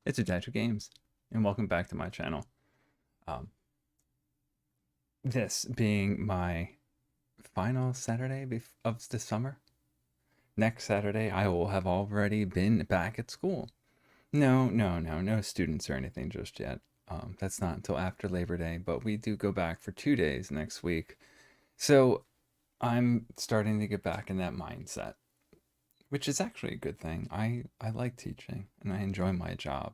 It's Adventure Games, and welcome back to my channel. Um, this being my final Saturday of the summer. Next Saturday, I will have already been back at school. No students or anything just yet. That's not until after Labor Day, but we do go back for 2 days next week. So I'm starting to get back in that mindset, which is actually a good thing. I like teaching and I enjoy my job.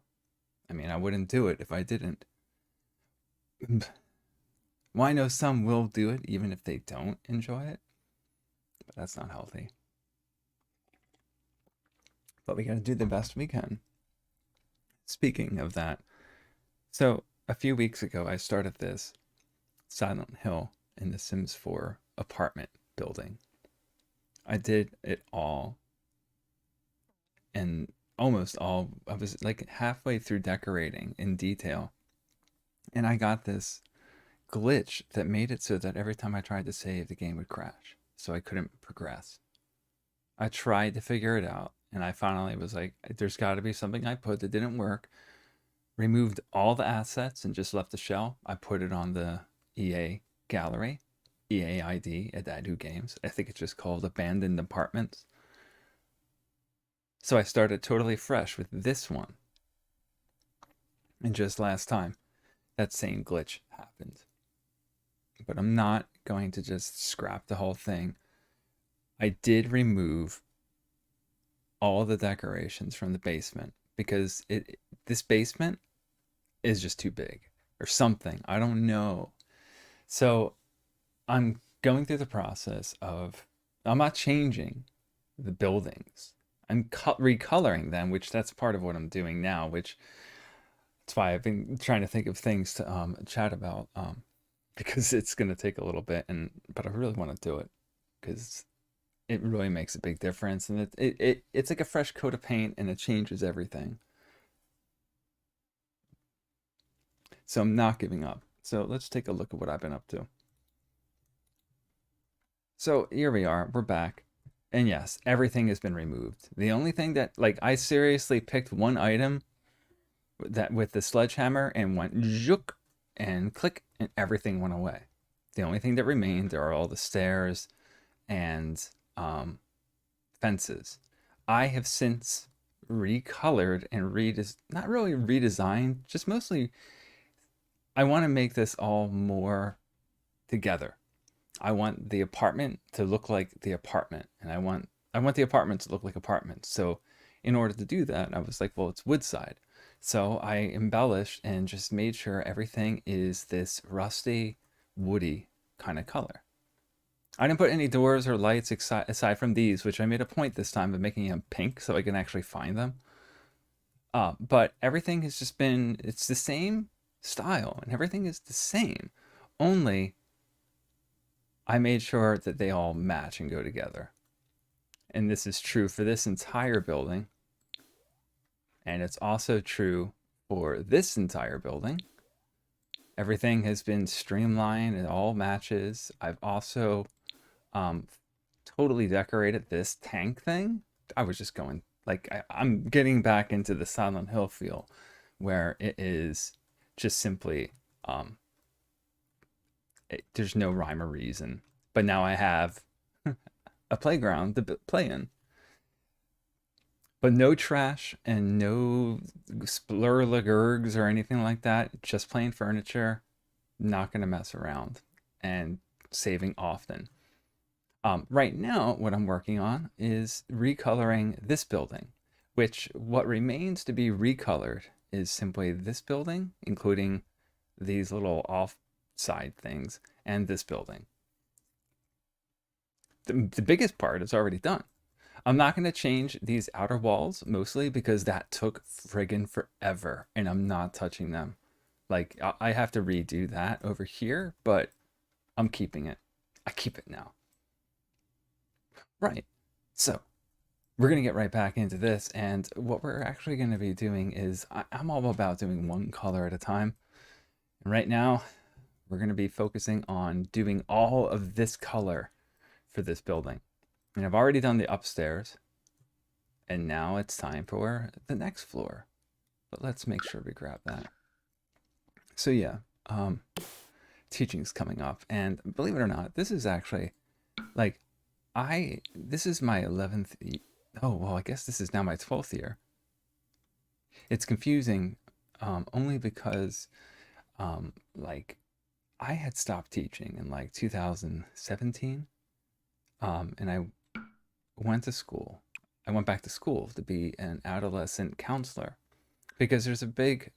I mean, I wouldn't do it if I didn't. Well, I know some will do it even if they don't enjoy it, but that's not healthy. But we got to do the best we can. Speaking of that, so a few weeks ago, I started this Silent Hill in the Sims 4 apartment building. I did it all and almost all. I was like halfway through decorating in detail, and I got this glitch that made it so that every time I tried to save, the game would crash. So I couldn't progress. I tried to figure it out, and I finally was like, there's got to be something I put that didn't work. Removed all the assets and just left the shell. I put it on the EA gallery, EA ID at Adu Games. I think it's just called Abandoned Apartments. So I started totally fresh with this one. And just last time, that same glitch happened. But I'm not going to just scrap the whole thing. I did remove all the decorations from the basement because this basement is just too big or something. I don't know. So I'm going through the process of I'm not changing the buildings. I'm recoloring them, which that's part of what I'm doing now, which that's why I've been trying to think of things to chat about because it's going to take a little bit but I really want to do it because it really makes a big difference, and it's like a fresh coat of paint and it changes everything. So I'm not giving up. So let's take a look at what I've been up to. So here we are, we're back. And yes, everything has been removed. The only thing that, like, I seriously picked one item that with the sledgehammer and went zook and click and everything went away. The only thing that remained are all the stairs and fences. I have since recolored and not really redesigned, just mostly I want to make this all more together. I want the apartment to look like the apartment, and I want the apartment to look like apartments. So in order to do that, I was like, well, it's woodside. So I embellished and just made sure everything is this rusty, woody kind of color. I didn't put any doors or lights aside from these, which I made a point this time of making them pink so I can actually find them. But everything has just been, it's the same style and everything is the same. Only I made sure that they all match and go together. And this is true for this entire building. And it's also true for this entire building. Everything has been streamlined, it all matches. I've also totally decorated this tank thing. I was just going, like, I'm getting back into the Silent Hill feel where it is just simply, there's no rhyme or reason. But now I have a playground to play in. But no trash and no splurlagurgs or anything like that. Just plain furniture. Not going to mess around and saving often. Right now, what I'm working on is recoloring this building, which what remains to be recolored is simply this building, including these little off-side things, and this building. The biggest part is already done. I'm not going to change these outer walls mostly because that took friggin' forever and I'm not touching them. Like, I have to redo that over here, but I'm keeping it. I keep it now. Right. So we're going to get right back into this. And what we're actually going to be doing is I'm all about doing one color at a time. And right now, we're going to be focusing on doing all of this color for this building. And I've already done the upstairs. And now it's time for the next floor. but let's make sure we grab that. So yeah, um, teaching's coming up, and believe it or not, this is actually like this is my 11th. Oh well, I guess this is now my 12th year. It's confusing, only because like I had stopped teaching in like 2017, and I went to school. I went back to school to be an adolescent counselor because there's a big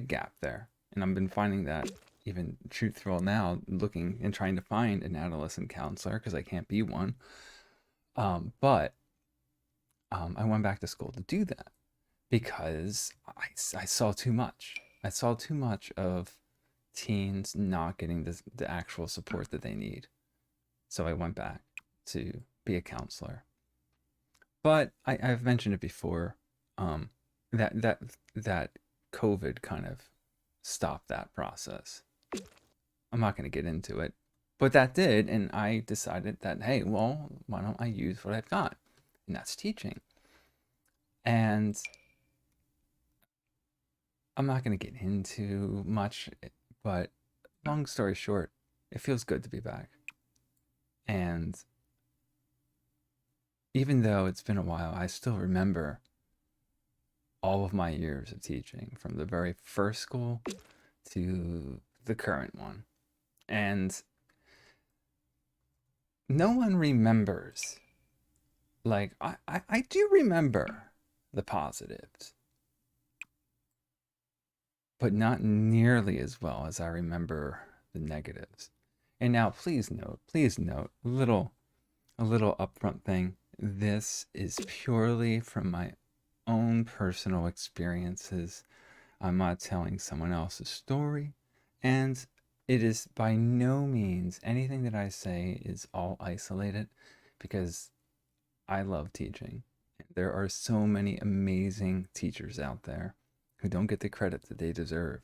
gap there, and I've been finding that even truthful now, looking and trying to find an adolescent counselor because I can't be one. But I went back to school to do that because I saw too much. I saw too much of teens not getting the actual support that they need. So I went back to be a counselor. But I've mentioned it before, that that COVID kind of stopped that process. I'm not going to get into it, but that did, and I decided that, hey, well, why don't I use what I've got, and that's teaching. And I'm not going to get into much, but long story short, it feels good to be back. And even though it's been a while, I still remember all of my years of teaching from the very first school to the current one. And no one remembers. Like, I do remember the positives, but not nearly as well as I remember the negatives. And now, please note, a little upfront thing. This is purely from my own personal experiences. I'm not telling someone else's story, and it is by no means anything that I say is all isolated, because I love teaching. There are so many amazing teachers out there who don't get the credit that they deserve.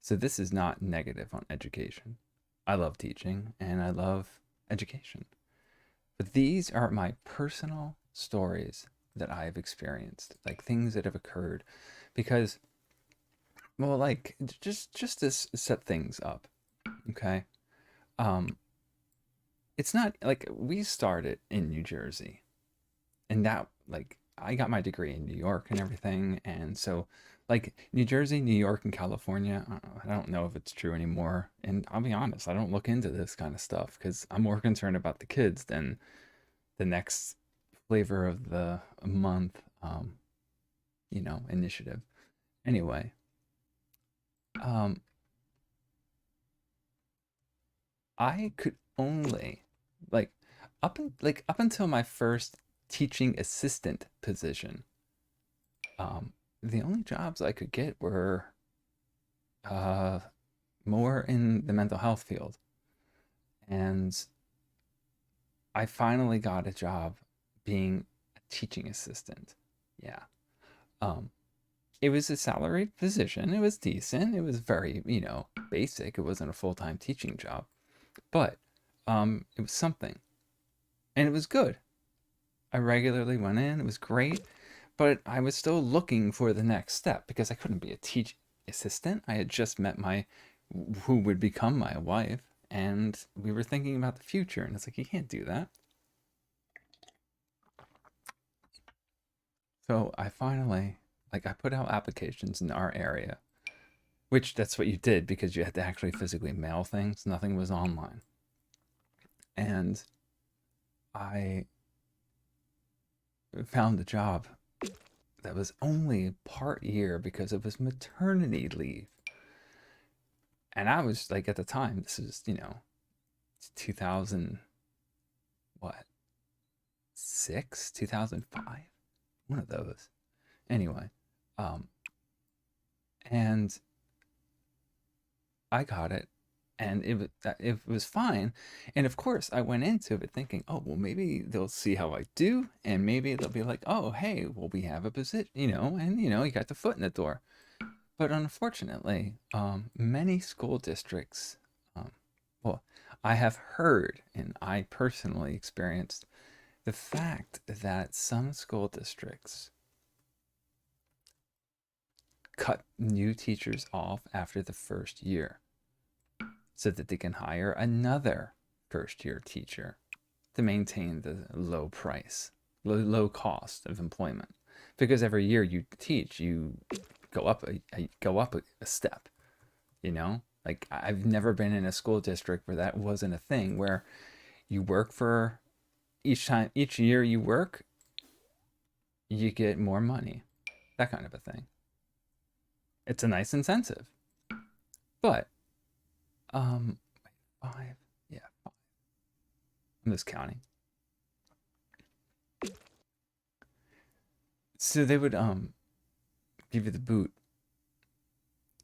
So this is not negative on education. I love teaching and I love education. But these are my personal stories that I've experienced, like things that have occurred. Because, well, like just to set things up, okay? Um, it's not like we started in New Jersey, and that, like, I got my degree in New York and everything, and so like New Jersey, New York, and California, I don't know if it's true anymore. And I'll be honest, I don't look into this kind of stuff because I'm more concerned about the kids than the next flavor of the month, initiative. Anyway, um, I could only, like, up until my first teaching assistant position, um, the only jobs I could get were uh, more in the mental health field. And I finally got a job being a teaching assistant. Yeah. Um, it was a salaried position. It was decent. It was very, basic. It wasn't a full-time teaching job, but it was something, and it was good. I regularly went in. It was great, but I was still looking for the next step because I couldn't be a teach assistant. I had just met my who would become my wife, and we were thinking about the future, and it's like you can't do that. So I finally, like, I put out applications in our area, which that's what you did because you had to actually physically mail things. Nothing was online. And I found a job that was only part year because it was maternity leave. And I was like, at the time, this is, 2000, what, 2005, one of those. Anyway, um, and I got it, and it was fine. And of course, I went into it thinking, oh well, maybe they'll see how I do, and maybe they'll be like, oh hey, well we have a position, and you got the foot in the door. But unfortunately, many school districts, um, well, I have heard and I personally experienced the fact that some school districts cut new teachers off after the first year so that they can hire another first year teacher to maintain the low price, low cost of employment. Because every year you teach, you go up a step, you know? Like I've never been in a school district where that wasn't a thing, where you work for each year you work, you get more money. That kind of a thing. It's a nice incentive. But um five, yeah, I'm just counting. So they would give you the boot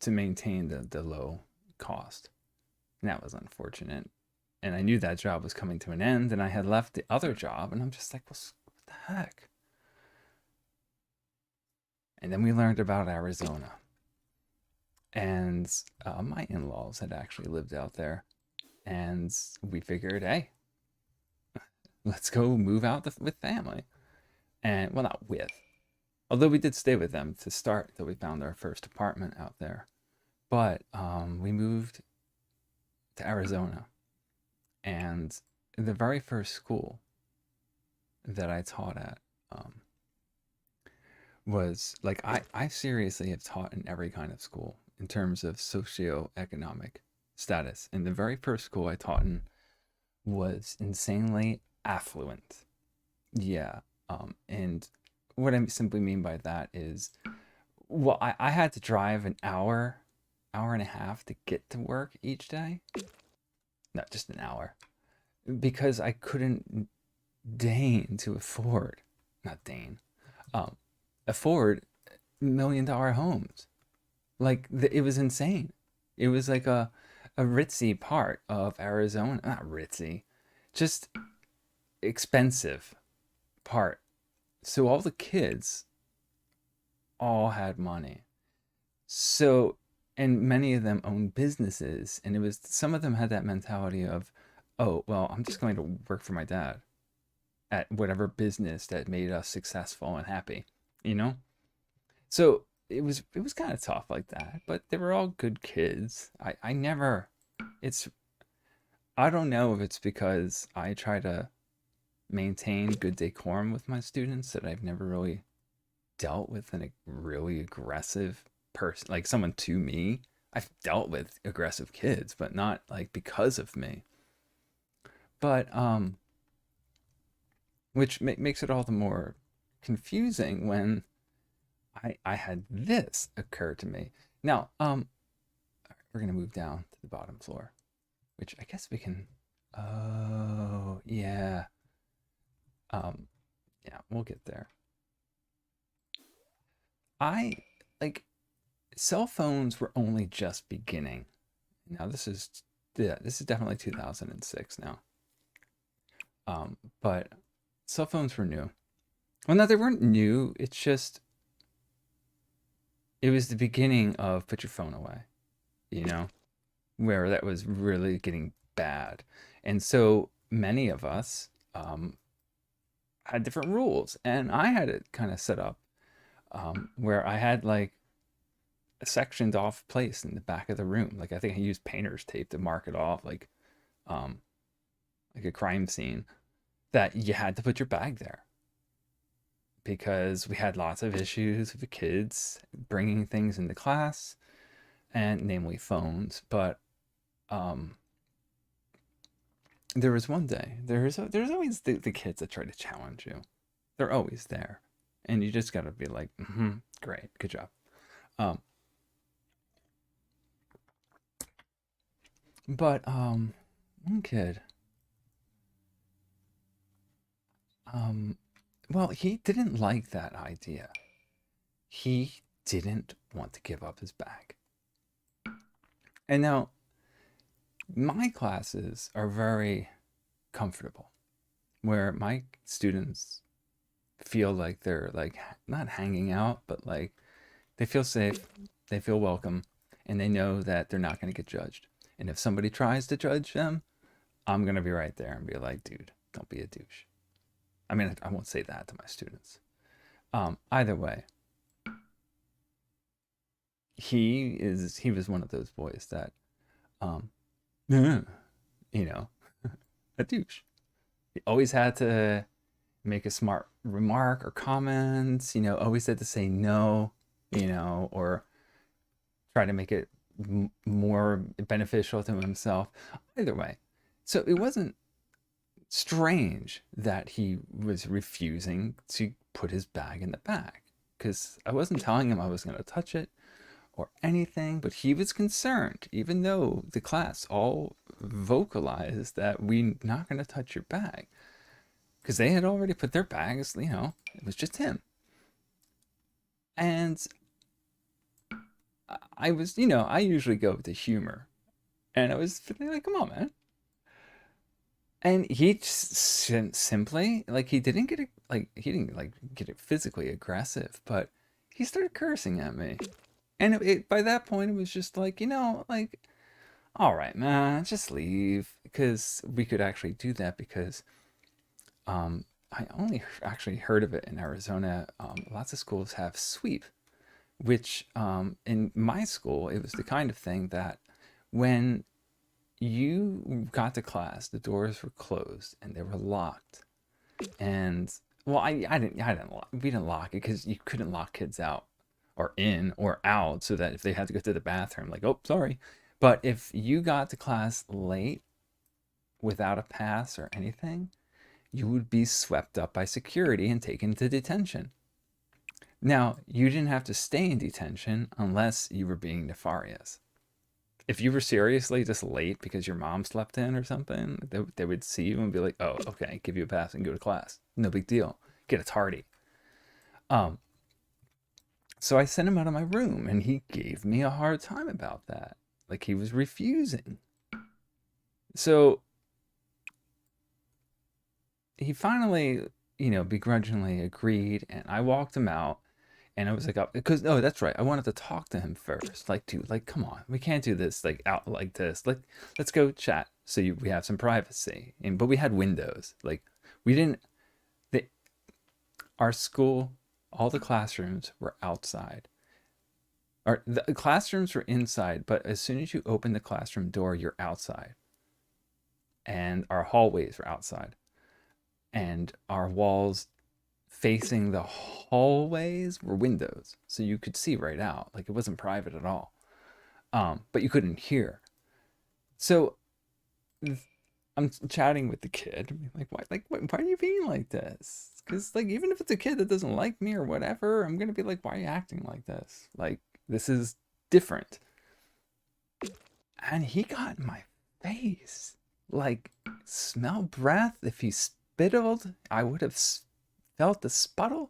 to maintain the low cost. And that was unfortunate. And I knew that job was coming to an end, and I had left the other job, and I'm just like, well, what the heck? And then we learned about Arizona. And my in laws had actually lived out there. And we figured, hey, let's go move out with family. And, well, not with, although we did stay with them to start till we found our first apartment out there. But we moved to Arizona. And the very first school that I taught at was like, I seriously have taught in every kind of school in terms of socioeconomic status. And the very first school I taught in was insanely affluent. Yeah. And what I simply mean by that is, well, I had to drive an hour and a half to get to work each day. Not just an hour. Because I couldn't deign to afford, not deign, afford $1 million homes. Like it was insane. It was like a ritzy part of Arizona, not ritzy, just expensive part. So all the kids all had money. So, and many of them owned businesses, and it was, some of them had that mentality of, oh, well, I'm just going to work for my dad at whatever business that made us successful and happy, you know? So it was kind of tough like that, but they were all good kids. I never, it's, I don't know if it's because I try to maintain good decorum with my students that I've never really dealt with a really aggressive person, like someone to me. I've dealt with aggressive kids, but not like because of me. But which makes it all the more confusing when I had this occur to me. Now, we're gonna move down to the bottom floor, which I guess we can. Oh yeah, yeah, we'll get there. I like cell phones were only just beginning. Now this is, yeah, this is definitely 2006 now. But cell phones were new. Well, no, they weren't new. It's just it was the beginning of put your phone away, you know, where that was really getting bad. And so many of us had different rules, and I had it kind of set up where I had like a sectioned off place in the back of the room. Like I think I used painter's tape to mark it off, um, like a crime scene, that you had to put your bag there because we had lots of issues with the kids bringing things into class, and namely phones. But um, there was one day, there's always the kids that try to challenge you. They're always there, and you just gotta be like, great, good job. Um, but one kid, um, well, he didn't like that idea. He didn't want to give up his bag. And now my classes are very comfortable, where my students feel like they're like not hanging out, but like they feel safe, they feel welcome, and they know that they're not going to get judged. And if somebody tries to judge them, I'm going to be right there and be like, dude, don't be a douche. I mean, I won't say that to my students. Either way, he was one of those boys that, um, you know, a douche. He always had to make a smart remark or comment, always had to say no, or try to make it more beneficial to himself. Either way. So it wasn't strange that he was refusing to put his bag in the bag, because I wasn't telling him I was going to touch it or anything, but he was concerned, even though the class all vocalized that we're not going to touch your bag, because they had already put their bags, it was just him. And I was, I usually go with the humor, and I was feeling like, come on, man. And he just simply, like, he didn't get it, like, he didn't like get it physically aggressive, but he started cursing at me. And by that point, it was just like, like, all right, man, just leave, because we could actually do that, because I only actually heard of it in Arizona. Lots of schools have sweep, which in my school, it was the kind of thing that when you got to class, the doors were closed and they were locked. And well, we didn't lock it because you couldn't lock kids out or in or out, so that if they had to go to the bathroom, like, oh, sorry. But if you got to class late without a pass or anything, you would be swept up by security and taken to detention. Now, you didn't have to stay in detention unless you were being nefarious. If you were seriously just late because your mom slept in or something, they would see you and be like, oh, okay, give you a pass and go to class. No big deal. Get a tardy. So I sent him out of my room, and he gave me a hard time about that. Like, he was refusing. So he finally, begrudgingly agreed, and I walked him out. And I was like, because, no, that's right. I wanted to talk to him first. Like, dude, like, come on. We can't do this, like, out like this. Like, let's go chat so we have some privacy. But we had windows. Like, we didn't, our school, all the classrooms were outside. The classrooms were inside, but as soon as you open the classroom door, you're outside. And our hallways were outside. And our walls facing the hallways were windows, so you could see right out. Like, it wasn't private at all. But you couldn't hear. So I'm chatting with the kid, like, why are you being like this? Because, like, even if it's a kid that doesn't like me or whatever, I'm gonna be like, why are you acting like this? Like, this is different. And he got in my face, like, smell breath. If he spittled, I would have felt the sputtle,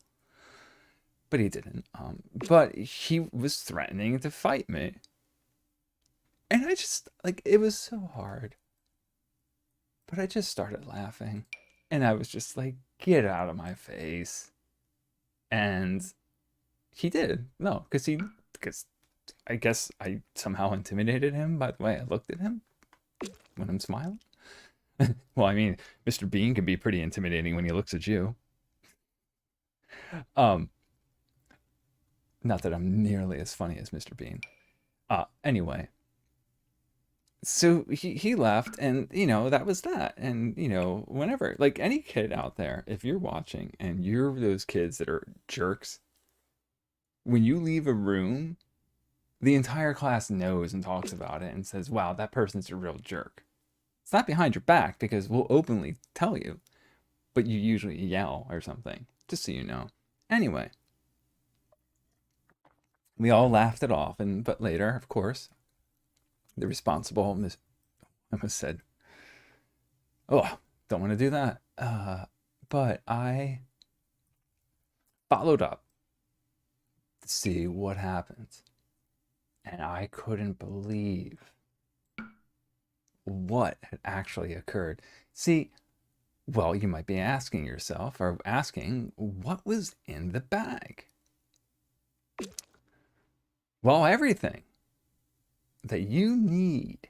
but he didn't. But he was threatening to fight me, and I just, like, it was so hard, but I just started laughing, and I was just like, get out of my face. And he did. No, because I guess I somehow intimidated him by the way I looked at him when I'm smiling. Well, I mean, Mr. Bean can be pretty intimidating when he looks at you. Um, Not that I'm nearly as funny as Mr. Bean. Anyway, so he left, and that was that. And whenever, like, any kid out there, if you're watching and you're those kids that are jerks, when you leave a room, the entire class knows and talks about it and says, wow, that person's a real jerk. It's not behind your back, because we'll openly tell you, but you usually yell or something, just so you know. Anyway, we all laughed it off, but later, of course, the responsible almost said, oh, don't want to do that. But I followed up to see what happened, and I couldn't believe what had actually occurred. See, well, you might be asking yourself, or asking, what was in the bag? Well, everything that you need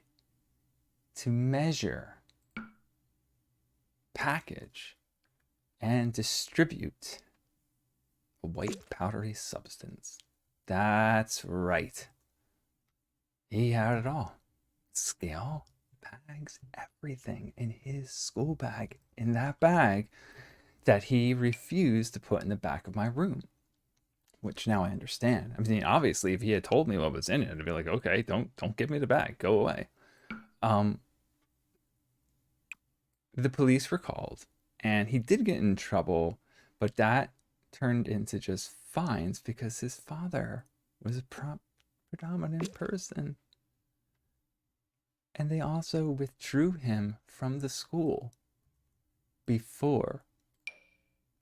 to measure, package, and distribute a white powdery substance. That's right. He had it all. Scale, bags, everything in his school bag, in that bag that he refused to put in the back of my room, which now I understand. I mean, obviously, if he had told me what was in it, I'd be like, okay, don't give me the bag, go away. Um, the police were called, and he did get in trouble, but that turned into just fines because his father was a predominant person, and they also withdrew him from the school before.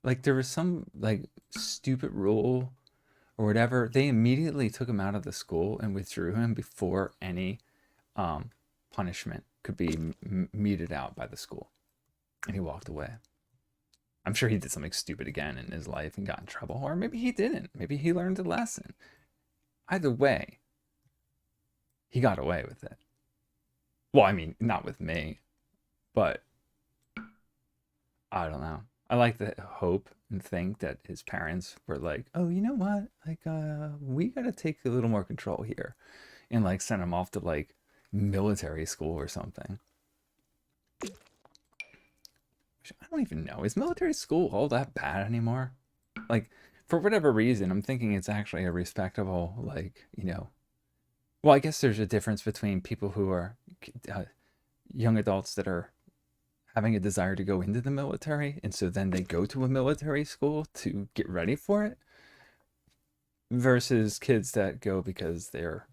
Like there was some like stupid rule or whatever. They immediately took him out of the school and withdrew him before any um, punishment could be meted out by the school, and he walked away. I'm sure he did something stupid again in his life and got in trouble, or maybe he didn't. Maybe he learned a lesson. Either way, he got away with it. Well, I mean, not with me, but I don't know. I like to hope and think that his parents were like, "Oh, you know what? Like, we gotta take a little more control here," and like send him off to like military school or something. I don't even know. Is military school all that bad anymore? Like, for whatever reason, I'm thinking it's actually a respectable, like, well, I guess there's a difference between people who are uh, young adults that are having a desire to go into the military, and so then they go to a military school to get ready for it, versus kids that go because they're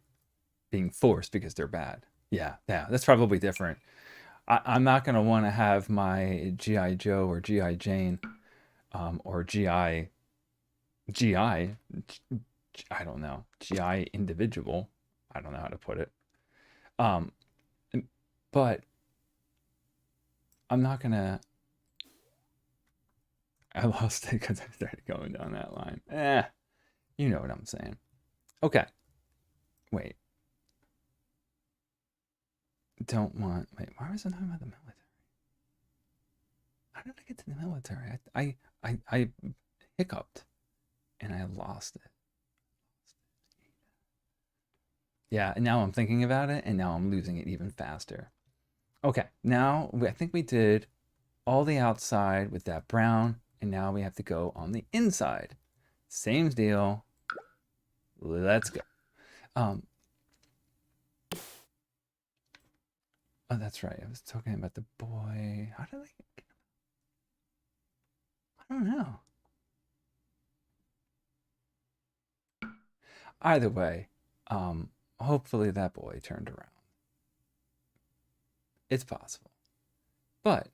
being forced because they're bad. Yeah, yeah, that's probably different. I'm not gonna want to have my GI Joe or GI Jane, or GI, I don't know, GI individual. I don't know how to put it. Um, but I'm not gonna. I lost it because I started going down that line. You know what I'm saying. Okay, wait. Don't want. Wait, why was I talking about the military? How did I get to the military? I hiccuped and I lost it. Yeah, and now I'm thinking about it, and now I'm losing it even faster. Okay, now I think we did all the outside with that brown, and now we have to go on the inside. Same deal. Let's go. Um, oh, that's right. I was talking about the boy. How did I don't know. Either way, hopefully that boy turned around. It's possible. But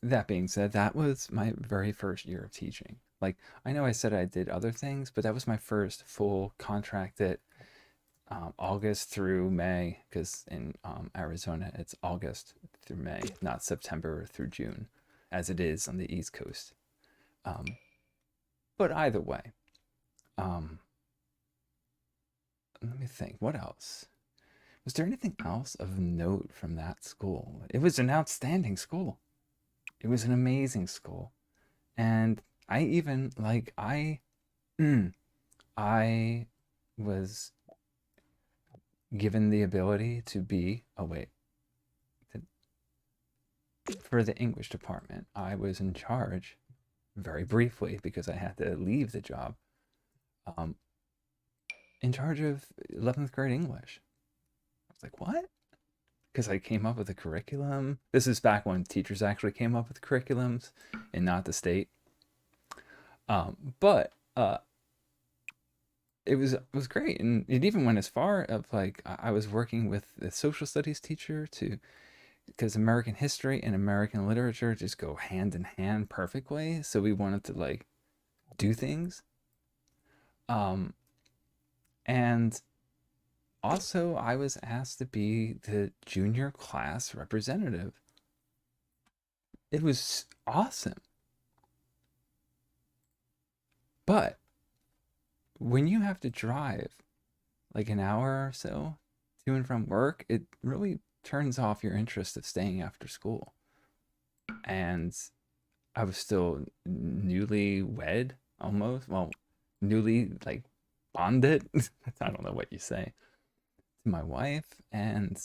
that being said, that was my very first year of teaching. Like, I know I said I did other things, but that was my first full contracted August through May, because in Arizona it's August through May, not September through June, as it is on the East Coast. Um, but either way, um, let me think. What else? Was there anything else of note from that school? It was an outstanding school. It was an amazing school, and I even like mm, I was given the ability to be. Oh wait, for the English department, I was in charge very briefly because I had to leave the job. Um, in charge of 11th grade English. I was like, what? Because I came up with a curriculum. This is back when teachers actually came up with curriculums and not the state. But it was great, and it even went as far of like I was working with the social studies teacher to because American history and American literature just go hand in hand perfectly. So we wanted to like do things. Um, and also I was asked to be the junior class representative. It was awesome. But when you have to drive like an hour or so to and from work, it really turns off your interest of staying after school. And I was still newly wed almost. Well, newly like bonded. I don't know what you say my wife, and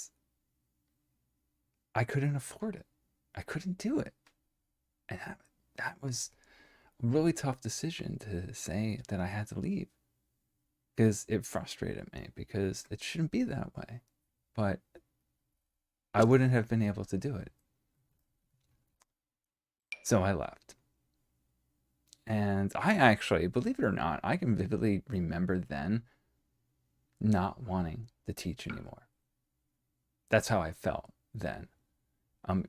I couldn't afford it. I couldn't do it. And that was a really tough decision to say that I had to leave, because it frustrated me, because it shouldn't be that way. But I wouldn't have been able to do it. So I left. And I actually, believe it or not, I can vividly remember then not wanting to teach anymore. That's how I felt then.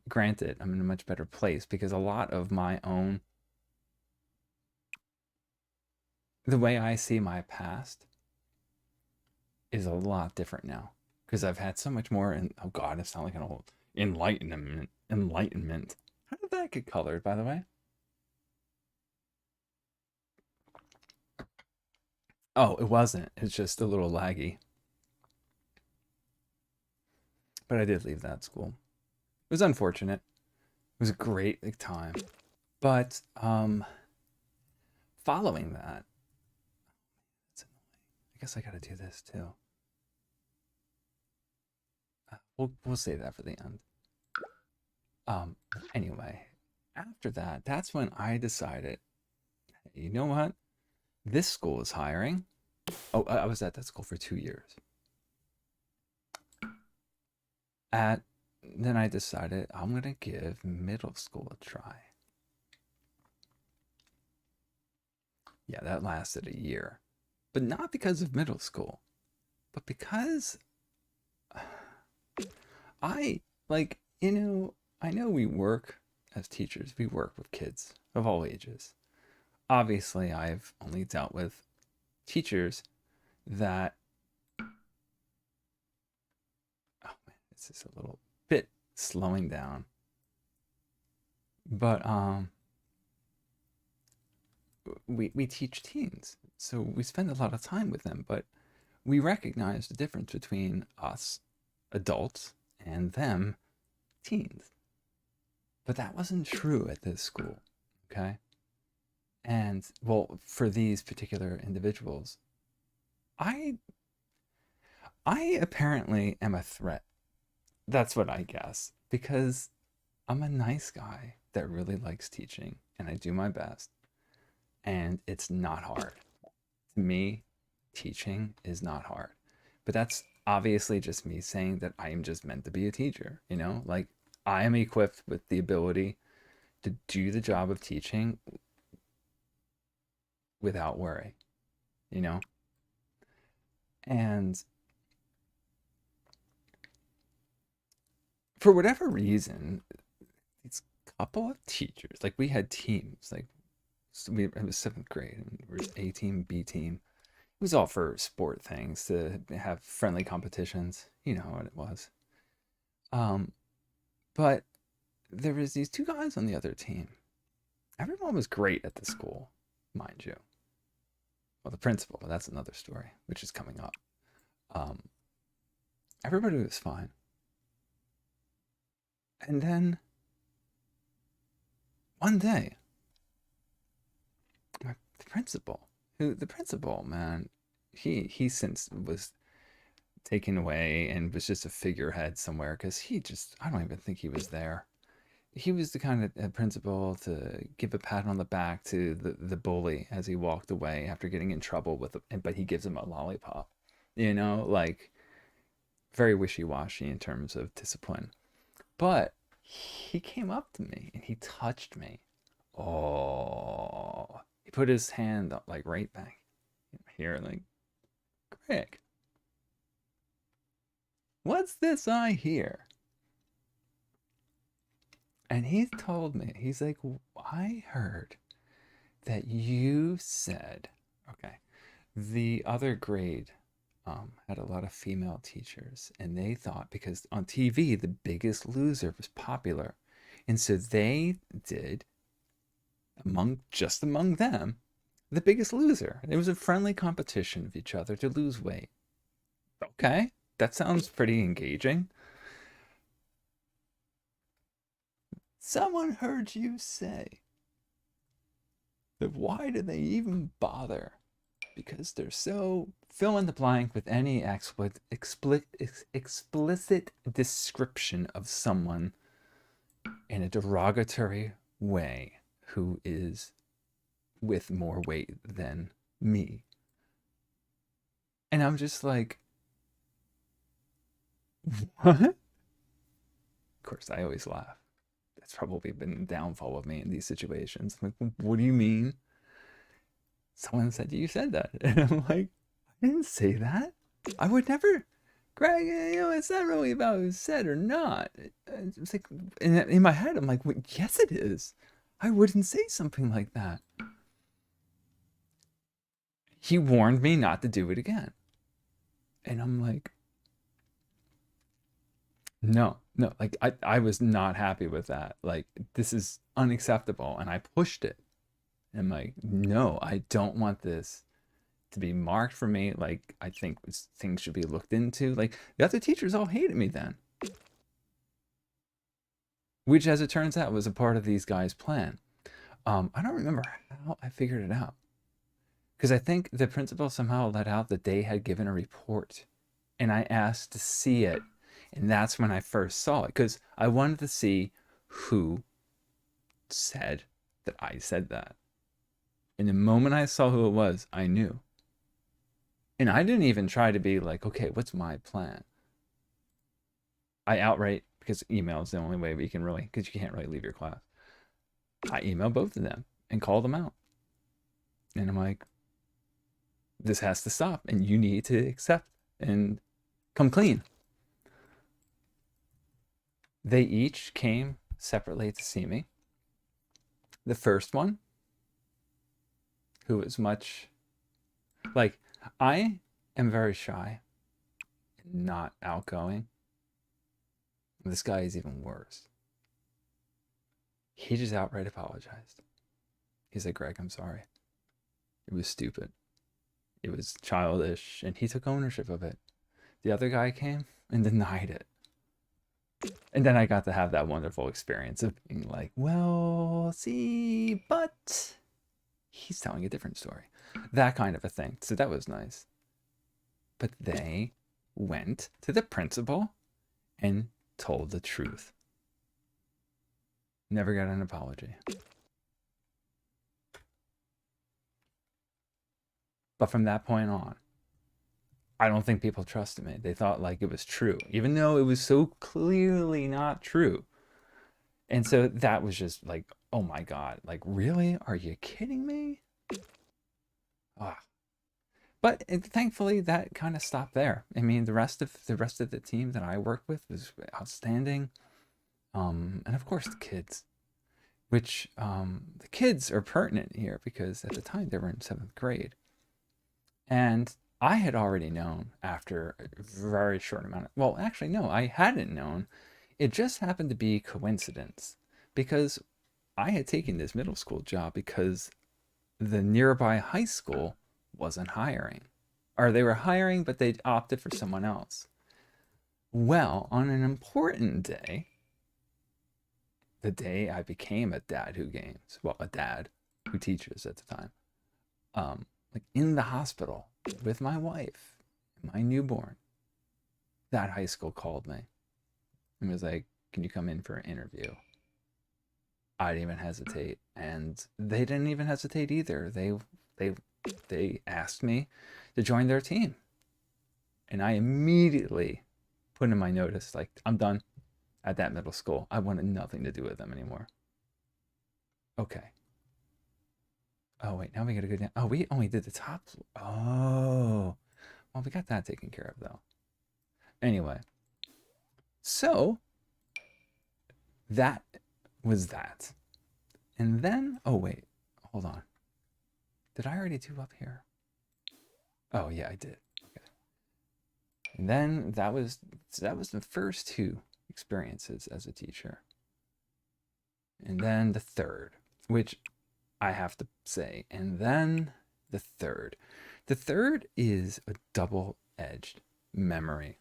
Granted, I'm in a much better place because a lot of my own, the way I see my past is a lot different now because I've had so much more. And oh God, it sounds like an old enlightenment. Enlightenment. How did that get colored, by the way? Oh, it wasn't. It's just a little laggy. But I did leave that school. It was unfortunate. It was a great time. But following that, I guess I got to do this too. We'll save that for the end. Anyway, after that, that's when I decided, you know what? This school is hiring. Oh, I was at that school for 2 years. Then I decided I'm gonna give middle school a try. Yeah, that lasted a year, but not because of middle school, but because I like, I know we work as teachers, we work with kids of all ages. Obviously, I've only dealt with teachers that, oh man, it's just a little bit slowing down. But we teach teens, so we spend a lot of time with them, but we recognize the difference between us adults and them teens. But that wasn't true at this school, okay? And well, for these particular individuals, I I apparently am a threat. That's what I guess, because I'm a nice guy that really likes teaching and I do my best, and it's not hard. To me, teaching is not hard. But that's obviously just me saying that I am just meant to be a teacher, Like I am equipped with the ability to do the job of teaching without worry, you know? And for whatever reason, these couple of teachers, like we had teams, like so it was seventh grade, and there was A team, B team. It was all for sport things to have friendly competitions. You know what it was. Um, but there was these two guys on the other team. Everyone was great at the school, mind you. Well, the principal, that's another story, which is coming up. Um, Everybody was fine. And then one day, the principal, man, he since was taken away and was just a figurehead somewhere because I don't even think he was there. He was the kind of principal to give a pat on the back to the bully as he walked away after getting in trouble but he gives him a lollipop, like very wishy-washy in terms of discipline. But he came up to me and he touched me. Oh, he put his hand up like right back here, like, Greg, what's this I hear? And he told me, he's like, I heard that you said, okay, the other grade had a lot of female teachers, and they thought because on TV, The Biggest Loser was popular. And so they did, among them, The Biggest Loser. It was a friendly competition of each other to lose weight. Okay, that sounds pretty engaging. Someone heard you say that why do they even bother? Because they're so fill in the blank with any explicit description of someone in a derogatory way who is with more weight than me. And I'm just like, what? Of course, I always laugh. That's probably been the downfall of me in these situations. I'm like, what do you mean? Someone said you said that. And I'm like, I didn't say that. I would never. Greg, it's not really about who said or not. It's like, in my head, I'm like, well, yes, it is. I wouldn't say something like that. He warned me not to do it again. And I'm like, no, like I was not happy with that. Like, this is unacceptable. And I pushed it. And I'm like, no, I don't want this to be marked for me. Like, I think things should be looked into. Like, the other teachers all hated me then. Which, as it turns out, was a part of these guys' plan. I don't remember how I figured it out. Because I think the principal somehow let out that they had given a report. And I asked to see it. And that's when I first saw it. Because I wanted to see who said that I said that. And the moment I saw who it was, I knew. And I didn't even try to be like, okay, what's my plan? I outright, because email is the only way we can really, because you can't really leave your class. I emailed both of them and called them out. And I'm like, this has to stop. And you need to accept and come clean. They each came separately to see me. The first one, who was much, like, I am very shy, not outgoing. This guy is even worse. He just outright apologized. He's like, Greg, I'm sorry. It was stupid. It was childish, and he took ownership of it. The other guy came and denied it. And then I got to have that wonderful experience of being like, well, see, but he's telling a different story. That kind of a thing. So that was nice. But they went to the principal and told the truth. Never got an apology. But from that point on, I don't think people trusted me. They thought like it was true, even though it was so clearly not true. And so that was just like, oh my God, like, really? Are you kidding me? Ah. But thankfully that kind of stopped there. I mean, the rest of the team that I worked with was outstanding. And of course the kids, which the kids are pertinent here because at the time they were in 7th grade. And I had already known after a very short amount of, well, actually, no, I hadn't known. It just happened to be coincidence because I had taken this middle school job because the nearby high school wasn't hiring. Or they were hiring, but they opted for someone else. Well, on an important day, the day I became a dad who games, well, a dad who teaches at the time, like in the hospital with my wife, my newborn, that high school called me and was like, can you come in for an interview? I didn't even hesitate, and they didn't even hesitate either. They asked me to join their team, and I immediately put in my notice, like, I'm done at that middle school. I wanted nothing to do with them anymore. Okay. Oh, wait, now we gotta go down. Oh, we only did the top. Oh, well, we got that taken care of, though. Anyway, so that was that. And then, oh, wait, hold on. Did I already do up here? Oh, yeah, I did. Okay. And then that was the first 2 experiences as a teacher. And then the third, which I have to say, and then the third. The third is a double-edged memory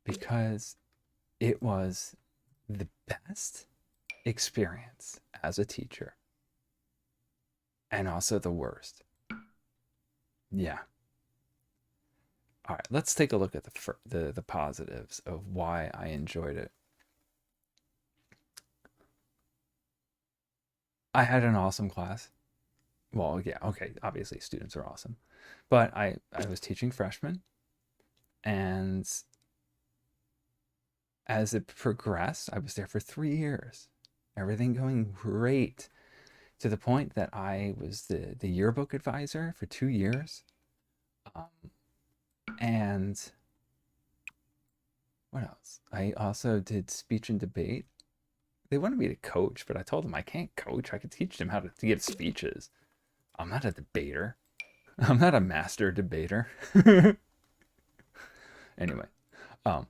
because it was the best experience as a teacher and also the worst. Yeah. All right, let's take a look at the positives of why I enjoyed it. I had an awesome class. Well, yeah, okay, obviously students are awesome. But I was teaching freshmen, and as it progressed, I was there for 3 years. Everything going great, to the point that I was the yearbook advisor for 2 years. Um, and what else? I also did speech and debate. They wanted me to coach, but I told them I can't coach. I could teach them how to give speeches. I'm not a debater. I'm not a master debater. Anyway, um,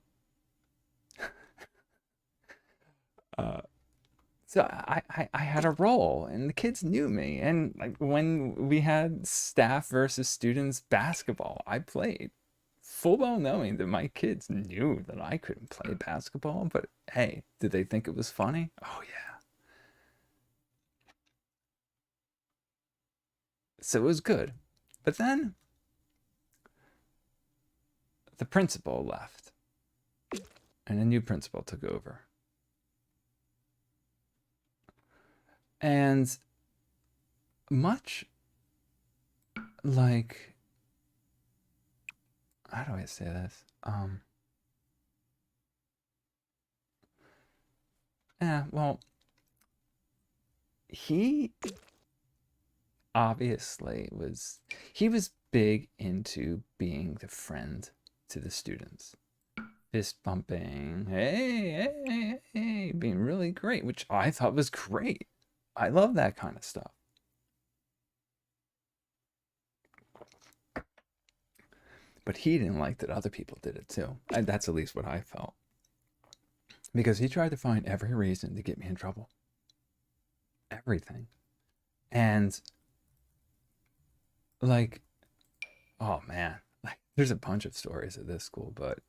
uh, so I had a role, and the kids knew me. And like when we had staff versus students basketball, I played full well knowing that my kids knew that I couldn't play basketball. But hey, did they think it was funny? Oh yeah. So it was good. But then the principal left, and a new principal took over. And much like, how do I say this? Yeah, well, he obviously he was big into being the friend to the students. Fist bumping, hey, hey, hey, hey, being really great, which I thought was great. I love that kind of stuff. But he didn't like that other people did it too. That's at least what I felt. Because he tried to find every reason to get me in trouble. Everything. And like, oh man, like there's a bunch of stories at this school, but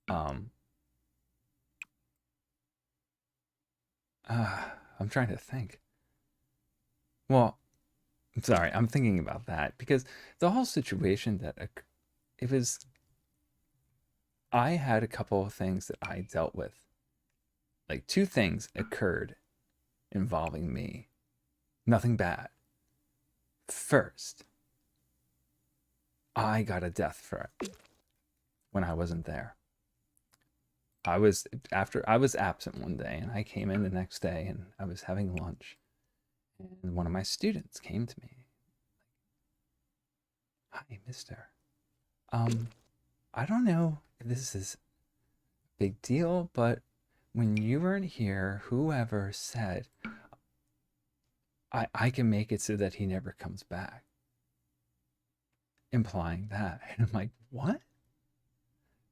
um I'm trying to think. Well, I'm sorry, I'm thinking about that because the whole situation it was, I had a couple of things that I dealt with. Like two things occurred involving me. Nothing bad. First, I got a death threat when I wasn't there. I was absent one day, and I came in the next day, and I was having lunch, and one of my students came to me. Hi, mister. Um, I don't know if this is a big deal, but when you weren't here, whoever said I can make it so that he never comes back, implying that. And I'm like, what?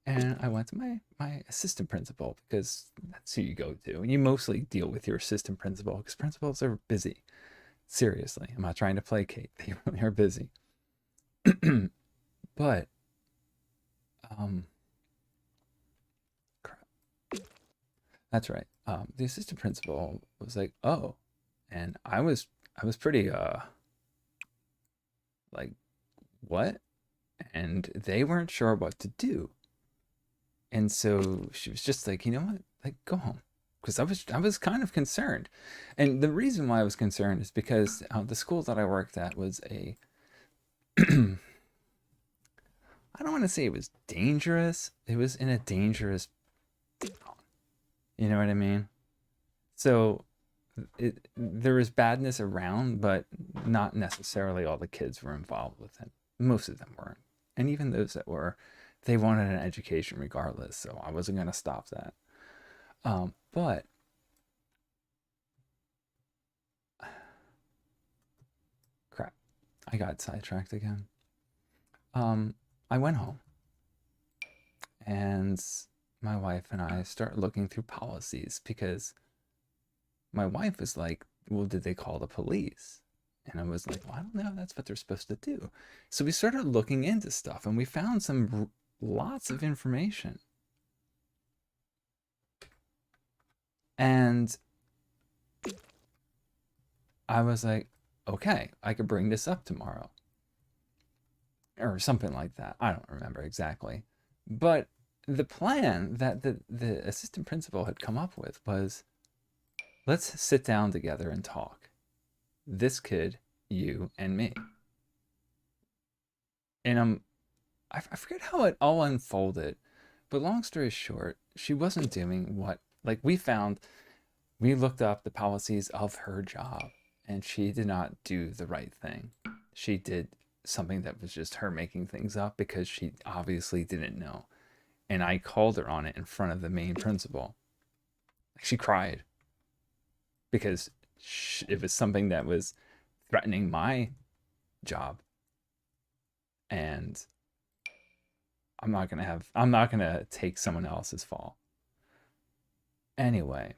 And I went to my assistant principal because that's who you go to. And you mostly deal with your assistant principal because principals are busy. Seriously, I'm not trying to placate. They really are busy. But um, crap. That's right. The assistant principal was like, "Oh," and I was pretty like, "What?" And they weren't sure what to do. And so she was just like, "You know what? Like, go home." Because I was kind of concerned, and the reason why I was concerned is because the school that I worked at was a I don't want to say it was dangerous. It was in a dangerous town. You know what I mean? So there was badness around, but not necessarily all the kids were involved with it. Most of them weren't. And even those that were, they wanted an education regardless. So I wasn't going to stop that. But crap, I got sidetracked again. I went home, and my wife and I start looking through policies because my wife was like, well, did they call the police? And I was like, well, I don't know. That's what they're supposed to do. So we started looking into stuff, and we found lots of information. And I was like, okay, I could bring this up tomorrow. or something like that. I don't remember exactly. But the plan that the assistant principal had come up with was, let's sit down together and talk. This kid, you, and me. And I forget how it all unfolded, but long story short, she wasn't doing what, like, we looked up the policies of her job, and she did not do the right thing. She did something that was just her making things up because she obviously didn't know. And I called her on it in front of the main principal. She cried because it was something that was threatening my job. And I'm not gonna take someone else's fall. Anyway,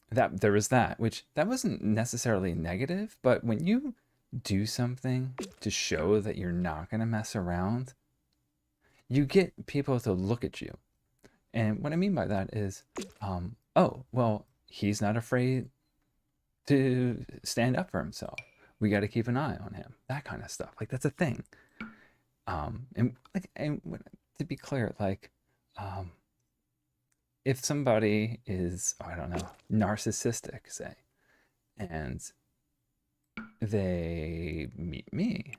that there was that, which that wasn't necessarily negative, but when you do something to show that you're not gonna mess around, you get people to look at you. And what I mean by that is, oh, well, he's not afraid to stand up for himself. We got to keep an eye on him. That kind of stuff. Like, that's a thing. And like, and to be clear, like, if somebody is, oh, I don't know, narcissistic, say, and they meet me,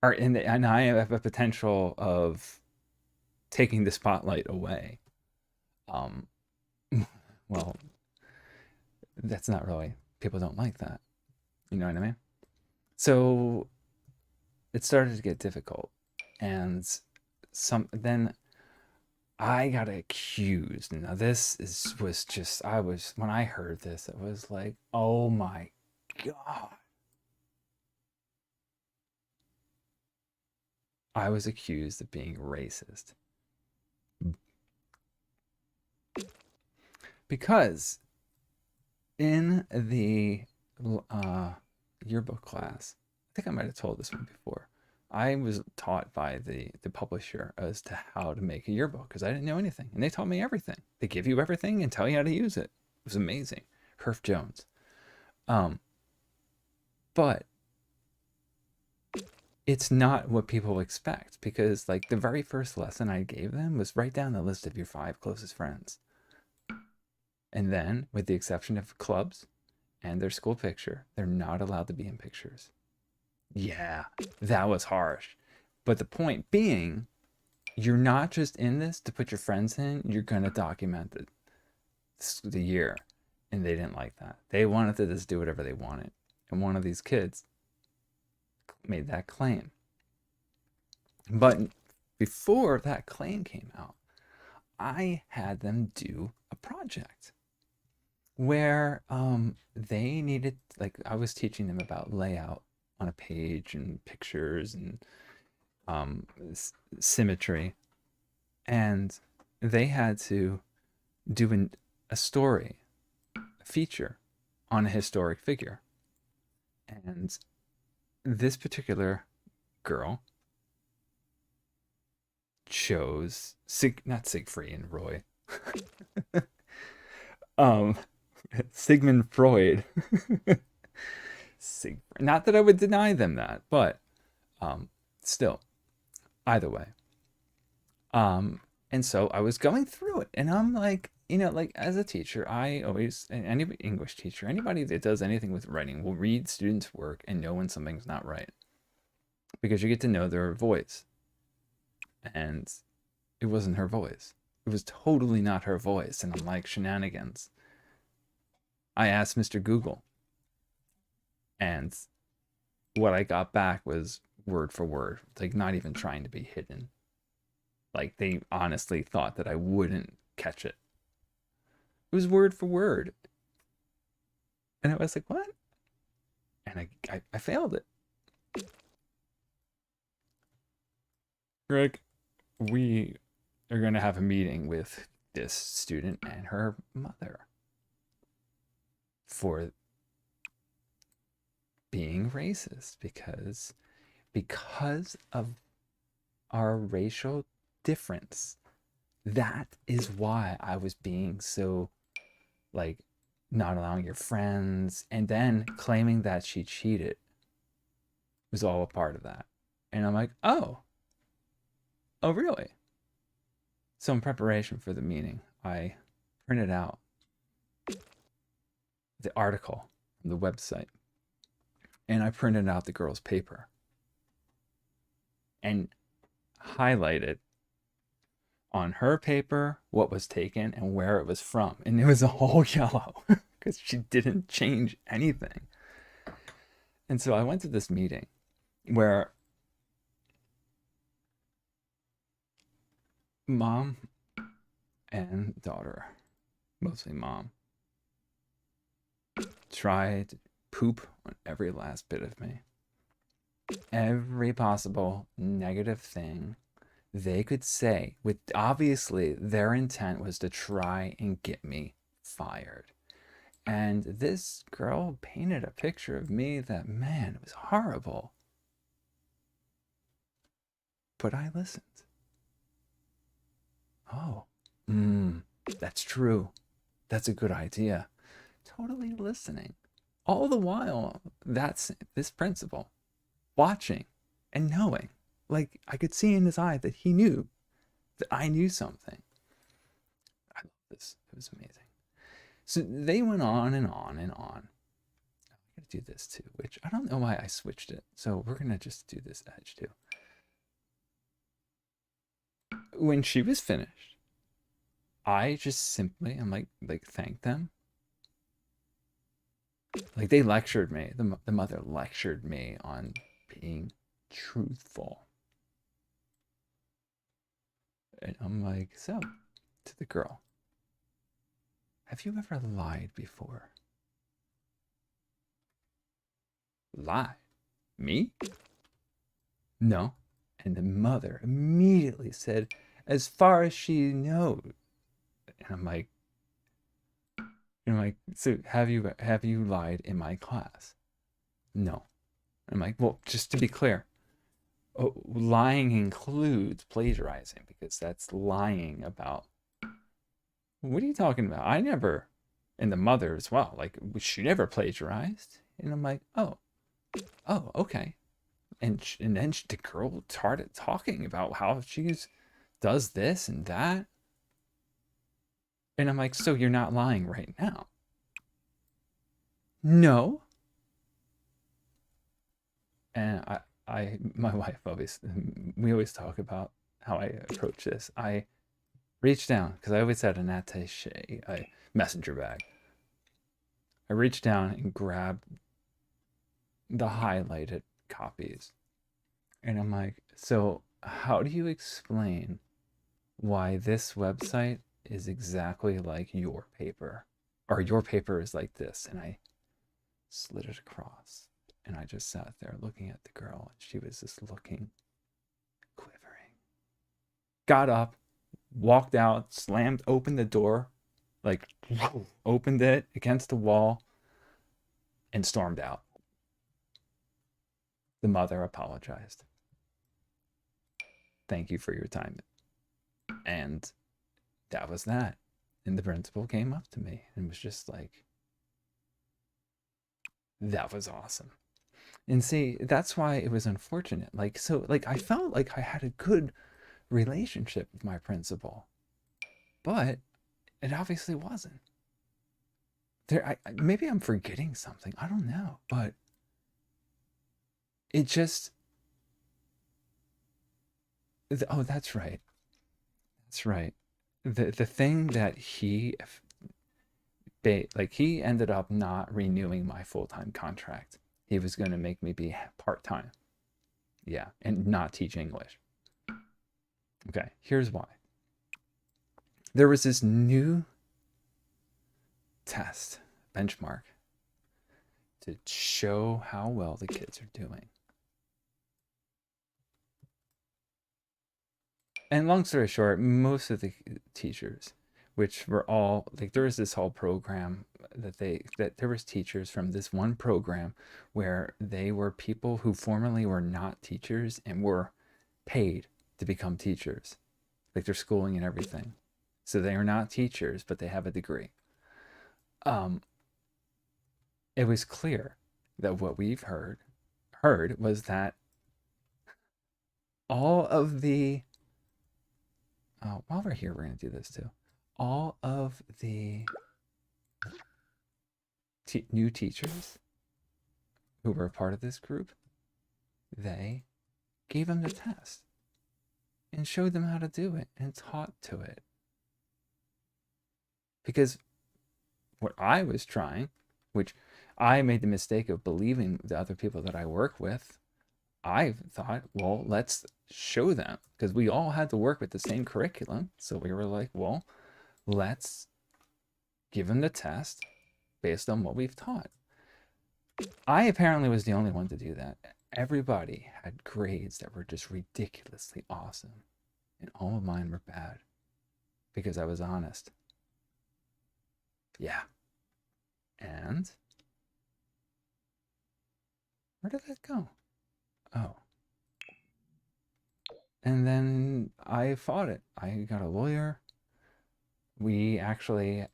or and I have a potential of taking the spotlight away, um, well, that's not really, people don't like that. You know what I mean? So it started to get difficult, and then I got accused. Now this was just, I was, when I heard this, it was like, oh my God. I was accused of being racist because in the uh, yearbook class, I think I might have told this one before. I was taught by the publisher as to how to make a yearbook because I didn't know anything, and they taught me everything. They give you everything and tell you how to use it. It was amazing. Herf Jones. Um, but it's not what people expect because, like, the very first lesson I gave them was write down the list of your 5 closest friends, and then, with the exception of clubs and their school picture, they're not allowed to be in pictures. Yeah, that was harsh. But the point being, you're not just in this to put your friends in, you're going to document the year. And they didn't like that. They wanted to just do whatever they wanted. And one of these kids made that claim. But before that claim came out, I had them do a project where they needed, like, I was teaching them about layout on a page and pictures and symmetry, and they had to do a story, a feature on a historic figure. And this particular girl chose not Siegfried and Roy, um, Sigmund Freud. Not that I would deny them that, but still, either way. And so I was going through it, and I'm like, you know, like, as a teacher, I always, and any English teacher, anybody that does anything with writing will read students' work and know when something's not right because you get to know their voice. And it wasn't her voice. It was totally not her voice. And I'm like, shenanigans. I asked Mr. Google, and what I got back was word for word, like, not even trying to be hidden. Like, they honestly thought that I wouldn't catch it. It was word for word. And I was like, what? And I failed it. Greg, we are going to have a meeting with this student and her mother for being racist because of our racial difference. That is why I was being so, like, not allowing your friends, and then claiming that she cheated was all a part of that. And I'm like, oh, really? So in preparation for the meeting, I printed out the article from the website and I printed out the girl's paper and highlighted on her paper what was taken and where it was from. And it was all yellow because she didn't change anything. And so I went to this meeting where mom and daughter, mostly mom, tried to poop on every last bit of me. Every possible negative thing they could say, with obviously their intent was to try and get me fired. And this girl painted a picture of me that, man, it was horrible. But I listened. Oh, that's true. That's a good idea. Totally listening. All the while, that's this principal watching and knowing. Like I could see in his eye that he knew that I knew something. I love this. It was amazing. So they went on and on and on. I'm going to do this too, which I don't know why I switched it. So we're going to just do this edge too. When she was finished, I just simply, I'm like thank them. Like they lectured me. The mother lectured me on being truthful. And I'm like, so to the girl, have you ever lied before? Lie? Me? No. And the mother immediately said, as far as she knows. And I'm like, so have you lied in my class? No. I'm like, well, just to be clear, lying includes plagiarizing because that's lying about. What are you talking about? I never, and the mother as well. Like she never plagiarized. And I'm like, oh, okay. And then the girl started talking about how she's does this and that. And I'm like, so you're not lying right now? No. And my wife we always talk about how I approach this. I reach down because I always had an attaché, a messenger bag. I reached down and grabbed the highlighted copies. And I'm like, so how do you explain why this website is exactly like your paper? Or your paper is like this. And I slid it across. And I just sat there looking at the girl. And she was just looking, quivering. Got up, walked out, slammed, opened the door, like opened it against the wall, and stormed out. The mother apologized. Thank you for your time. And that was that. And the principal came up to me and was just like, that was awesome. And see, that's why it was unfortunate. Like, so, like, I felt like I had a good relationship with my principal, but it obviously wasn't. Maybe I'm forgetting something. I don't know, but it just. Oh, that's right. That's right. The thing that he ended up not renewing my full-time contract. He was going to make me be part-time. Yeah, and not teach English. Okay, here's why. There was this new test benchmark to show how well the kids are doing. And long story short, most of the teachers, which were all like, there was this whole program that there was teachers from this one program where they were people who formerly were not teachers and were paid to become teachers, like their schooling and everything. So they are not teachers, but they have a degree. Um, it was clear that what we've heard was that all of the while we're here, we're going to do this too. All of the new teachers who were a part of this group, they gave them the test and showed them how to do it and taught to it. Because what I was trying, which I made the mistake of believing the other people that I work with, I thought, well, let's show them, because we all had to work with the same curriculum. So we were like, well, let's give them the test based on what we've taught. I apparently was the only one to do that. Everybody had grades that were just ridiculously awesome, and all of mine were bad because I was honest. Yeah. And where did that go? Oh. And then I fought it. I got a lawyer. We actually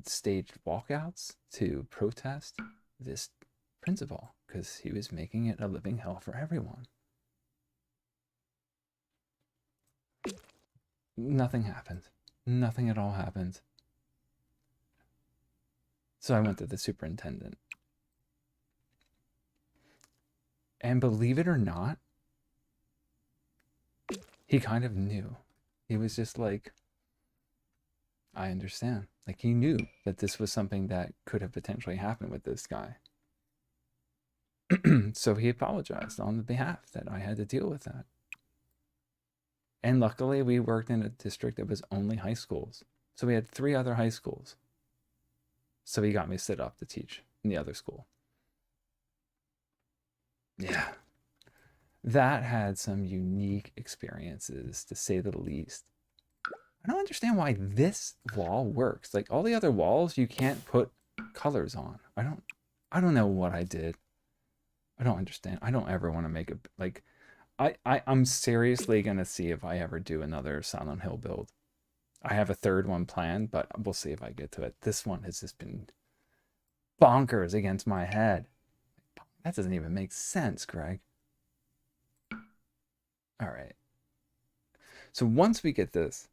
staged walkouts to protest this principal because he was making it a living hell for everyone. Nothing happened. Nothing at all happened. So I went to the superintendent. And believe it or not, he kind of knew. He was just like, I understand. Like, he knew that this was something that could have potentially happened with this guy. So he apologized on the behalf that I had to deal with that. And luckily, we worked in a district that was only high schools. So we had 3 other high schools. So he got me set up to teach in the other school. Yeah. That had some unique experiences, to say the least. I don't understand why this wall works. Like, all the other walls, you can't put colors on. I don't know what I did. I don't understand. I don't ever want to make it, like, I'm seriously going to see if I ever do another Silent Hill build. I have a 3rd one planned, but we'll see if I get to it. This one has just been bonkers against my head. That doesn't even make sense, Greg. All right. So once we get this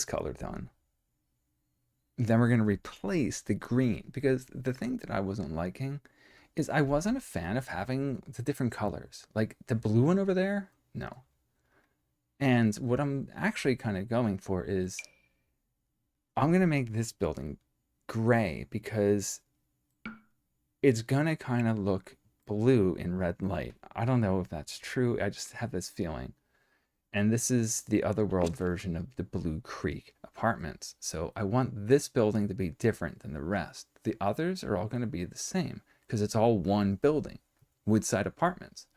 color done, then we're going to replace the green, because the thing that I wasn't liking is I wasn't a fan of having the different colors. Like the blue one over there, no. And what I'm actually kind of going for is I'm going to make this building gray, because it's going to kind of look blue in red light. I don't know if that's true. I just have this feeling. And this is the Otherworld version of the Blue Creek apartments. So I want this building to be different than the rest. The others are all going to be the same because it's all one building, Woodside Apartments.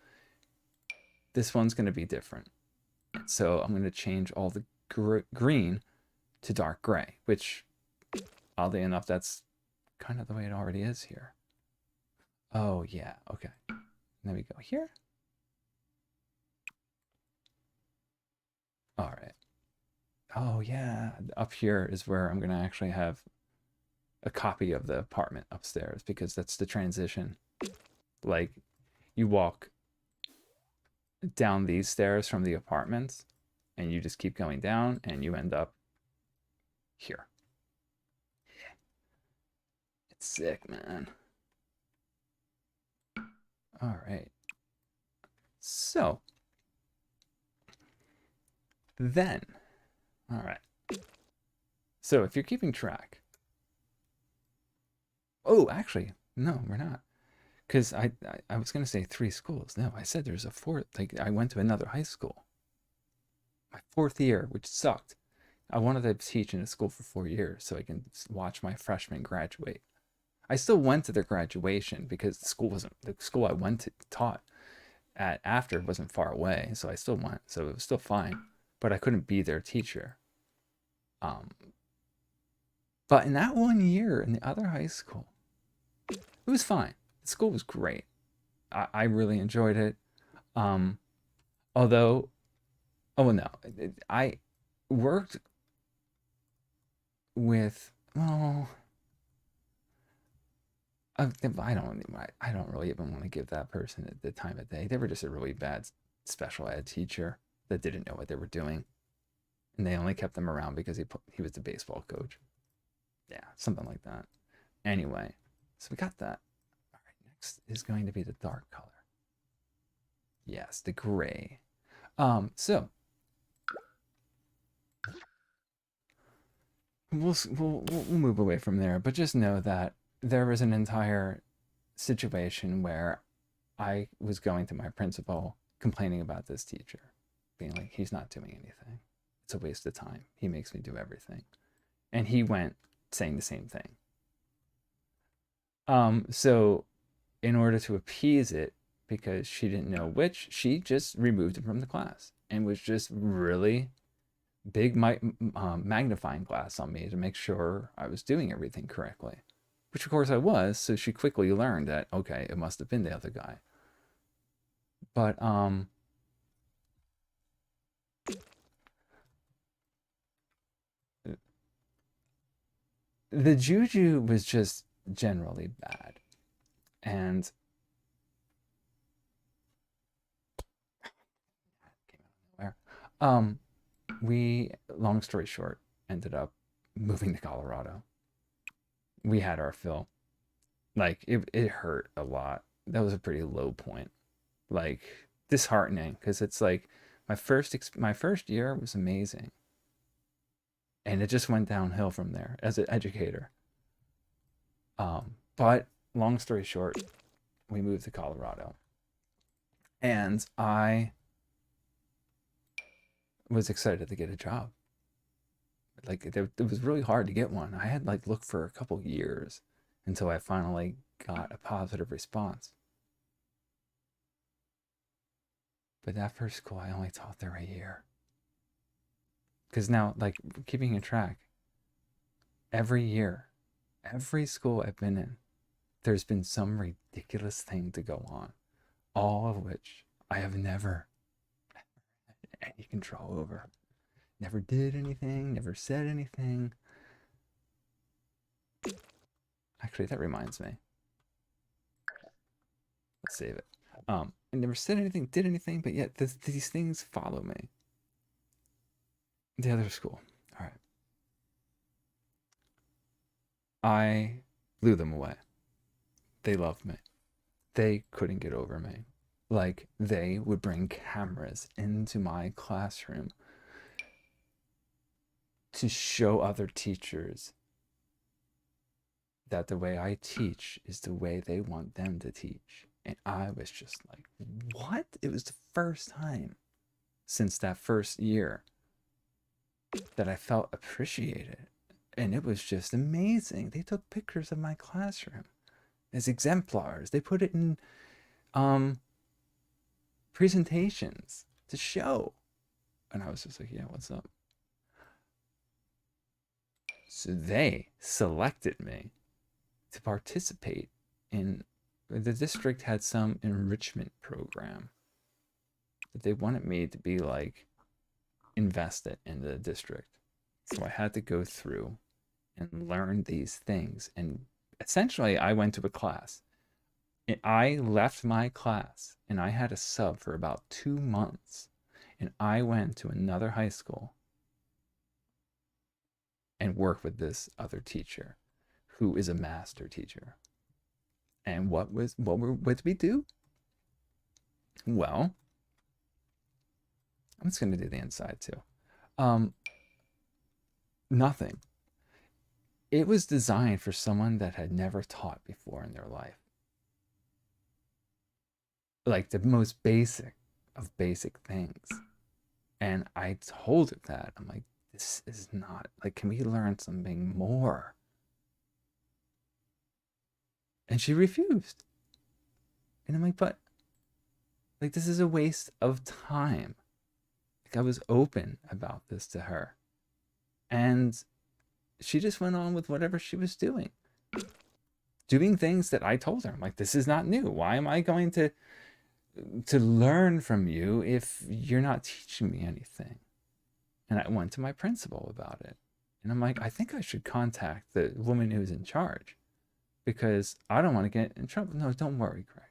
This one's going to be different. So I'm going to change all the green to dark gray, which, oddly enough, that's kind of the way it already is here. Oh, yeah. Okay. There we go. Here. All right. Oh, yeah. Up here is where I'm going to actually have a copy of the apartment upstairs, because that's the transition. Like, you walk down these stairs from the apartments and you just keep going down and you end up here. It's sick, man. All right. So then, all right. So if you're keeping track, oh, actually, no, we're not. Because I was going to say 3 schools. No, I said there's a 4th. Like, I went to another high school. My 4th year, which sucked. I wanted to teach in a school for 4 years so I can watch my freshmen graduate. I still went to their graduation because the school I went to taught at after wasn't far away, so I still went. So it was still fine, but I couldn't be their teacher. But in that 1 year in the other high school, it was fine. The school was great. I really enjoyed it. Although, oh no, I worked with, well, I don't really even want to give that person the time of day. They were just a really bad special ed teacher that didn't know what they were doing, and they only kept him around because he was the baseball coach. Yeah, something like that. Anyway, so we got that. All right, next is going to be the dark color. Yes, the gray. So we'll move away from there, but just know that there was an entire situation where I was going to my principal complaining about this teacher, being like, he's not doing anything. It's a waste of time. He makes me do everything. And he went saying the same thing. So in order to appease it, because she didn't know which, she just removed him from the class and was just really big magnifying glass on me to make sure I was doing everything correctly, which of course I was. So she quickly learned that, okay, it must have been the other guy. But the juju was just generally bad. And came out of nowhere. We, long story short, ended up moving to Colorado. We had our fill. Like it hurt a lot. That was a pretty low point. Like disheartening because it's like my first year was amazing, and it just went downhill from there as an educator. But long story short, we moved to Colorado, and I was excited to get a job. Like it was really hard to get one. I had like looked for a couple years until I finally got a positive response. But that first school, I only taught there a year. Because now, like, keeping a track, every year, every school I've been in, there's been some ridiculous thing to go on, all of which I have never had any control over. Never did anything, never said anything. Actually, that reminds me. Let's save it. I never said anything, did anything, but yet these things follow me. The other school. All right. I blew them away. They loved me. They couldn't get over me. Like, they would bring cameras into my classroom to show other teachers that the way I teach is the way they want them to teach. And I was just like, what? It was the first time since that first year that I felt appreciated. And it was just amazing. They took pictures of my classroom as exemplars. They put it in presentations to show. And I was just like, yeah, what's up? So they selected me to participate in, the district had some enrichment program that they wanted me to be like invested in the district. So I had to go through and learn these things. And essentially, I went to a class. I left my class and I had a sub for about 2 months. And I went to another high school and worked with this other teacher who is a master teacher. And what did we do? Well, I'm just going to do the inside too. Nothing. It was designed for someone that had never taught before in their life. Like the most basic of basic things. And I told her that. I'm like, this is not, like, can we learn something more? And she refused. And I'm like, but, like, this is a waste of time. Like, I was open about this to her. And she just went on with whatever she was doing. Doing things that I told her. I'm like, this is not new. Why am I going to learn from you if you're not teaching me anything? And I went to my principal about it. And I'm like, I think I should contact the woman who's in charge because I don't want to get in trouble. No, don't worry, Greg.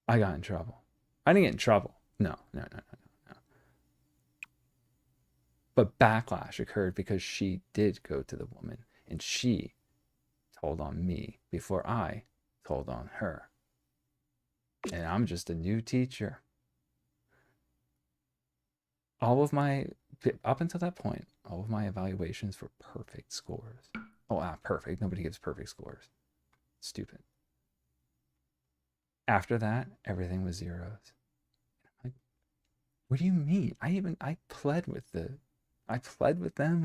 I got in trouble. I didn't get in trouble. No, no, no, no, no. But backlash occurred because she did go to the woman and she told on me before I told on her. And I'm just a new teacher. All of my, up until that point, all of my evaluations were perfect scores. Oh, perfect. Nobody gives perfect scores. Stupid. After that, everything was zeros. Like, what do you mean? I pled with them.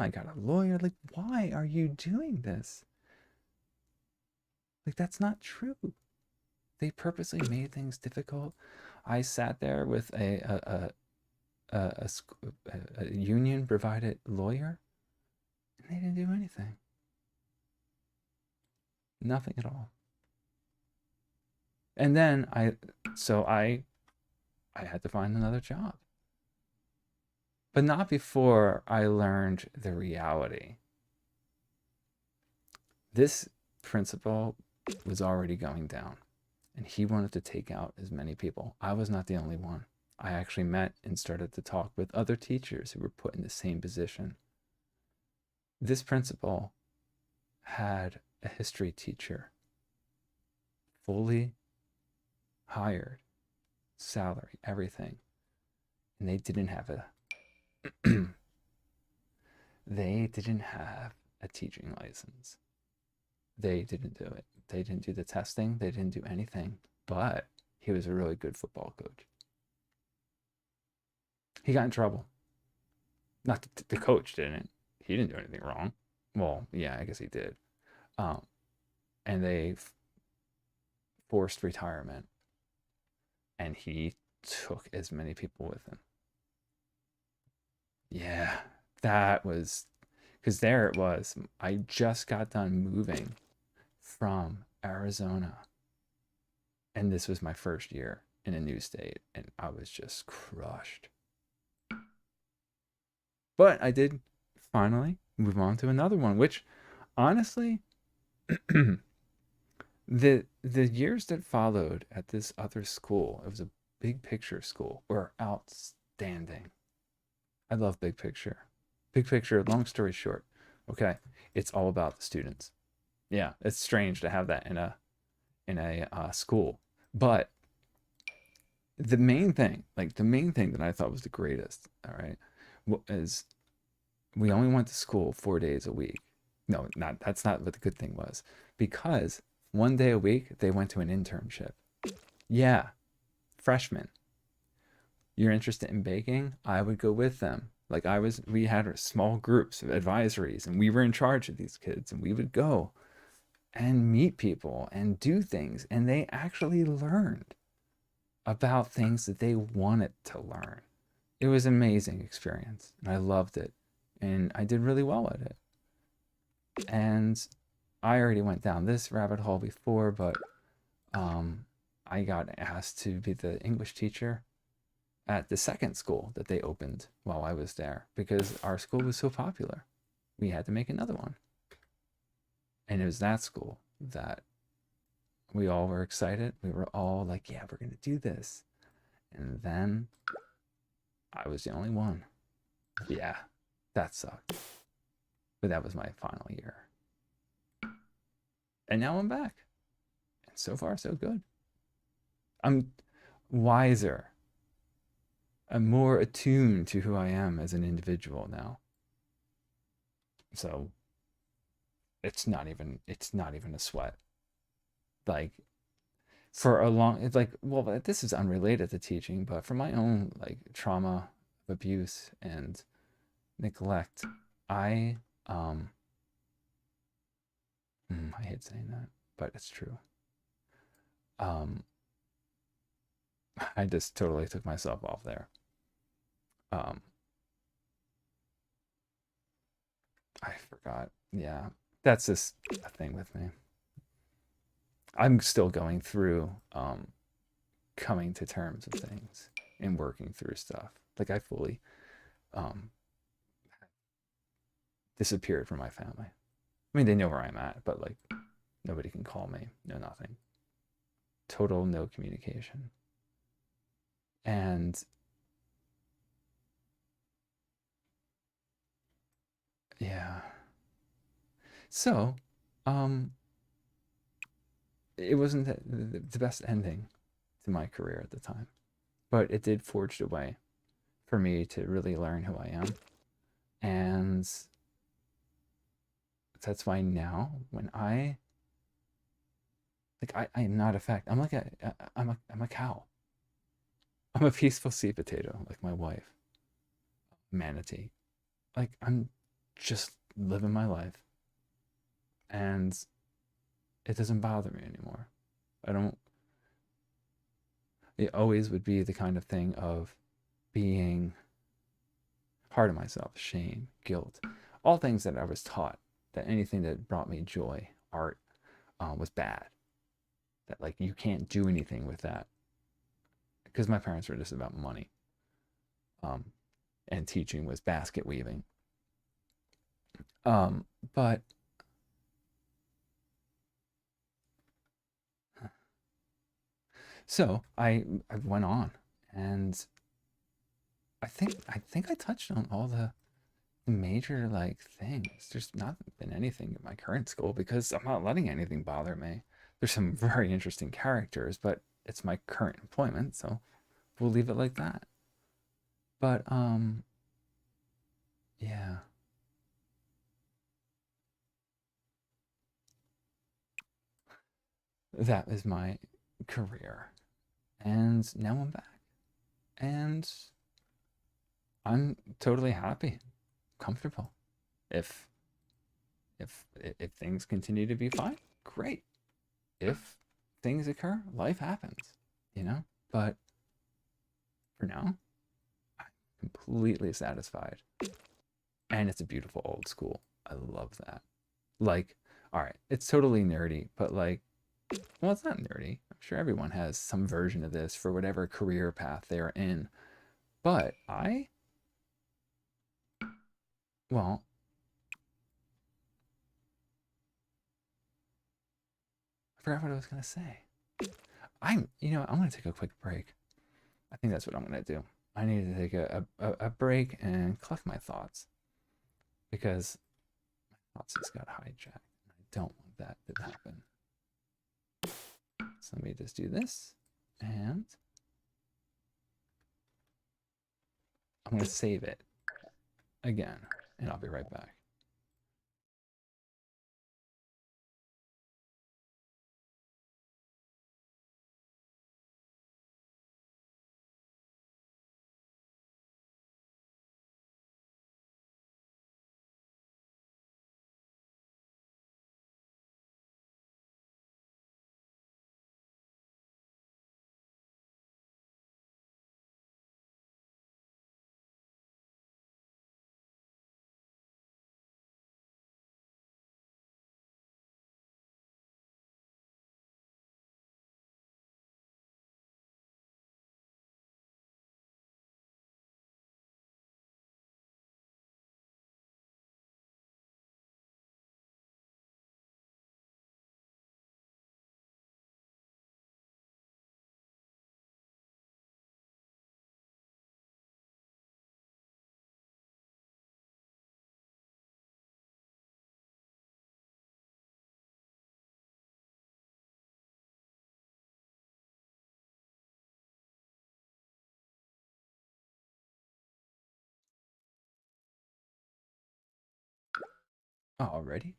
I got a lawyer. Like, why are you doing this? Like, that's not true. They purposely made things difficult. I sat there with a union provided lawyer, and they didn't do anything. Nothing at all. And then I had to find another job. But not before I learned the reality. This principal was already going down, and he wanted to take out as many people. I was not the only one. I actually met and started to talk with other teachers who were put in the same position. This principal had a history teacher, fully hired, salary, everything, and they didn't have a teaching license. They didn't do it. They didn't do the testing. They didn't do anything. But he was a really good football coach. He got in trouble. Not the coach didn't. He didn't do anything wrong. Well, yeah, I guess he did. And they forced retirement. And he took as many people with him. Yeah, that was because there it was. I just got done moving from Arizona, and this was my first year in a new state, and I was just crushed. But I did finally move on to another one, which honestly, the years that followed at this other school, it was a big picture school, were outstanding. I love big picture. Big picture, long story short. Okay, it's all about the students. Yeah, it's strange to have that in a school, but the main thing that I thought was the greatest, all right, is we only went to school 4 days a week. No, not that's not what the good thing was, because one day a week they went to an internship. Yeah, freshmen. You're interested in baking? I would go with them. Like we had small groups of advisories, and we were in charge of these kids, and we would go and meet people and do things, and they actually learned about things that they wanted to learn. It was an amazing experience, and I loved it, and I did really well at it. And I already went down this rabbit hole before, but I got asked to be the English teacher at the second school that they opened while I was there because our school was so popular. We had to make another one. And it was that school that we all were excited. We were all like, yeah, we're going to do this. And then I was the only one. Yeah, that sucked. But that was my final year. And now I'm back. And so far, so good. I'm wiser. I'm more attuned to who I am as an individual now. So it's not even a sweat. Like for a long it's like, well, this is unrelated to teaching, but for my own like trauma, abuse, and neglect, I I hate saying that, but it's true. um I just totally took myself off there. um I forgot. Yeah, that's just a thing with me. I'm still going through coming to terms with things and working through stuff. Like I fully um disappeared from my family. I mean, they know where I'm at, but like nobody can call me, no nothing. Total no communication. And yeah. So, um, it wasn't the best ending to my career at the time, but it did forge the way for me to really learn who I am. And that's why now when I am not a fact. I'm like I'm a cow. I'm a peaceful sea potato, like my wife, manatee. Like I'm just living my life, and it doesn't bother me anymore. I don't. It always would be the kind of thing of being hard on myself, shame, guilt, all things that I was taught that anything that brought me joy, art, was bad. That like you can't do anything with that because my parents were just about money, um, and teaching was basket weaving. Um, but so I went on, and I think I touched on all the major like things. There's not been anything in my current school because I'm not letting anything bother me. There's some very interesting characters, but it's my current employment, so we'll leave it like that. But yeah, that is my career. And now I'm back. And I'm totally happy, comfortable. If if things continue to be fine, great. If things occur, life happens, you know? But for now, I'm completely satisfied. And it's a beautiful old school. I love that. Like, all right, it's totally nerdy, but like, well, it's not nerdy. I'm sure everyone has some version of this for whatever career path they're in. But well, I forgot what I was going to say. I'm going to take a quick break. I think that's what I'm going to do. I need to take a break and collect my thoughts because my thoughts just got hijacked. I don't want that to happen. So let me just do this, and I'm going to save it again, and I'll be right back. Alrighty.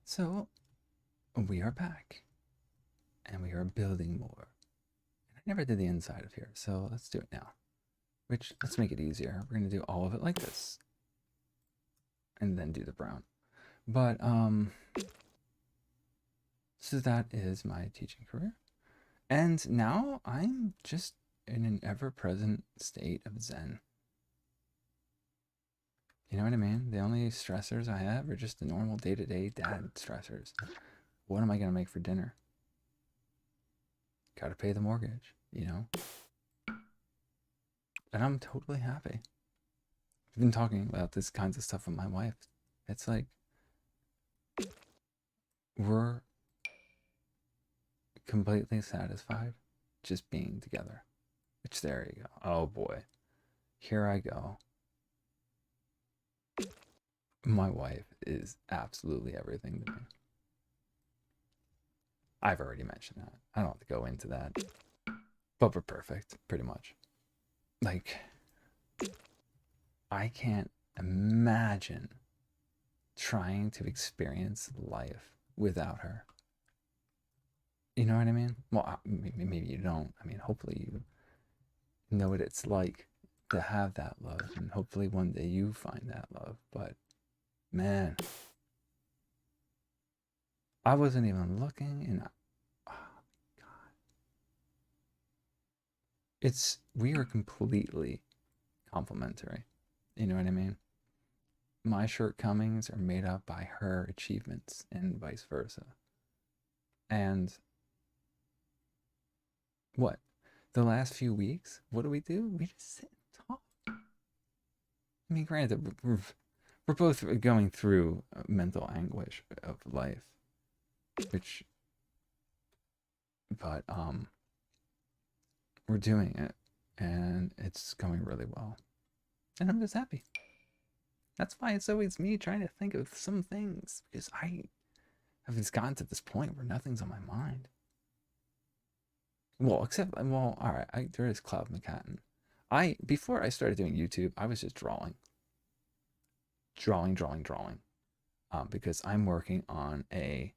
So we are back, and we are building more. And I never did the inside of here, so let's do it now. Which, let's make it easier. We're going to do all of it like this, and then do the brown. But, so that is my teaching career. And now I'm just in an ever present state of Zen. You know what I mean? The only stressors I have are just the normal day to day dad stressors. What am I going to make for dinner? Got to pay the mortgage, you know? And I'm totally happy. I've been talking about this kinds of stuff with my wife. It's like we're completely satisfied just being together. Which, there you go. Oh boy. Here I go. My wife is absolutely everything to me. I've already mentioned that. I don't have to go into that. But we're perfect, pretty much. Like, I can't imagine trying to experience life without her. You know what I mean? Well, maybe you don't. I mean, hopefully you know what it's like to have that love, and hopefully one day you find that love. But man, I wasn't even looking, and oh, God, we are completely complementary. You know what I mean? My shortcomings are made up by her achievements, and vice versa. And what? The last few weeks, what do? We just sit and talk. I mean, granted, we're both going through mental anguish of life, which, but we're doing it, and it's going really well, and I'm just happy. That's why it's always me trying to think of some things, because I have just gotten to this point where nothing's on my mind. Well, except, well, all right, there is Cloud McCatton. Before I started doing YouTube, I was just drawing, because I'm working on a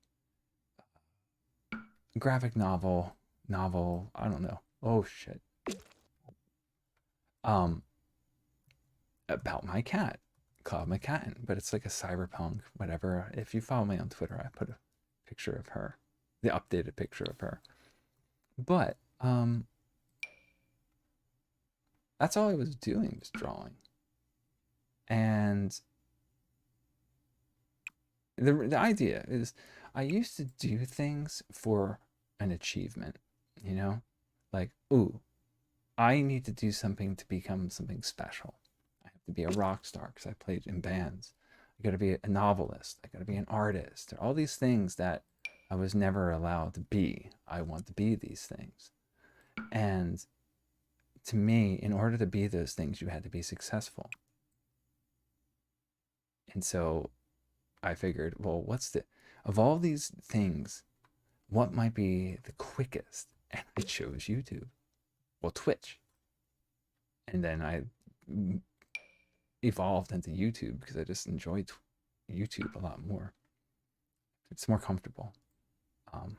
graphic novel. I don't know. Oh shit. Um, about my cat, Cloud McCatton, but it's like a cyberpunk, whatever. If you follow me on Twitter, I put a picture of her, the updated picture of her. But that's all I was doing, was drawing. And the idea is, I used to do things for an achievement, you know? Like, ooh, I need to do something to become something special. I have to be a rock star because I played in bands. I got to be a novelist. I got to be an artist. All these things that I was never allowed to be. I want to be these things. And to me, in order to be those things, you had to be successful. And so I figured, well, of all these things, what might be the quickest? And I chose YouTube. Well, Twitch. And then I evolved into YouTube because I just enjoyed YouTube a lot more. It's more comfortable. Um,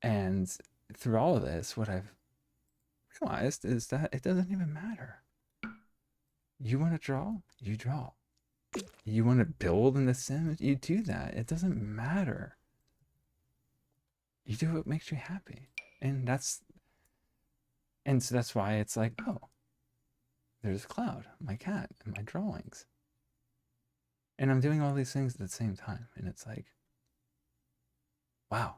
and through all of this, what I've realized is that it doesn't even matter. You want to draw? You draw. You want to build in The Sims? You do that. It doesn't matter. You do what makes you happy. And so that's why it's like, oh, there's Cloud, my cat, and my drawings. And I'm doing all these things at the same time. And it's like, wow,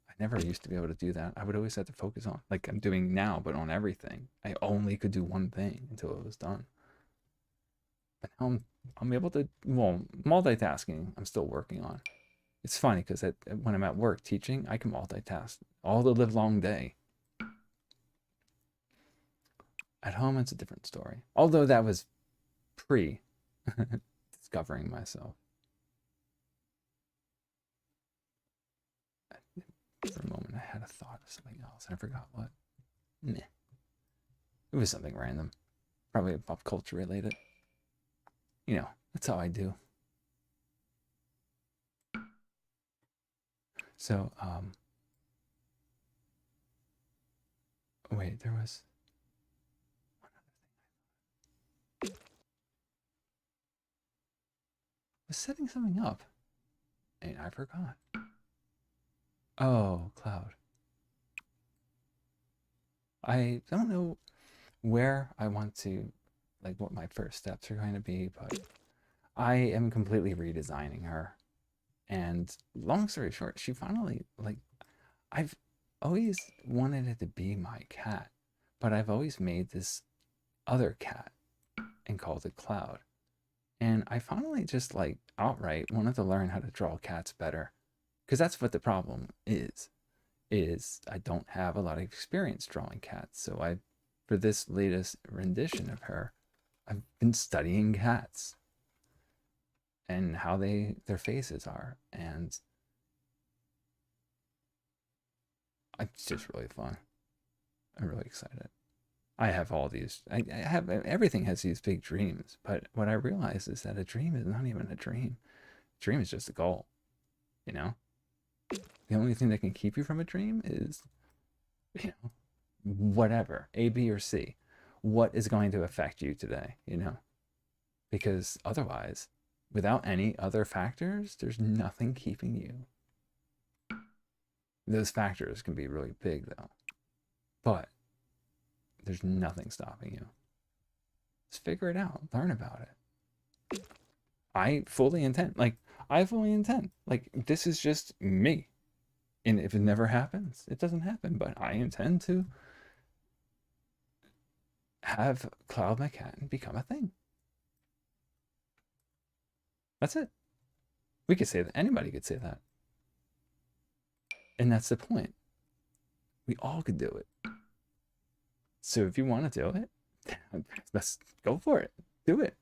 I never used to be able to do that. I would always have to focus on, like I'm doing now, but on everything. I only could do one thing until it was done. But now I'm able to, well, multitasking, I'm still working on. It's funny because when I'm at work teaching, I can multitask all the live long day. At home, it's a different story. Although that was pre discovering myself. For a moment, I had a thought of something else, and I forgot what. Meh. It was something random. Probably pop culture related. You know, that's how I do. So, wait, there was setting something up, and I forgot. Oh, Cloud. I don't know where I want to, like, what my first steps are going to be, but I am completely redesigning her. And long story short, she finally, like, I've always wanted it to be my cat, but I've always made this other cat and called it Cloud. And I finally just, like, outright wanted to learn how to draw cats better. Because that's what the problem is I don't have a lot of experience drawing cats. So I for this latest rendition of her, I've been studying cats and how their faces are, and it's just really fun. I'm really excited. I have all these. I have everything has these big dreams, but what I realize is that a dream is not even a dream. A dream is just a goal. You know, the only thing that can keep you from a dream is, whatever, A, B, or C. What is going to affect you today? Because otherwise, without any other factors, there's nothing keeping you. Those factors can be really big though, but there's nothing stopping you. Just figure it out, learn about it. I fully intend, like, this is just me. And if it never happens, it doesn't happen. But I intend to have Cloud McCann become a thing. That's it. We could say that. Anybody could say that. And that's the point. We all could do it. So if you want to do it, let's go for it. Do it.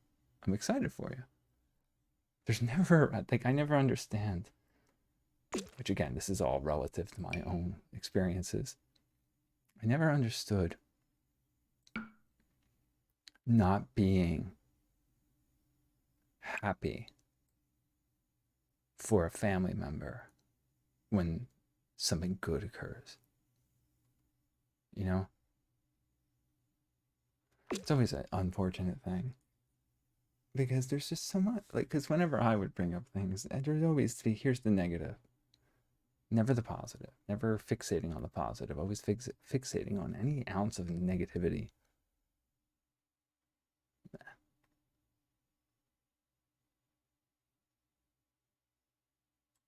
I'm excited for you. There's never, like, I never understand, which again, this is all relative to my own experiences. I never understood not being happy for a family member when something good occurs. It's always an unfortunate thing because there's just so much, like, because whenever I would bring up things, there's always here's the negative, never the positive, never fixating on the positive, always fixating on any ounce of negativity.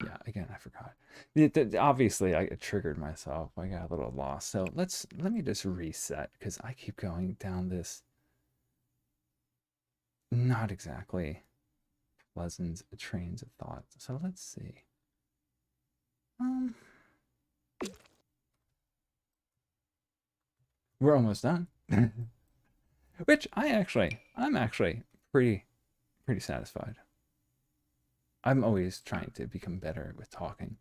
Yeah, again, I forgot. Obviously, I triggered myself. I got a little lost. So let me just reset because I keep going down this not exactly pleasant trains of thought. So let's see. We're almost done. Which I'm actually pretty satisfied. I'm always trying to become better with talking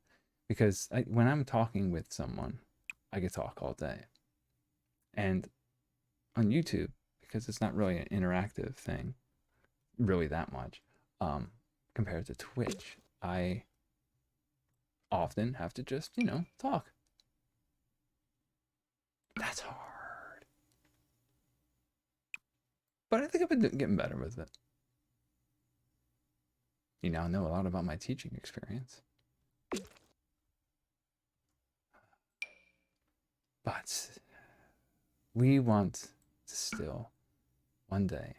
because when I'm talking with someone, I could talk all day. And on YouTube, because it's not really an interactive thing, really that much, compared to Twitch, I often have to just, talk. That's hard. But I think I've been getting better with it. You now know a lot about my teaching experience. But we want to still, one day,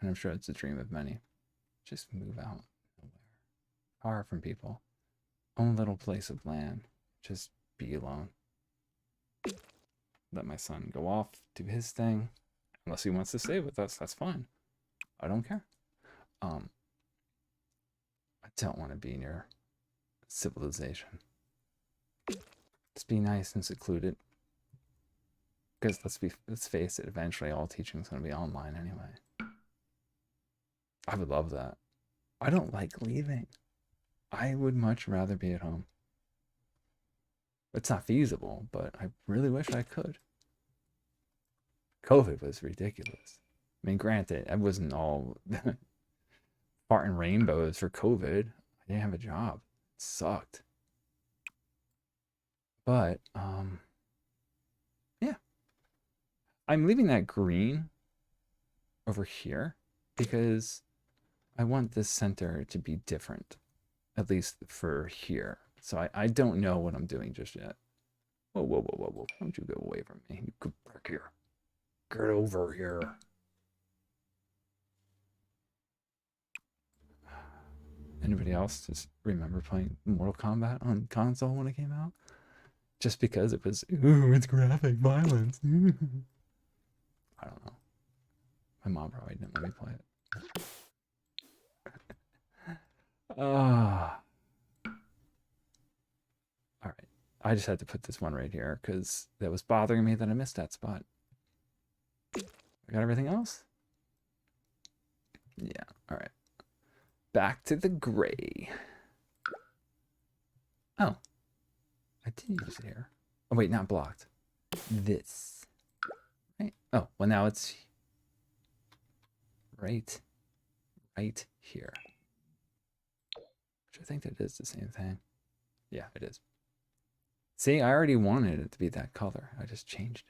and I'm sure it's a dream of many, just move out far from people, own little place of land, just be alone. Let my son go off, do his thing. Unless he wants to stay with us, that's fine. I don't care. I don't want to be near civilization. Just be nice and secluded. Because let's face it, eventually all teaching is going to be online anyway. I would love that. I don't like leaving. I would much rather be at home. It's not feasible, but I really wish I could. COVID was ridiculous. I mean, granted, I wasn't all farting rainbows for COVID. I didn't have a job. It sucked. But, yeah. I'm leaving that green over here because I want this center to be different, at least for here. So I don't know what I'm doing just yet. Whoa, whoa, whoa, whoa, whoa. Don't you go away from me. You go back here. Get over here. Anybody else just remember playing Mortal Kombat on console when it came out? Just because it was, ooh, it's graphic violence. I don't know. My mom probably didn't let me play it. Ah. All right. I just had to put this one right here because that was bothering me that I missed that spot. I got everything else? Yeah, all right. Back to the gray. Oh, I did use it here. Oh, wait, not blocked. This. Right? Oh, well, now it's right here. Which I think that is the same thing. Yeah, it is. See, I already wanted it to be that color. I just changed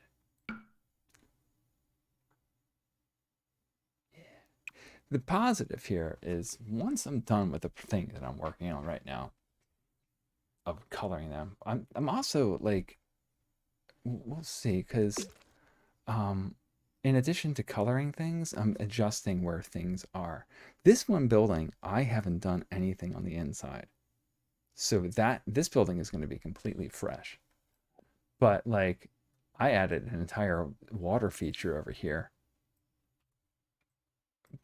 it. Yeah. The positive here is once I'm done with the thing that I'm working on right now of coloring them, I'm also like, we'll see, because in addition to coloring things, I'm adjusting where things are. This one building, I haven't done anything on the inside. So that this building is going to be completely fresh. But like I added an entire water feature over here.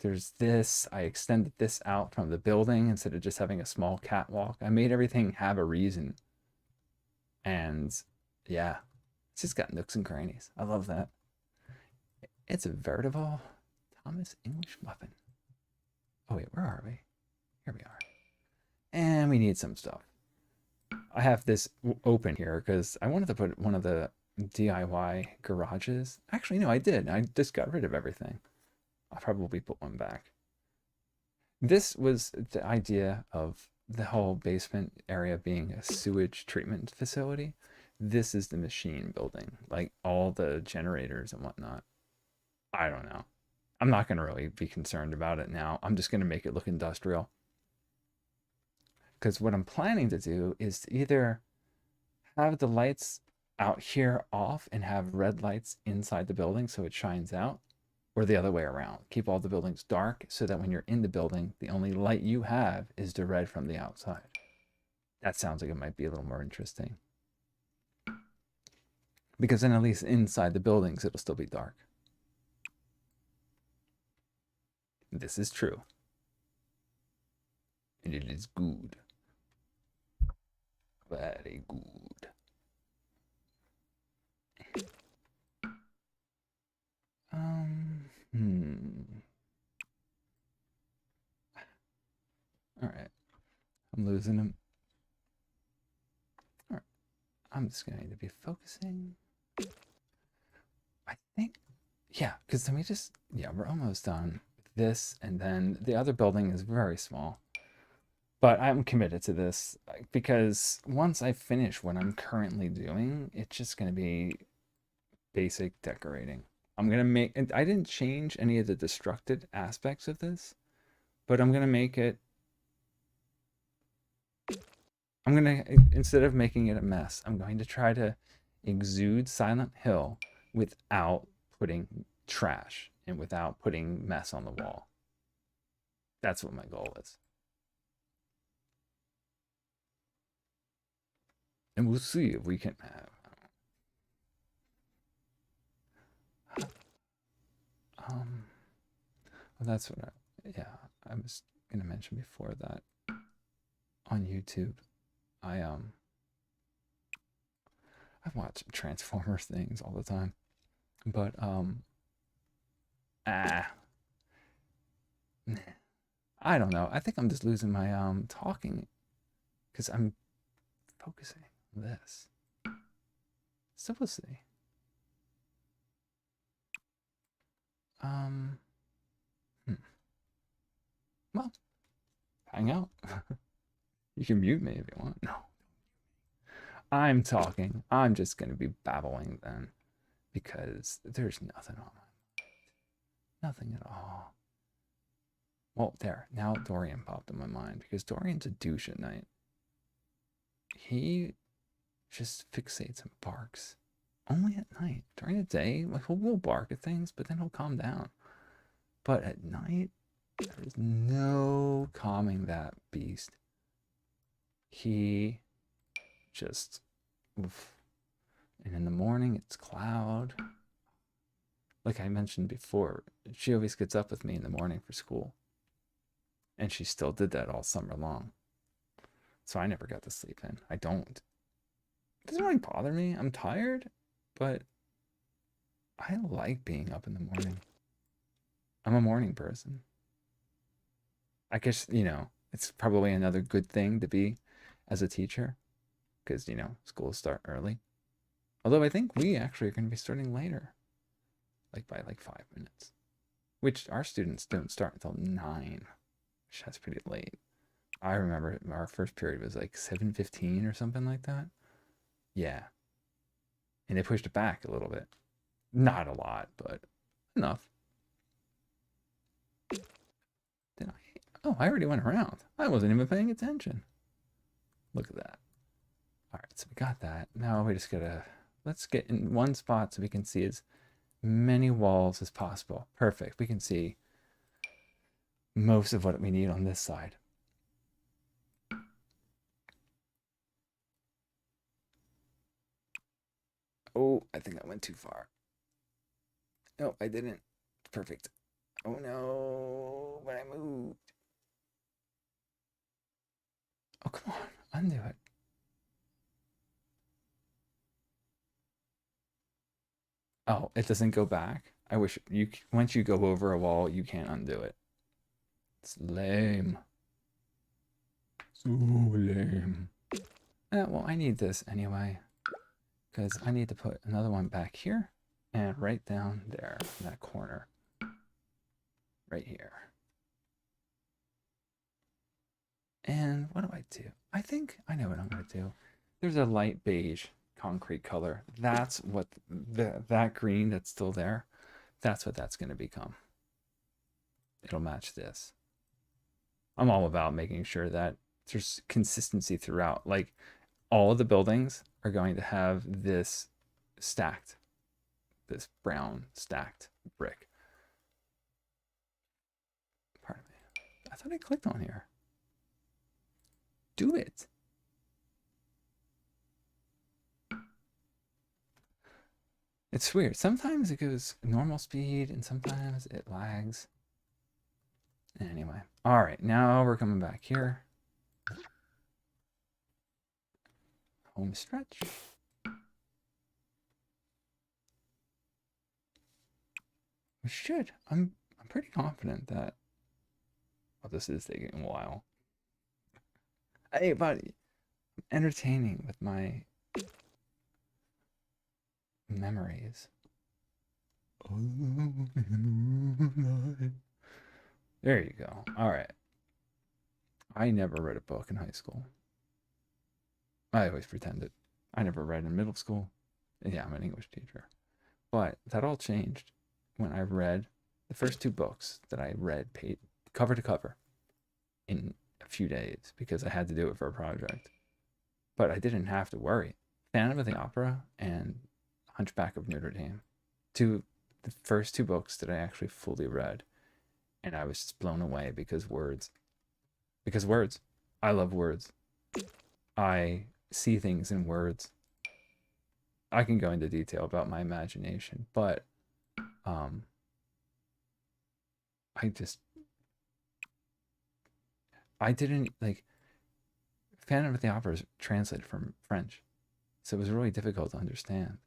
There's this, I extended this out from the building instead of just having a small catwalk. I made everything have a reason. And yeah, it's just got nooks and crannies. I love that. It's a veritable Thomas English muffin. Oh wait, where are we? Here we are. And we need some stuff. I have this open here because I wanted to put one of the DIY garages. Actually, no, I did. I just got rid of everything. I'll probably put one back. This was the idea of the whole basement area being a sewage treatment facility. This is the machine building, like all the generators and whatnot. I don't know. I'm not going to really be concerned about it now. I'm just going to make it look industrial. Because what I'm planning to do is to either have the lights out here off and have red lights inside the building so it shines out, or the other way around. Keep all the buildings dark so that when you're in the building, the only light you have is the red from the outside. That sounds like it might be a little more interesting. Because then at least inside the buildings, it'll still be dark. This is true. And it is good. Very good. All right. I'm losing him. All right. I'm just going to be focusing. I think, yeah, because then yeah, we're almost done with this. And then the other building is very small. But I'm committed to this because once I finish what I'm currently doing, it's just going to be basic decorating. I'm going to make, and I didn't change any of the destructed aspects of this, but I'm going to make it, instead of making it a mess, I'm going to try to exude Silent Hill without putting trash and without putting mess on the wall. That's what my goal is. And we'll see if we can have. Well, that's what yeah, I was gonna mention before that on YouTube, I watch Transformers things all the time, but ah, I don't know. I think I'm just losing my talking because I'm focusing on this. So we'll see. Hmm. Well, hang out. You can mute me if you want. No. I'm talking. I'm just going to be babbling then because there's nothing on my mind. Nothing at all. Well, there. Now Dorian popped in my mind because Dorian's a douche at night. He just fixates and barks. Only at night. During the day, like he'll bark at things, but then he'll calm down. But at night, there is no calming that beast. He just, oof. And in the morning, it's cloud. Like I mentioned before, she always gets up with me in the morning for school. And she still did that all summer long. So I never got to sleep in. I don't. doesn't really bother me. I'm tired, but I like being up in the morning. I'm a morning person. I guess, it's probably another good thing to be as a teacher because, schools start early. Although I think we actually are going to be starting later, like by like 5 minutes, which our students don't start until 9, which that's pretty late. I remember our first period was like 7:15 or something like that. Yeah. And they pushed it back a little bit. Not a lot, but enough. Did I? Oh, I already went around. I wasn't even paying attention. Look at that. All right, so we got that. Now we just gotta, let's get in one spot so we can see as many walls as possible. Perfect. We can see most of what we need on this side. Oh, I think I went too far. No, I didn't. Perfect. Oh no, but I moved. Oh, come on, undo it. Oh, it doesn't go back. I wish you, once you go over a wall, you can't undo it. It's lame. So lame. Well, I need this anyway, because I need to put another one back here and right down there in that corner. Right here. And what do I do? I think I know what I'm going to do. There's a light beige concrete color. That's what that green that's still there, that's what that's going to become. It'll match this. I'm all about making sure that there's consistency throughout. Like all of the buildings are going to have this stacked, this brown stacked brick. Pardon me. I thought I clicked on here. Do it. It's weird. Sometimes it goes normal speed and sometimes it lags. Anyway. All right. Now we're coming back here. Home stretch. We should. I'm pretty confident that. Oh, this is taking a while. Hey, buddy. I'm entertaining with my memories. There you go. All right. I never read a book in high school. I always pretended. I never read in middle school. Yeah, I'm an English teacher. But that all changed when I read the first 2 books that I read paid cover to cover in a few days because I had to do it for a project. But I didn't have to worry. Phantom of the Opera and Hunchback of Notre Dame. The first 2 books that I actually fully read. And I was just blown away because words. Because words. I love words. I see things in words. I can go into detail about my imagination, but I didn't like Phantom of the Opera is translated from French, so it was really difficult to understand.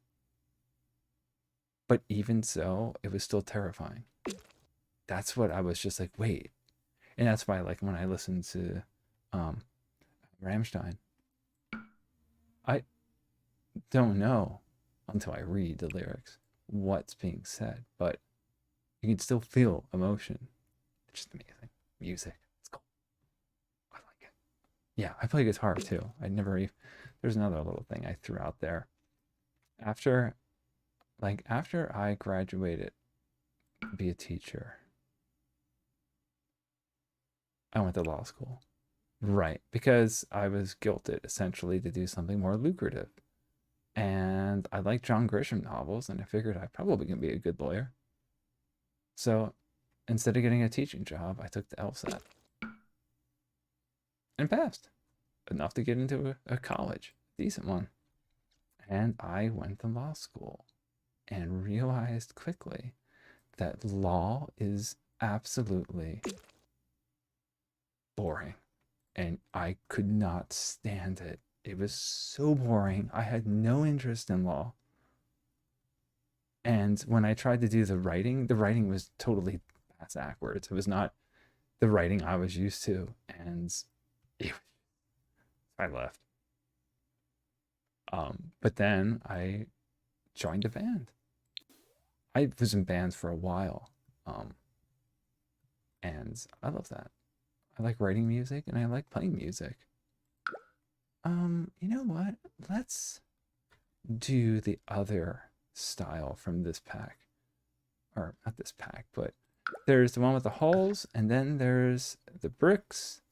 But even so, it was still terrifying. That's what I was just like, wait. And that's why, like, when I listened to Rammstein, I don't know until I read the lyrics what's being said, but you can still feel emotion. It's just amazing. Music. It's cool. I like it. Yeah, I play guitar too. There's another little thing I threw out there. After I graduated to be a teacher, I went to law school. Right, because I was guilted essentially to do something more lucrative. And I like John Grisham novels, and I figured I probably can be a good lawyer. So instead of getting a teaching job, I took the LSAT and passed enough to get into a college, decent one. And I went to law school and realized quickly that law is absolutely boring. And I could not stand it. It was so boring. I had no interest in law. And when I tried to do the writing was totally backwards. It was not the writing I was used to. And it, I left. But then I joined a band. I was in bands for a while. Um, and I love that. I like writing music and I like playing music. You know what? Let's do the other style from this pack. Or not this pack, but there's the one with the holes, and then there's the bricks,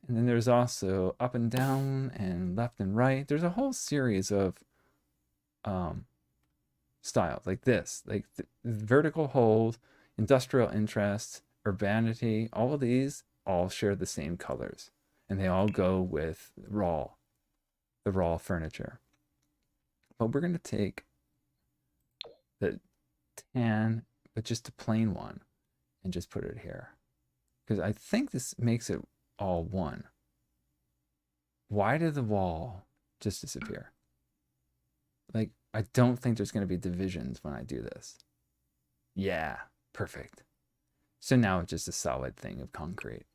and then there's also up and down and left and right. There's a whole series of um styles like this, like the vertical hold, industrial interest, urbanity. All of these all share the same colors, and they all go with the raw furniture. But we're gonna take the tan, but just a plain one, and just put it here because I think this makes it all one. Why did the wall just disappear? Like, I don't think there's going to be divisions when I do this. Yeah, perfect. So now it's just a solid thing of concrete.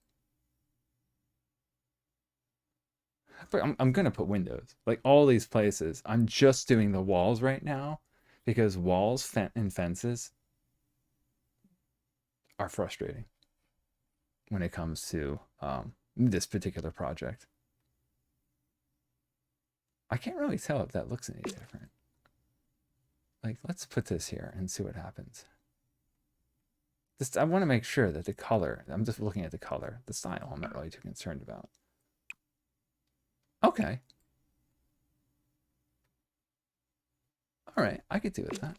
But I'm going to put windows. Like all these places, I'm just doing the walls right now because walls and fences are frustrating when it comes to this particular project. I can't really tell if that looks any different. Like, let's put this here and see what happens. This, I want to make sure that the color, I'm just looking at the color, the style, I'm not really too concerned about. Okay. All right, I could do with that.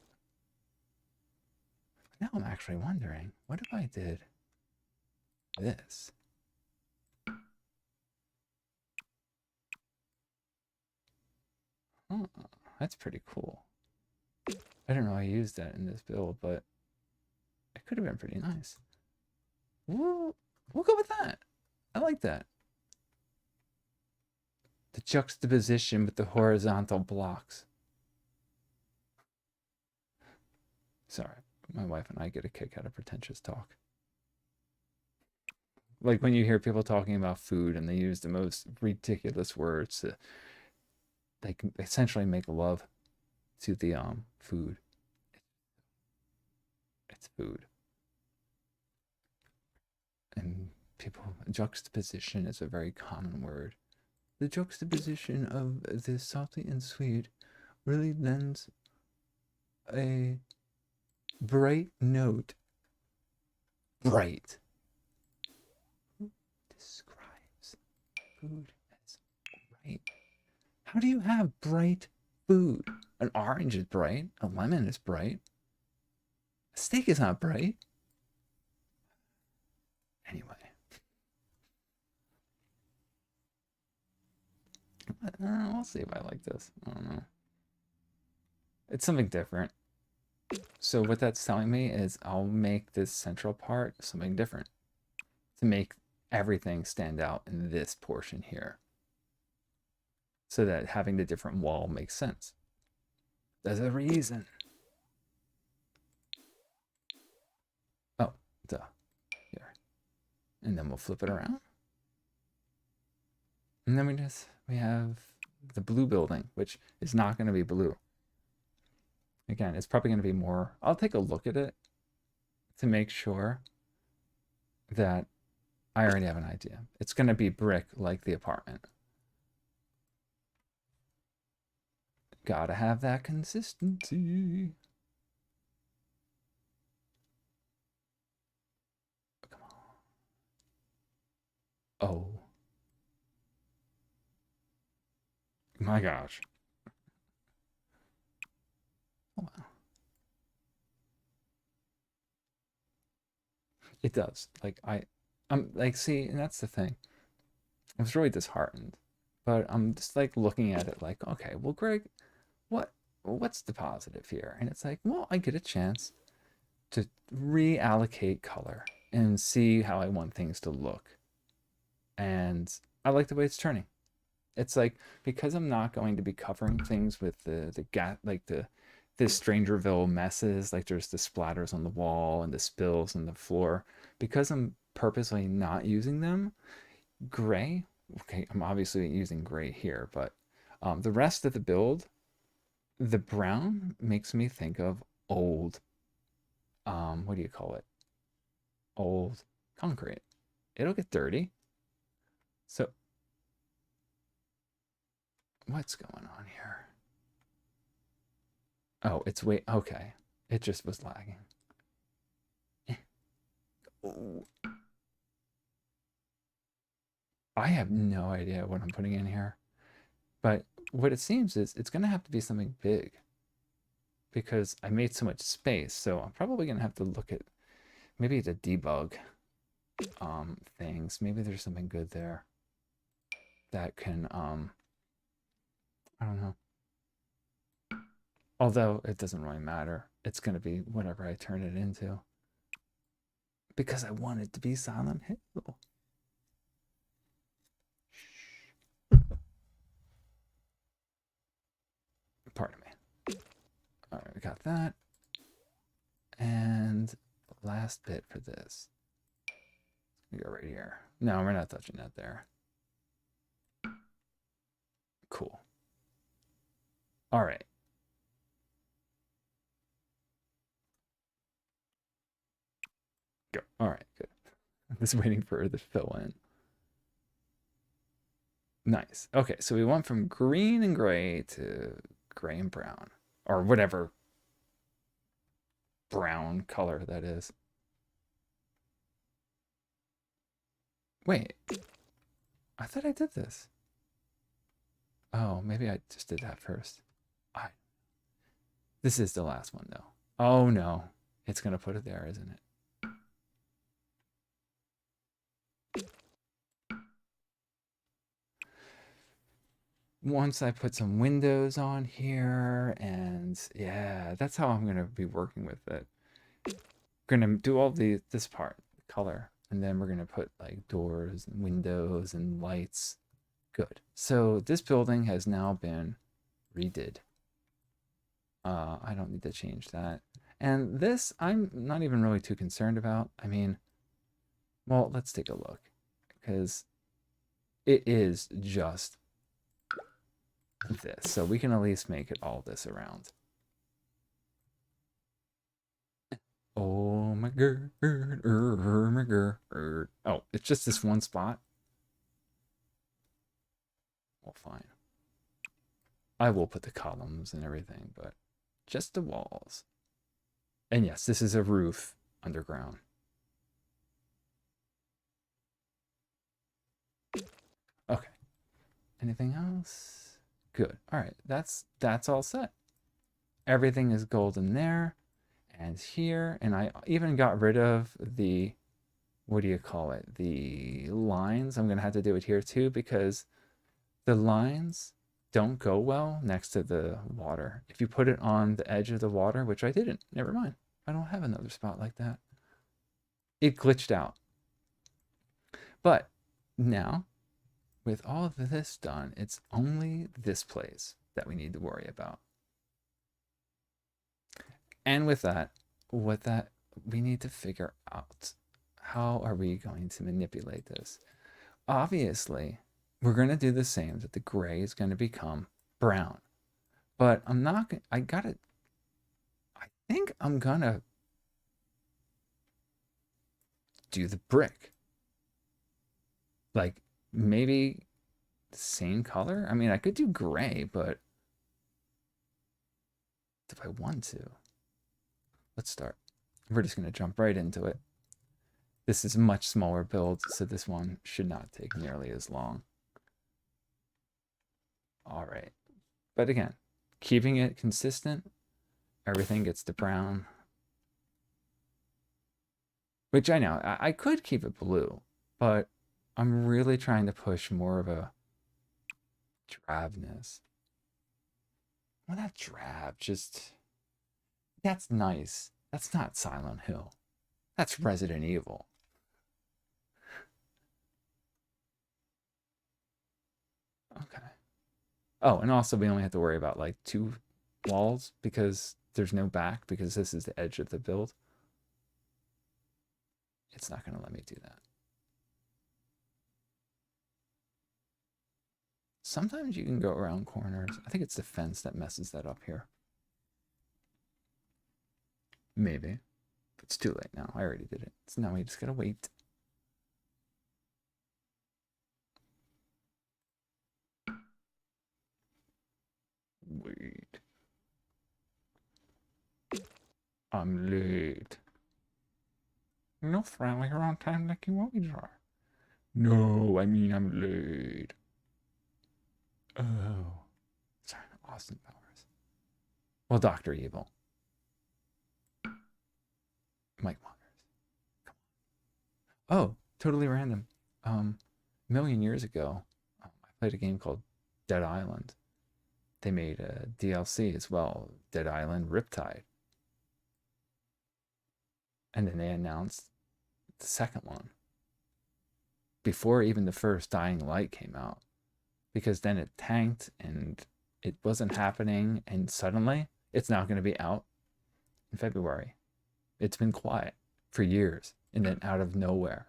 Now I'm actually wondering, what if I did this? Oh, that's pretty cool. I don't know I used that in this build, but it could have been pretty nice. We'll go with that. I like that. The juxtaposition with the horizontal blocks. Sorry, my wife and I get a kick out of pretentious talk. Like when you hear people talking about food and they use the most ridiculous words to like essentially make love to the food. It's food. And people, juxtaposition is a very common word. The juxtaposition of the salty and sweet really lends a bright note. Bright. Who describes food as bright? How do you have bright food? An orange is bright. A lemon is bright. A steak is not bright. Anyway. We'll see if I like this. I don't know. It's something different. So what that's telling me is I'll make this central part something different to make everything stand out in this portion here. So that having the different wall makes sense. There's a reason. Oh, duh. Here. And then we'll flip it around. And then we have the blue building, which is not going to be blue. Again, it's probably going to be more, I'll take a look at it to make sure that I already have an idea. It's going to be brick like the apartment. Gotta have that consistency. Come on. Oh. My gosh. Oh, wow. It does. Like I'm like, see, and that's the thing. I was really disheartened, but I'm just like looking at it like, okay, well, Greg, what's the positive here? And it's like, well, I get a chance to reallocate color and see how I want things to look. And I like the way it's turning. It's like, because I'm not going to be covering things with the gat, like the Strangerville messes, like there's the splatters on the wall and the spills on the floor, because I'm purposely not using them. Gray, okay, I'm obviously using gray here, but the rest of the build, the brown makes me think of old, what do you call it? Old concrete. It'll get dirty. So what's going on here? Oh, it's wait. Okay, it just was lagging. Ooh, I have no idea what I'm putting in here, but what it seems is it's gonna have to be something big because I made so much space. So I'm probably gonna have to look at maybe the debug things. Maybe there's something good there that can I don't know. Although it doesn't really matter. It's gonna be whatever I turn it into because I want it to be Silent Hill. Pardon me. All right, we got that. And the last bit for this. We go right here. No, we're not touching that there. Cool. All right. Go. All right, good. I'm just waiting for it to fill in. Nice. Okay, so we went from green and gray to gray and brown, or whatever brown color that is. Wait, I thought I did this. Oh, maybe I just did that first. I. This is the last one though. Oh no, it's gonna put it there, isn't it? Once I put some windows on here, and yeah, that's how I'm gonna be working with it. We're gonna do all this part, color, and then we're gonna put like doors and windows and lights. Good. So this building has now been redid. I don't need to change that. And this, I'm not even really too concerned about. I mean, well, let's take a look because it is just this. So we can at least make it all this around. Oh my god, oh my god. Oh, it's just this one spot. Well, fine. I will put the columns and everything, but just the walls. And yes, this is a roof underground. Okay. Anything else? Good. All right. That's all set. Everything is golden there and here, and I even got rid of the, what do you call it? The lines. I'm gonna have to do it here too because the lines don't go well next to the water. If you put it on the edge of the water, which I didn't, never mind. I don't have another spot like that. It glitched out. But now, with all of this done, it's only this place that we need to worry about. And with that, what that we need to figure out, how are we going to manipulate this? Obviously, we're going to do the same, that the gray is going to become brown. But I'm not, I think I'm going to do the brick. Like, maybe the same color? I mean, I could do gray, but if I want to. Let's start. We're just going to jump right into it. This is a much smaller build, so this one should not take nearly as long. All right. But again, keeping it consistent, everything gets to brown. Which I know, I could keep it blue, but I'm really trying to push more of a drabness. Well, not drab, just... That's nice. That's not Silent Hill. That's Resident Evil. Okay. Oh, and also we only have to worry about like 2 walls because there's no back because this is the edge of the build. It's not going to let me do that. Sometimes you can go around corners. I think it's the fence that messes that up here. Maybe. But it's too late now. I already did it. So now we just gotta wait. Wait. I'm late. No friendly you're on time like you always are. No, I mean I'm late. Oh. Sorry, Austin Powers. Well, Dr. Evil. Mike Myers. Oh, totally random. A million years ago, I played a game called Dead Island. They made a DLC as well, Dead Island Riptide. And then they announced the second one before even the first Dying Light came out, because then it tanked and it wasn't happening, and suddenly it's now going to be out in February. It's been quiet for years, and then out of nowhere,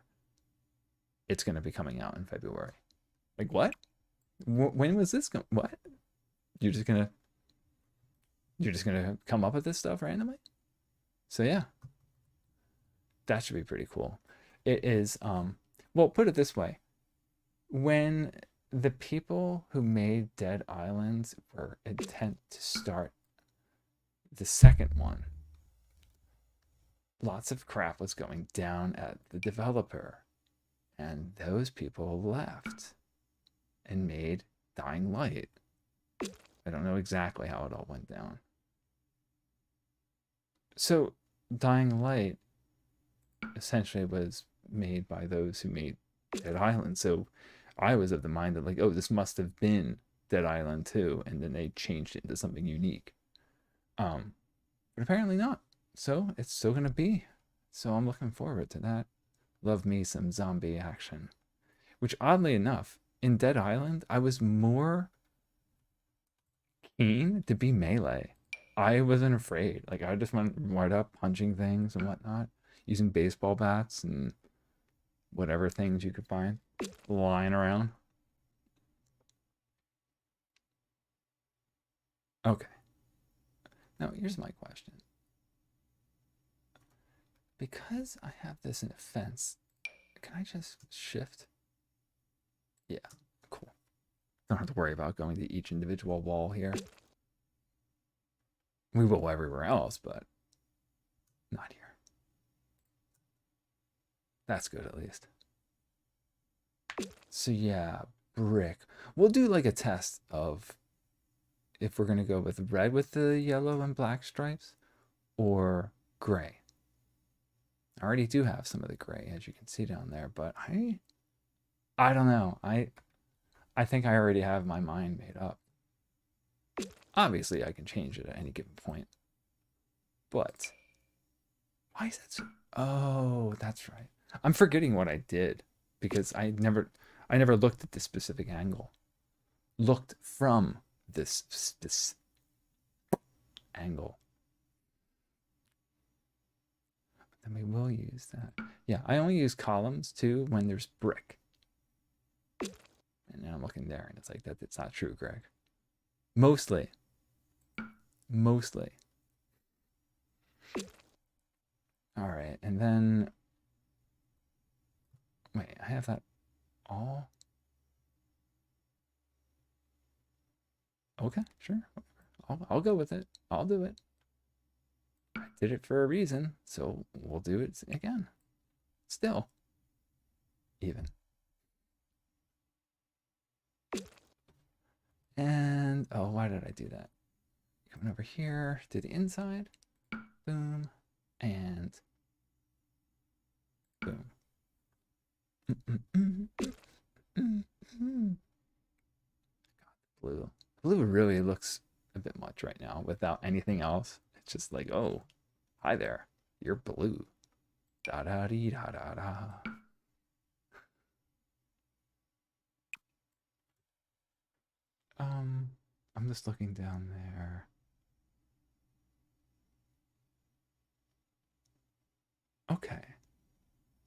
it's going to be coming out in February. Like what? When was this? What? You're just gonna come up with this stuff randomly? So yeah, that should be pretty cool. It is. Well, put it this way: when the people who made Dead Islands were intent to start the second one, lots of crap was going down at the developer, and those people left and made Dying Light. I don't know exactly how it all went down. So, Dying Light essentially was made by those who made Dead Island. So, I was of the mind that, like, oh, this must have been Dead Island 2, and then they changed it into something unique. But apparently not. So, it's still going to be. So, I'm looking forward to that. Love me some zombie action. Which, oddly enough, in Dead Island, I was more keen to be melee. I wasn't afraid. Like I just went right up punching things and whatnot, using baseball bats and whatever things you could find lying around. Okay. Now here's my question. Because I have this in a fence, can I just shift? Yeah, cool. Don't have to worry about going to each individual wall here. We will everywhere else, but not here. That's good at least. So yeah, brick. We'll do like a test of if we're gonna go with red with the yellow and black stripes or gray. I already do have some of the gray, as you can see down there, but I don't know. I think I already have my mind made up. Obviously, I can change it at any given point. But why is that so? Oh, that's right. I'm forgetting what I did because I never looked at this specific angle. Looked from this angle. Then we will use that. Yeah, I only use columns too when there's brick. And now I'm looking there and it's like that. It's not true, Greg. Mostly. Mostly. All right, and then wait, I have that all. Okay, sure. I'll go with it. I'll do it. I did it for a reason, so we'll do it again. Still, even. And oh, why did I do that? Coming over here to the inside. Boom. And boom. God, blue. Blue really looks a bit much right now without anything else. It's just like, oh, hi there. You're blue. Da da dee da da da. I'm just looking down there. Okay.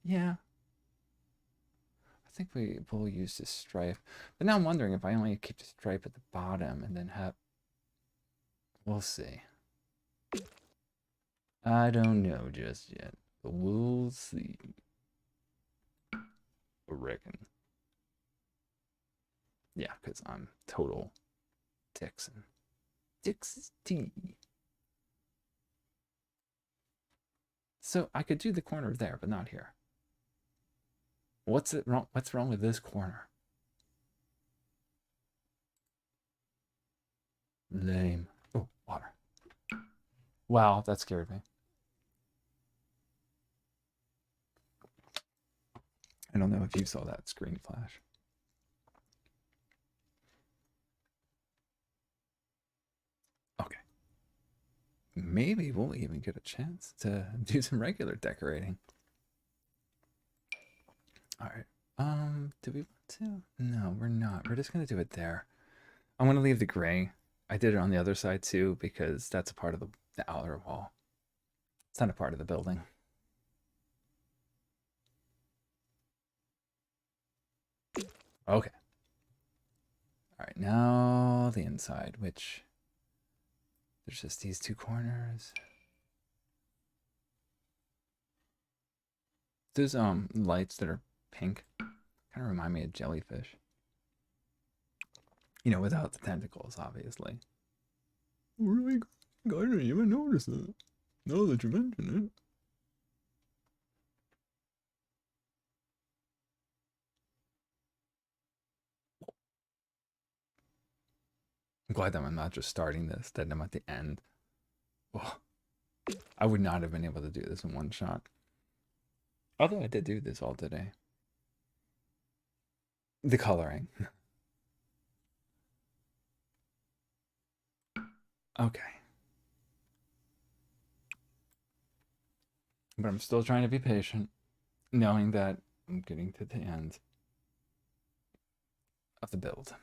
Yeah. I think we will use this stripe. But now I'm wondering if I only keep the stripe at the bottom and then have... We'll see. I don't know just yet. But we'll see. I reckon. Yeah, because I'm total Texan. Texas T. So I could do the corner there, but not here. What's it wrong? What's wrong with this corner? Lame. Oh, water. Wow, that scared me. I don't know if you saw that screen flash. Okay. Maybe we'll even get a chance to do some regular decorating. All right. Do we want to? No, we're not. We're just gonna do it there. I'm gonna leave the gray. I did it on the other side too because that's a part of the outer wall. It's not a part of the building. Okay. All right, now the inside, which there's just these two corners. Those lights that are pink kind of remind me of jellyfish. You know, without the tentacles, obviously. Really? I didn't even notice that. Now that you mention it. I'm glad that I'm not just starting this, that I'm at the end. Oh, I would not have been able to do this in one shot. Although I did do this all today. The coloring. Okay. But I'm still trying to be patient, knowing that I'm getting to the end of the build.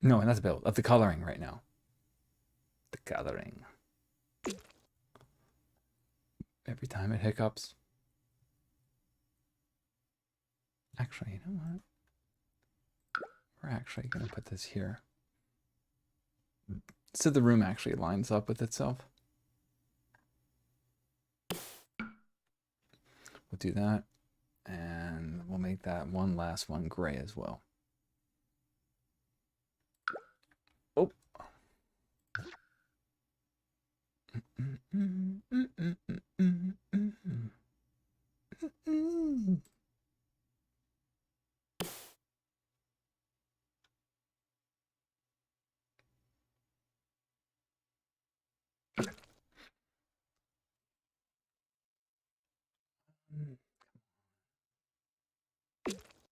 No, not the build, of the coloring right now. The coloring. Every time it hiccups. Actually, you know what? We're actually going to put this here. So the room actually lines up with itself. We'll do that. And we'll make that one last one gray as well. Oh.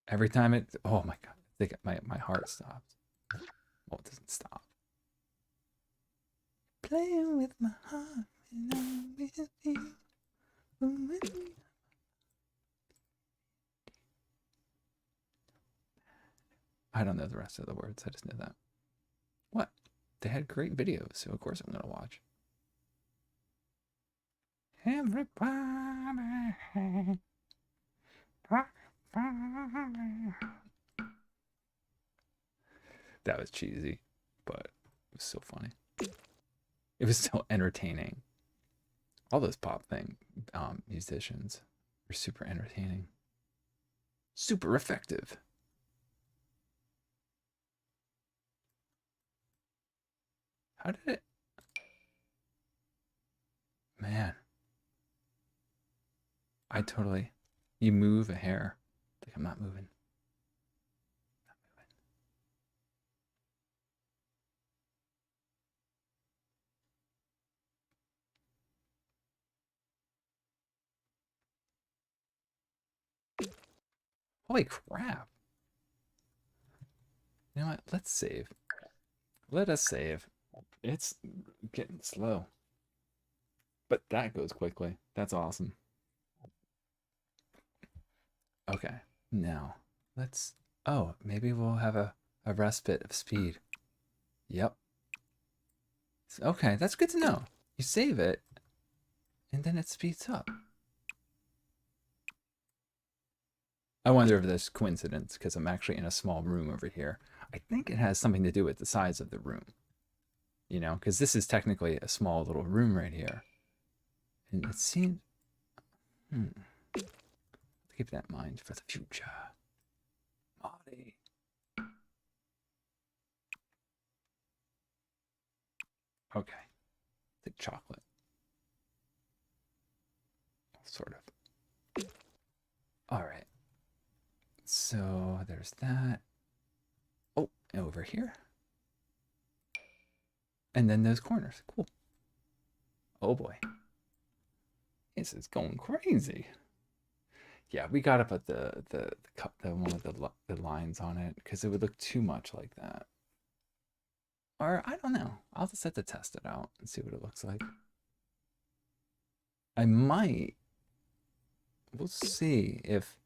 Every time it, oh my God, I think my heart stopped. Well, it doesn't stop. Playing with my heart when I'm with you. I don't know the rest of the words. I just know that. What? They had great videos, so of course I'm gonna watch. Everybody. That was cheesy, but it was so funny. It was so entertaining. All those pop musicians were super entertaining, super effective. How did it? Man, I totally. You move a hair. Like I'm not moving. Not moving. Holy crap. You know what? Let's save. Let us save. It's getting slow. But that goes quickly. That's awesome. Okay. Now, let's... Oh, maybe we'll have a respite of speed. Yep. Okay, that's good to know. You save it, and then it speeds up. I wonder if there's coincidence because I'm actually in a small room over here. I think it has something to do with the size of the room, because this is technically a small little room right here. And it seems, keep that in mind for the future. Marty. Okay, the chocolate, sort of. All right, so there's that. Oh, over here. And then those corners. Cool. Oh boy. This is going crazy. Yeah, we gotta put the one with the lines on it because it would look too much like that. Or I don't know. I'll just have to test it out and see what it looks like. I might. We'll see if.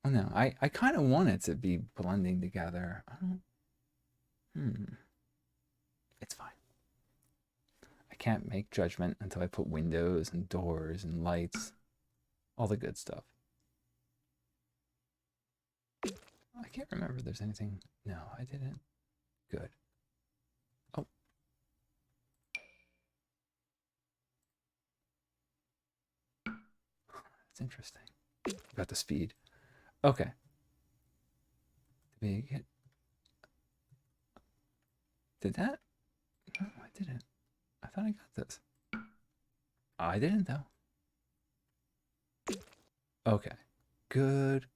Oh no, I kind of want it to be blending together. It's fine. I can't make judgment until I put windows and doors and lights, all the good stuff. I can't remember if there's anything. No, I didn't. Good. Oh. That's interesting. Got the speed. Okay. Big. Did that? No, I didn't. I thought I got this. I didn't though. Okay. Good.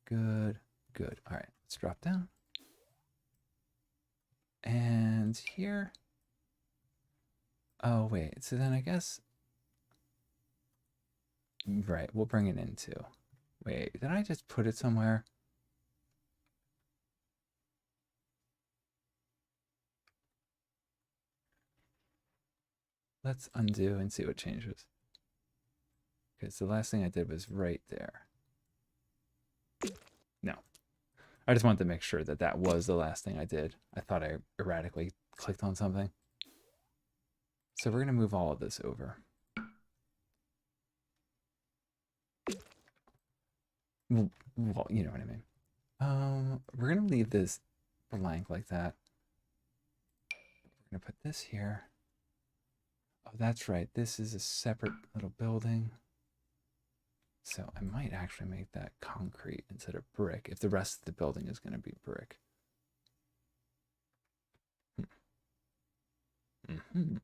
Good. Good. All right. Let's drop down. And here. Oh, wait. So then I guess. Right. We'll bring it in too. Wait. Did I just put it somewhere? Let's undo and see what changes. Because the last thing I did was right there. No. I just wanted to make sure that that was the last thing I did. I thought I erratically clicked on something. So we're going to move all of this over. Well, you know what I mean. We're going to leave this blank like that. We're going to put this here. Oh, that's right. This is a separate little building. So I might actually make that concrete instead of brick if the rest of the building is going to be brick. Mm-hmm.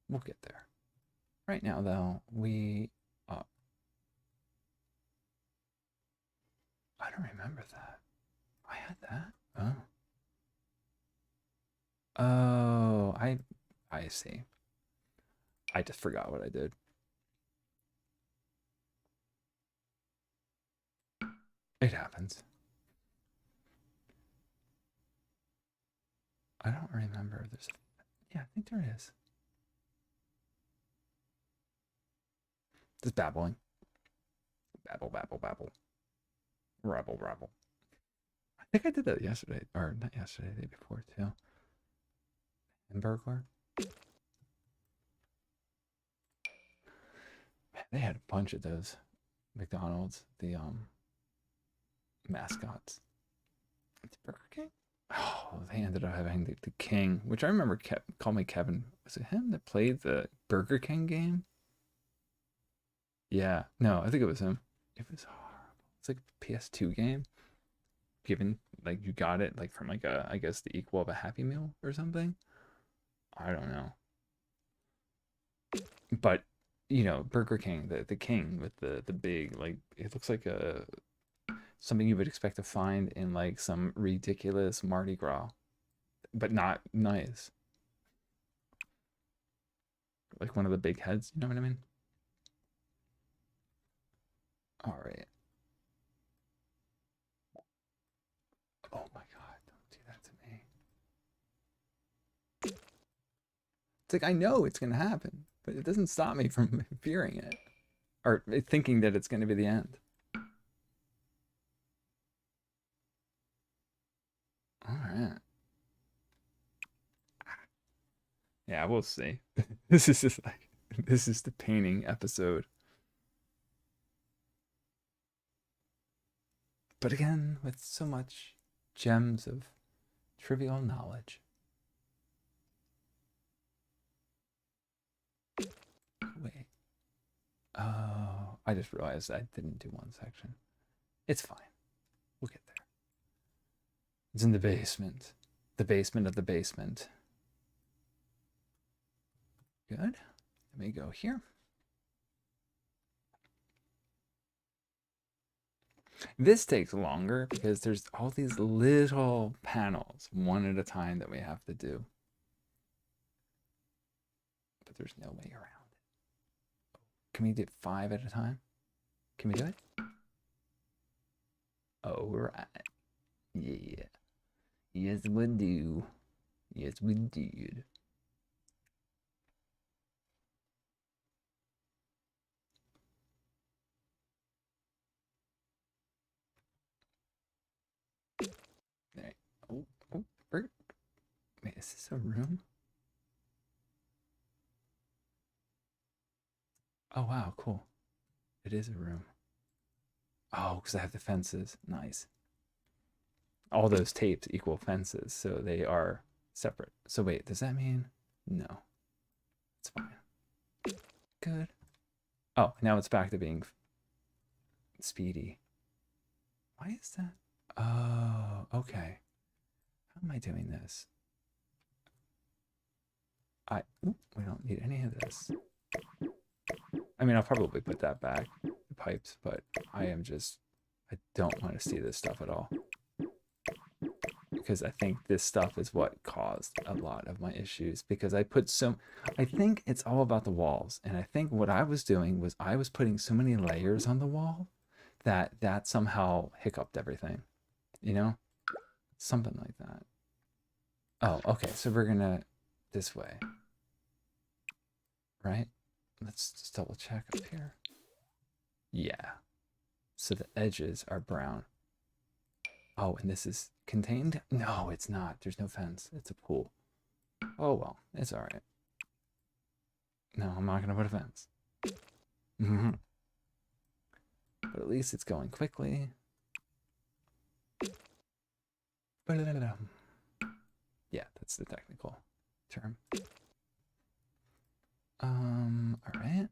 We'll get there. Right now, though, I don't remember that. I had that. Oh, I see. I just forgot what I did. It happens. I don't remember. Yeah, I think there is. Just babbling. Babble, babble, babble. Rabble, rabble. I think I did that yesterday, or not yesterday, the day before too. And burglar. Man, they had a bunch of those McDonald's, the mascots. It's Burger King. Oh, they ended up having the King, which I remember called me Kevin. Was it him that played the Burger King game? Yeah, no, I think it was him. It was horrible. It's like a PS2 game. Given like you got it like from like I guess the equal of a Happy Meal or something. I don't know. But Burger King, the king with the big like it looks like a something you would expect to find in like some ridiculous Mardi Gras, but not nice. Like one of the big heads, you know what I mean? All right. Oh my God, don't do that to me. It's like I know it's gonna happen, but it doesn't stop me from fearing it or thinking that it's gonna be the end. Yeah, we'll see. This is just like this is the painting episode. But again, with so much gems of trivial knowledge. Wait. Oh, I just realized I didn't do one section. It's fine. We'll get there. It's in the basement. The basement of the basement. Good. Let me go here. This takes longer because there's all these little panels, one at a time, that we have to do. But there's no way around it. Can we do 5 at a time? Can we do it? All right. Yeah. Yes, we do. Yes, we did. There. Oh, oh, Bert. Wait, is this a room? Oh, wow, cool. It is a room. Oh, because I have the fences. Nice. All those tapes equal fences, so they are separate. So wait, does that mean? No. It's fine. Good. Oh, now it's back to being speedy. Why is that? Oh, okay. How am I doing this? We don't need any of this. I mean, I'll probably put that back, the pipes, but I don't want to see this stuff at all. Because I think this stuff is what caused a lot of my issues, because I think it's all about the walls. And I think what I was doing was I was putting so many layers on the wall that somehow hiccuped everything, you know? Something like that. Oh, okay. So we're gonna this way, right? Let's just double check up here. Yeah. So the edges are brown. Oh, and this is contained? No, it's not. There's no fence. It's a pool. Oh, well, it's all right. No, I'm not going to put a fence. But at least it's going quickly. Yeah, that's the technical term. All right.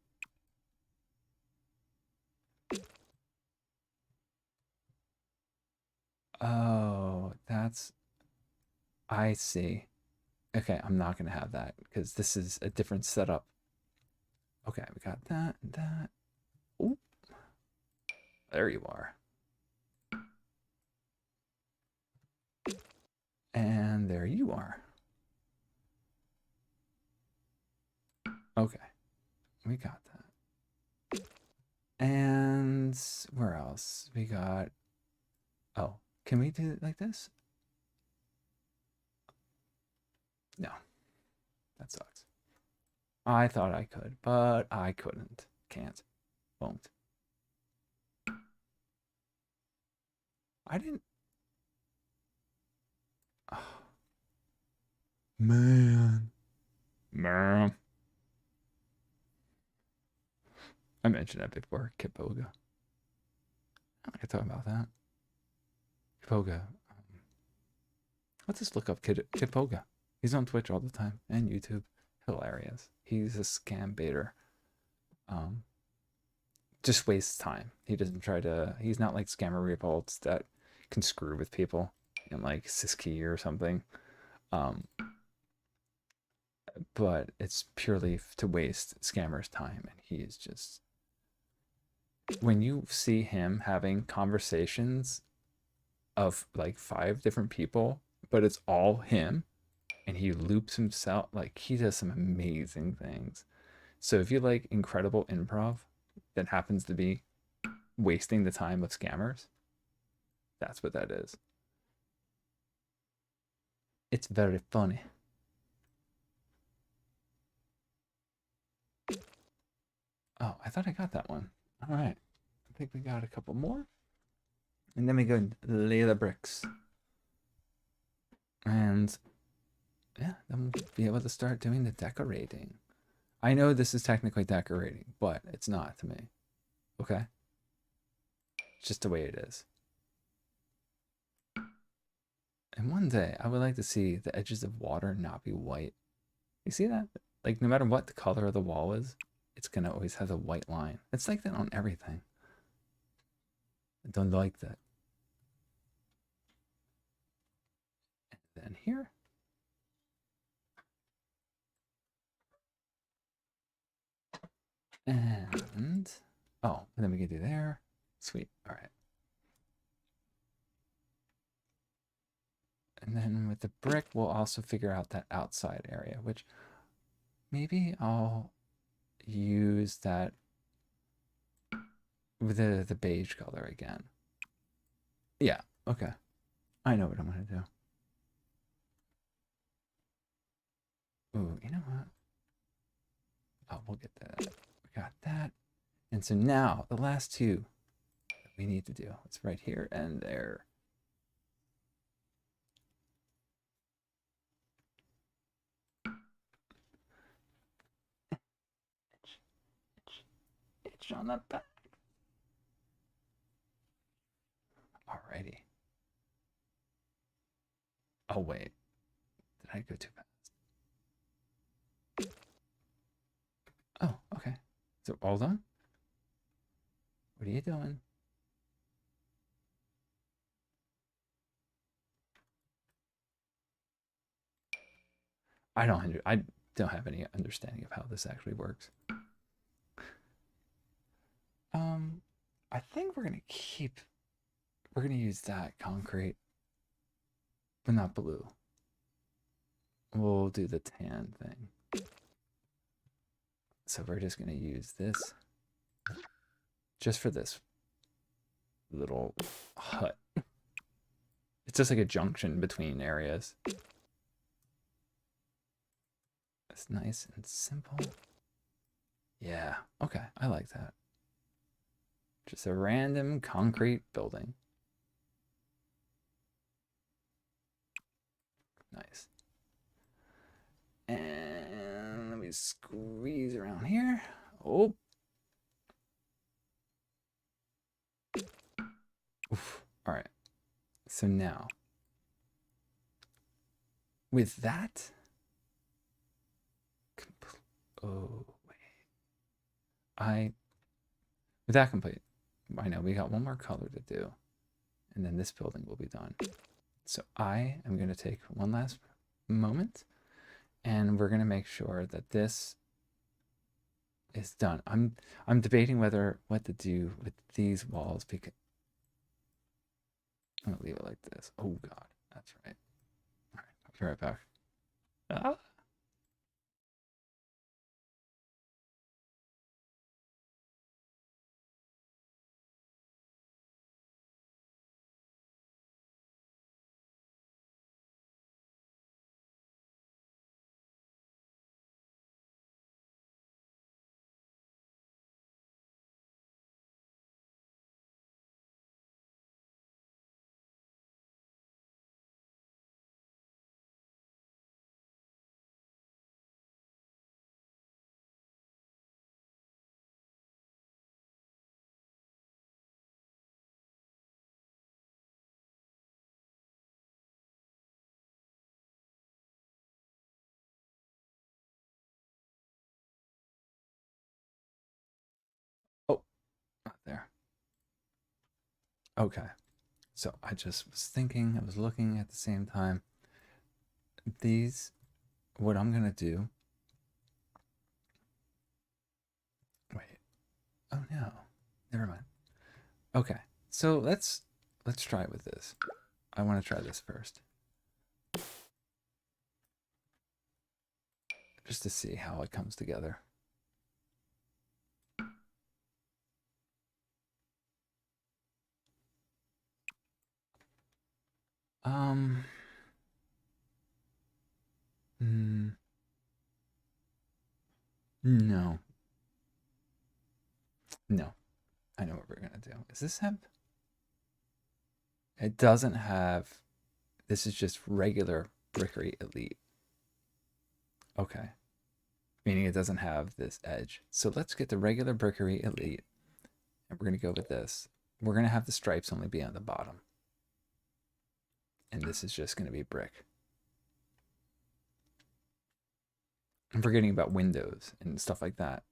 Oh, I see. Okay, I'm not going to have that because this is a different setup. Okay, we got that and that. Ooh, there you are. And there you are. Okay, we got that. And where else? We got. Oh, can we do it like this? No, that sucks. I thought I could, but I couldn't. Can't. Won't. I didn't. Oh, man. Man. I mentioned that before. Kipoga. I could talk about that. Kipoga. Let's just look up Kipoga. He's on Twitch all the time and YouTube. Hilarious. He's a scam baiter. Um, just wastes time. He doesn't try to. He's not like Scammer Revolts that can screw with people in like Siski or something. Um, but it's purely to waste scammers' time, and he is just. When you see him having conversations of like 5 different people, but it's all him, and he loops himself, like he does some amazing things. So if you like incredible improv that happens to be wasting the time of scammers, that's what that is. It's very funny. Oh, I thought I got that one. All right. I think we got a couple more. And then we go and lay the bricks. And yeah, then we'll be able to start doing the decorating. I know this is technically decorating, but it's not to me. Okay? It's just the way it is. And one day, I would like to see the edges of water not be white. You see that? Like, no matter what the color of the wall is, it's going to always have a white line. It's like that on everything. I don't like that. And then here. And, oh, and then we can do there. Sweet. All right. And then with the brick, we'll also figure out that outside area, which maybe I'll use that with the beige color again. Yeah, okay. I know what I'm going to do. Ooh, you know what? Oh, we'll get that. We got that. And so now the last two that we need to do. It's right here and there. Itch on the back. Alrighty. Oh, wait. Did I go too fast? Oh, okay. So all done? What are you doing? I don't have any understanding of how this actually works. Um, I think we're gonna use that concrete, but not blue. We'll do the tan thing. So we're just gonna use this just for this little hut. It's just like a junction between areas. It's nice and simple. Yeah, okay, I like that. Just a random concrete building. Nice. And let me squeeze around here. Oh. Oof. All right. So now, with that, oh wait, with that complete, I know we got one more color to do, and then this building will be done. So I am going to take one last moment, and we're going to make sure that this is done. I'm debating what to do with these walls because I'm gonna leave it like this. Oh God, that's right. All right, I'll be right back. Ah. Oh, not there. Okay. So I just was thinking, I was looking at the same time. These, what I'm gonna do. Wait. Oh no. Never mind. Okay. So let's try it with this. I want to try this first, just to see how it comes together. Um. Mm, no. No. I know what we're gonna do. Is this have? It doesn't have. This is just regular Brickery Elite. Okay. Meaning it doesn't have this edge. So let's get the regular Brickery Elite. And we're going to go with this. We're going to have the stripes only be on the bottom. And this is just going to be brick. I'm forgetting about windows and stuff like that.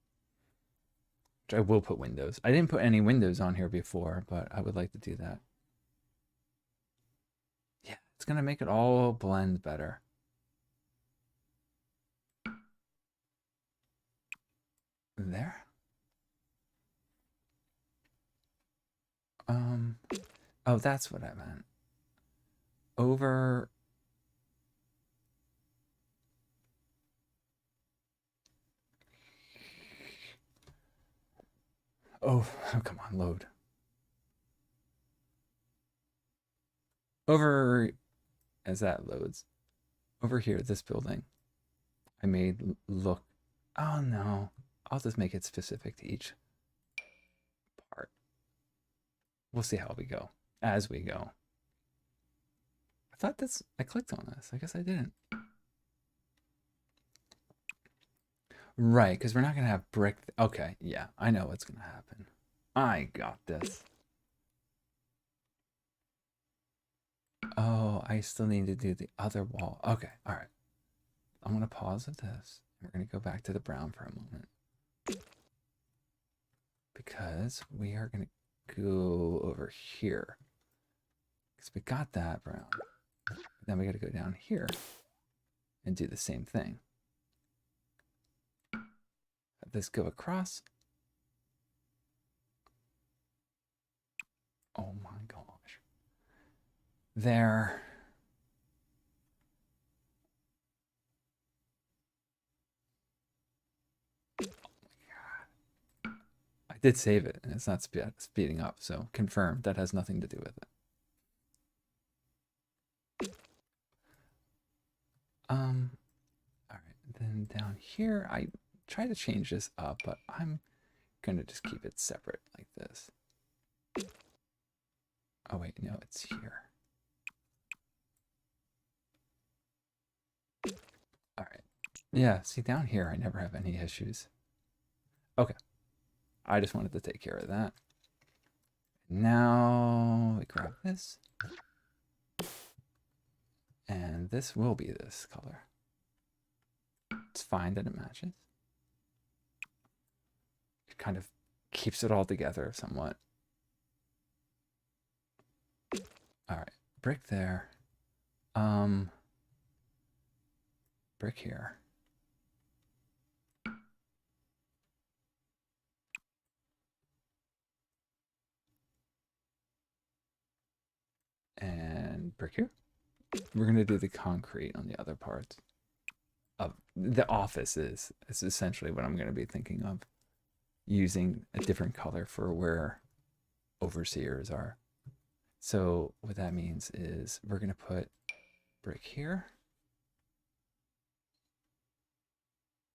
Which I will put windows. I didn't put any windows on here before, but I would like to do that. Yeah, it's going to make it all blend better. There. Oh, that's what I meant. Over. Oh, come on, load. Over, as that loads. Over here, this building, I made look. Oh no, I'll just make it specific to each part. We'll see how we go as we go. I thought this, I clicked on this. I guess I didn't. Right, because we're not going to have brick. Okay, yeah, I know what's going to happen. I got this. Oh, I still need to do the other wall. Okay, all right. I'm going to pause at this. We're going to go back to the brown for a moment. Because we are going to go over here. Because we got that brown. Then we got to go down here and do the same thing. Let this go across. Oh my gosh. There. Oh my God. I did save it, and it's not speeding up, so confirm that has nothing to do with it. All right, then down here, I try to change this up, but I'm gonna just keep it separate like this. Oh wait, no, it's here. All right. Yeah, see down here, I never have any issues. Okay. I just wanted to take care of that. Now we grab this. And this will be this color. It's fine that it matches. It kind of keeps it all together somewhat. All right, brick there. Brick here. And brick here. We're gonna do the concrete on the other parts. Of the office is essentially what I'm gonna be thinking of. Using a different color for where overseers are. So what that means is we're gonna put brick here.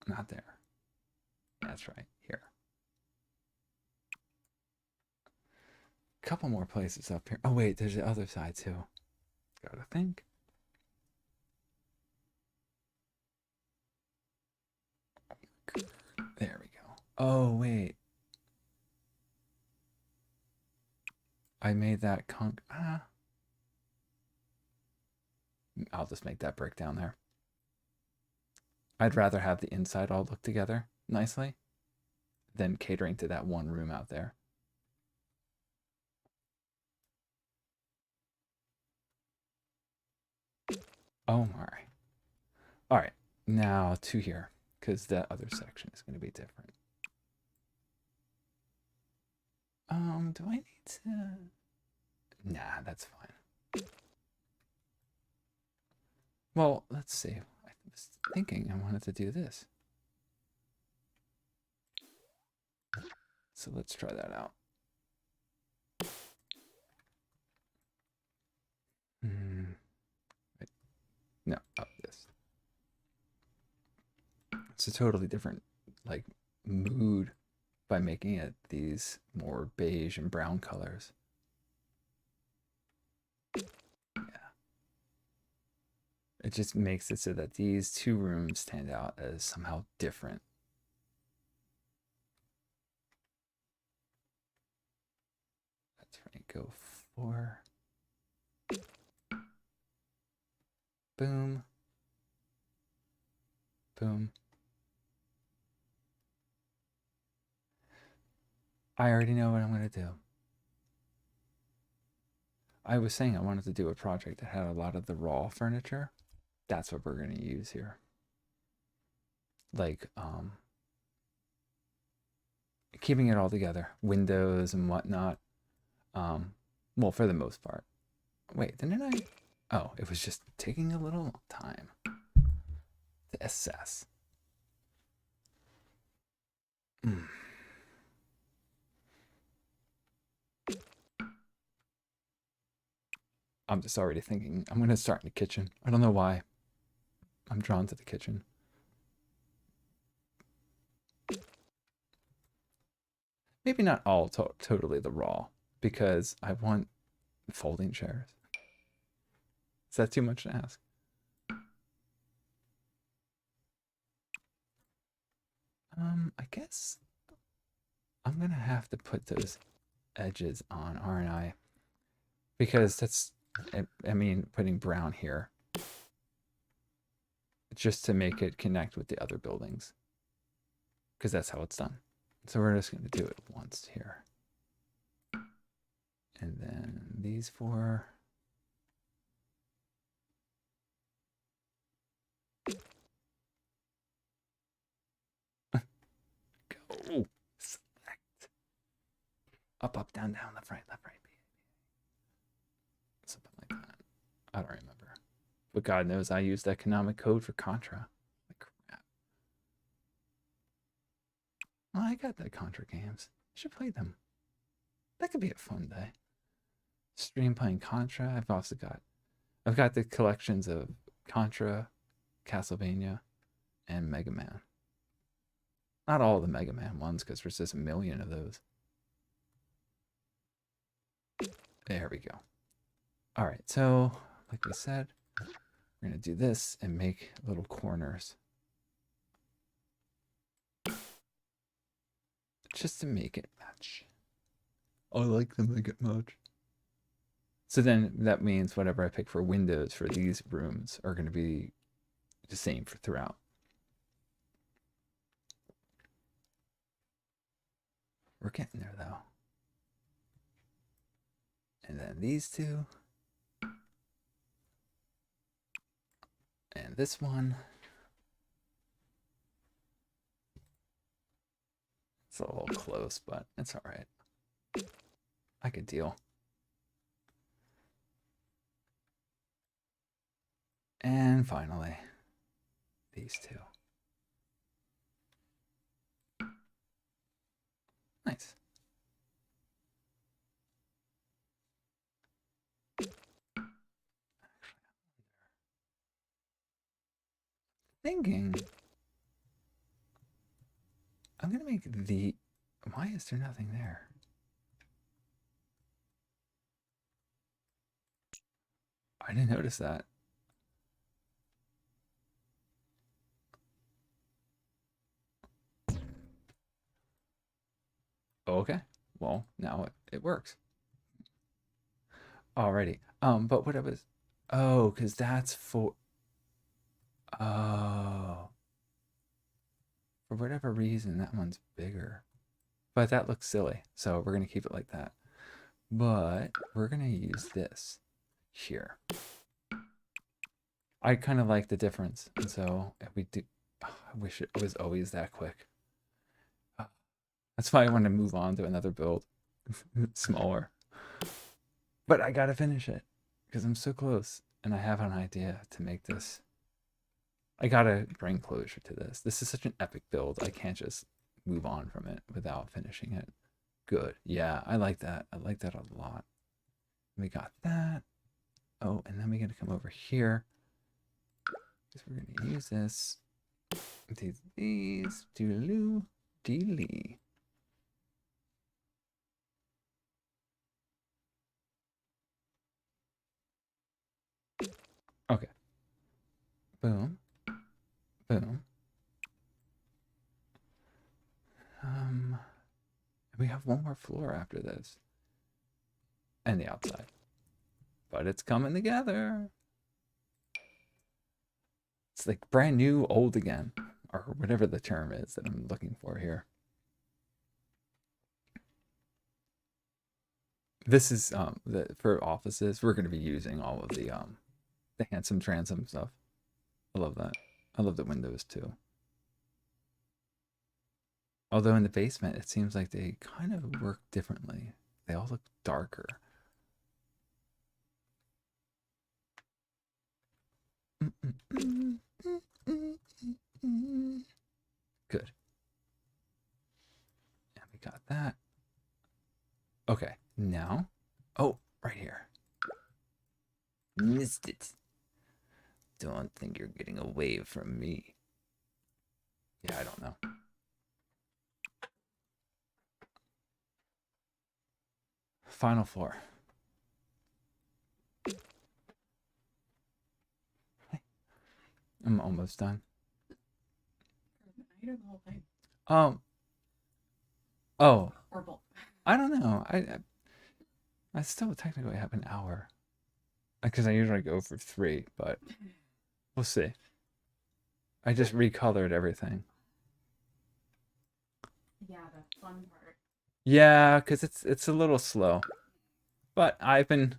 Not there. That's right, here. Couple more places up here. Oh wait, there's the other side too. Gotta think. There we go. Oh wait. I made that I'll just make that brick down there. I'd rather have the inside all look together nicely than catering to that one room out there. Oh my. All right, now to here, because that other section is going to be different. Do I need to? Nah, that's fine. Well, let's see. I was thinking I wanted to do this. So let's try that out. Wait. No, up this. It's a totally different like mood by making it these more beige and brown colors. Yeah. It just makes it so that these two rooms stand out as somehow different. That's right. Go 4. Boom. Boom. I already know what I'm going to do. I was saying I wanted to do a project that had a lot of the raw furniture. That's what we're going to use here. Like, keeping it all together. Windows and whatnot. Well, for the most part. Wait, didn't I? Oh, it was just taking a little time to assess. Mm. I'm just already thinking I'm going to start in the kitchen. I don't know why. I'm drawn to the kitchen. Maybe not all totally the raw, because I want folding chairs. Is that too much to ask? I guess I'm gonna have to put those edges on, aren't I? Because that's, I mean, putting brown here just to make it connect with the other buildings, because that's how it's done. So we're just gonna do it once here. And then these 4. Go. Select. Up, up, down, down, left, right, left, right. Something like that. I don't remember. But God knows I used economic code for Contra. Like crap. Well, I got the Contra games. I should play them. That could be a fun day. Stream playing Contra. I've got the collections of Contra, Castlevania, and Mega Man. Not all the Mega Man ones, because there's just a million of those. There we go. All right, so like we said, we're going to do this and make little corners. Just to make it match. I like to make it match. So then that means whatever I pick for windows for these rooms are going to be the same for throughout. We're getting there though. And then these two. And this one. It's a little close, but it's all right. I could deal. And finally, these two. Nice. Thinking I'm gonna make the, why is there nothing there? I didn't notice that. Okay, well now it works. Alrighty. But what I was, oh, because that's for, oh, for whatever reason that one's bigger. But that looks silly, so we're gonna keep it like that. But we're gonna use this here. I kind of like the difference, and so if we do, oh, I wish it was always that quick. That's why I want to move on to another build, smaller. But I gotta finish it because I'm so close, and I have an idea to make this. I gotta bring closure to this. This is such an epic build. I can't just move on from it without finishing it. Good. Yeah, I like that. I like that a lot. We got that. Oh, and then we gotta come over here. Because we're gonna use this. Do these. Doodaloo. Dealy. Okay. Boom. Boom. We have one more floor after this. And the outside. But it's coming together. It's like brand new, old again. Or whatever the term is that I'm looking for here. This is for offices. We're going to be using all of the handsome transom stuff. I love that. I love the windows too. Although in the basement, it seems like they kind of work differently. They all look darker. Good. And we got that. Okay, now. Oh, right here. Missed it. Don't think you're getting away from me. Yeah, I don't know. Final floor. I'm almost done. Oh, Or both. I don't know. I still technically have an hour because I usually go for 3, but we'll see. I just recolored everything. Yeah, the fun part. Yeah, because it's a little slow, but I've been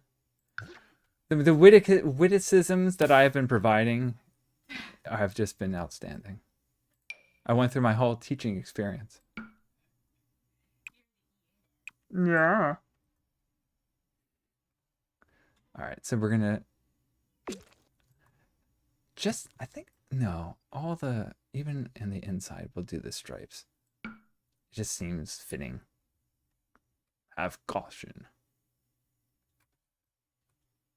the witticisms that I've been providing have just been outstanding. I went through my whole teaching experience. Yeah. All right, so we're gonna just, I think, no, all the, even in the inside, we'll do the stripes. It just seems fitting. Have caution.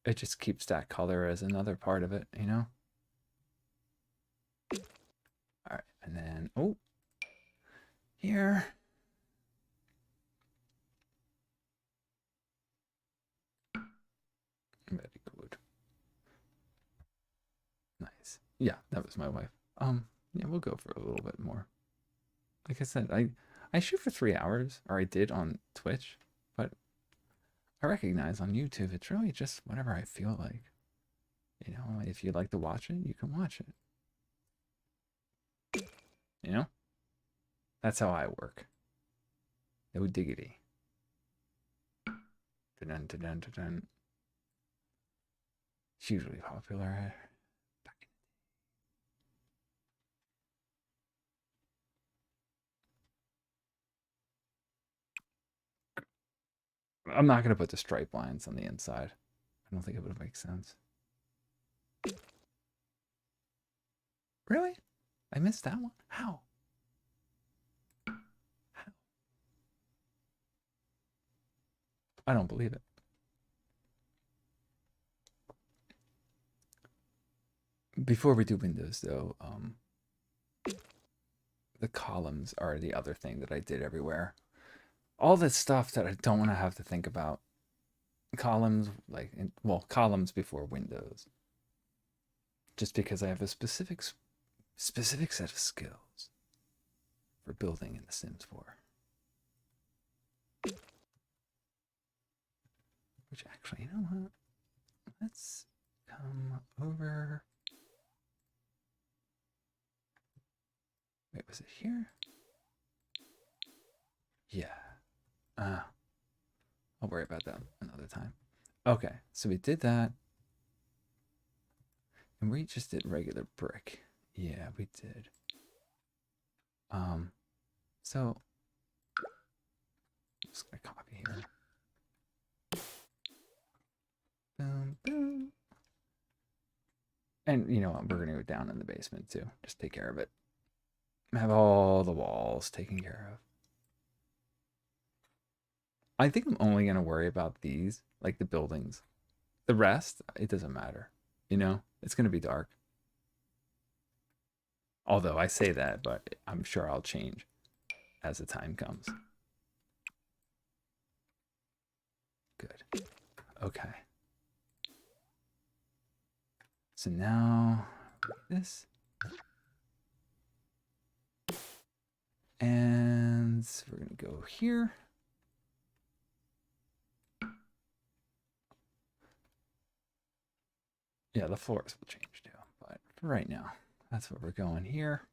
It just keeps that color as another part of it, you know? All right, and then, oh, here. Very good. Nice. Yeah, that was my wife. Yeah, we'll go for a little bit more. Like I said, I shoot for 3 hours, or I did on Twitch, but I recognize on YouTube it's really just whatever I feel like. You know, if you like to watch it, you can watch it. You know? That's how I work. No diggity. Dun dun dun dun. Hugely popular. I'm not gonna put the stripe lines on the inside. I don't think it would make sense. Really? I missed that one? How? How? I don't believe it. Before we do windows, though, the columns are the other thing that I did everywhere. All this stuff that I don't want to have to think about. Columns, like, well, columns before windows. Just because I have a specific set of skills for building in The Sims 4. Which actually, you know what? Let's come over. Wait, was it here? Yeah. I'll worry about that another time. Okay, so we did that. And we just did regular brick. Yeah, we did. So I'm just gonna copy here. Boom, boom. And you know what? We're gonna go down in the basement too. Just take care of it. Have all the walls taken care of. I think I'm only gonna worry about these, like the buildings. The rest, it doesn't matter. You know, it's gonna be dark. Although I say that, but I'm sure I'll change as the time comes. Good. Okay. So now this. And we're going to go here. Yeah, the floors will change too. But for right now, that's what we're going here.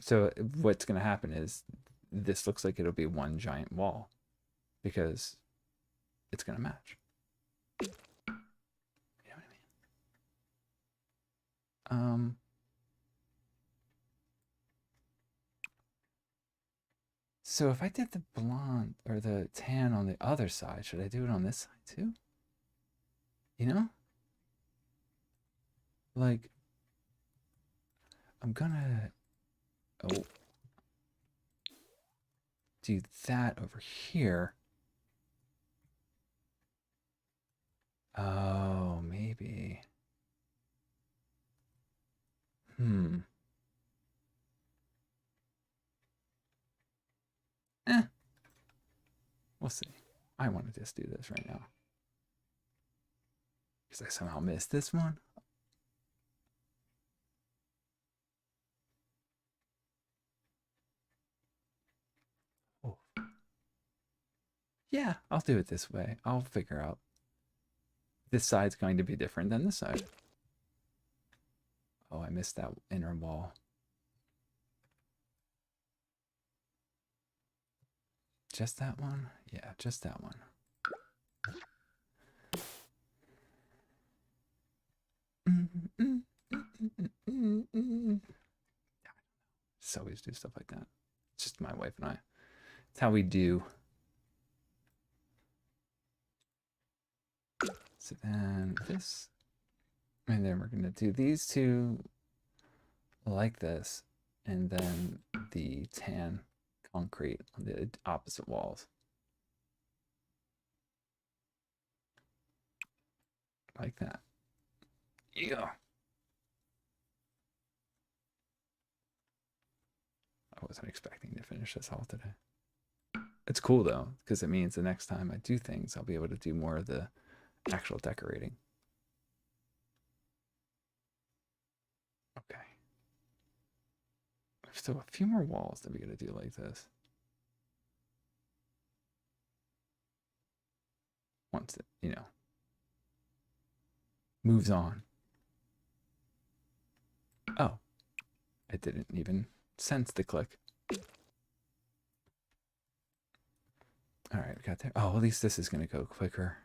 So what's going to happen is this looks like it'll be one giant wall because it's going to match. You know what I mean? So if I did the blonde or the tan on the other side, should I do it on this side too? You know? Like, I'm gonna, oh, do that over here. Oh, maybe. Eh, we'll see. I want to just do this right now. Because I somehow missed this one. Oh. Yeah, I'll do it this way. I'll figure out. This side's going to be different than this side. Oh, I missed that inner wall. Just that one? Yeah, just that one. Just always do stuff like that. It's just my wife and I. It's how we do. So then this, and then we're going to do these two like this, and then the tan concrete on the opposite walls. Like that. Yeah. I wasn't expecting to finish this all today. It's cool though, because it means the next time I do things, I'll be able to do more of the actual decorating. Okay. There's still a few more walls that we gotta do like this. Once it, moves on. Oh, I didn't even sense the click. All right, we got there. Oh, at least this is gonna go quicker.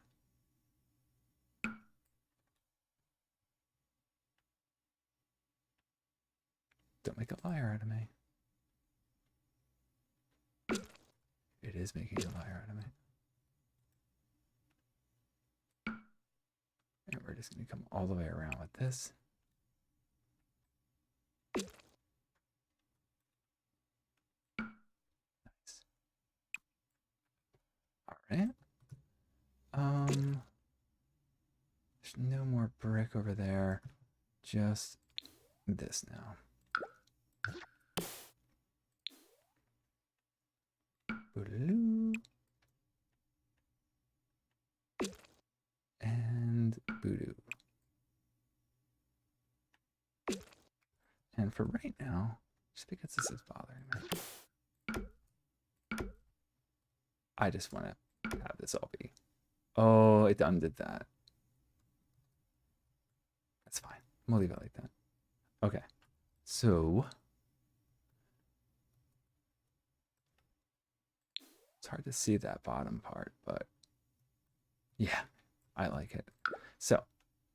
Don't make a liar out of me. It is making a liar out of me. And we're just going to come all the way around with this. Nice. All right. There's no more brick over there. Just this now. Boogaloo. And voodoo. And for right now, just because this is bothering me, I just want to have this all be. Oh, it undid that. That's fine. We'll leave it like that. Okay. So it's hard to see that bottom part, but yeah, I like it. So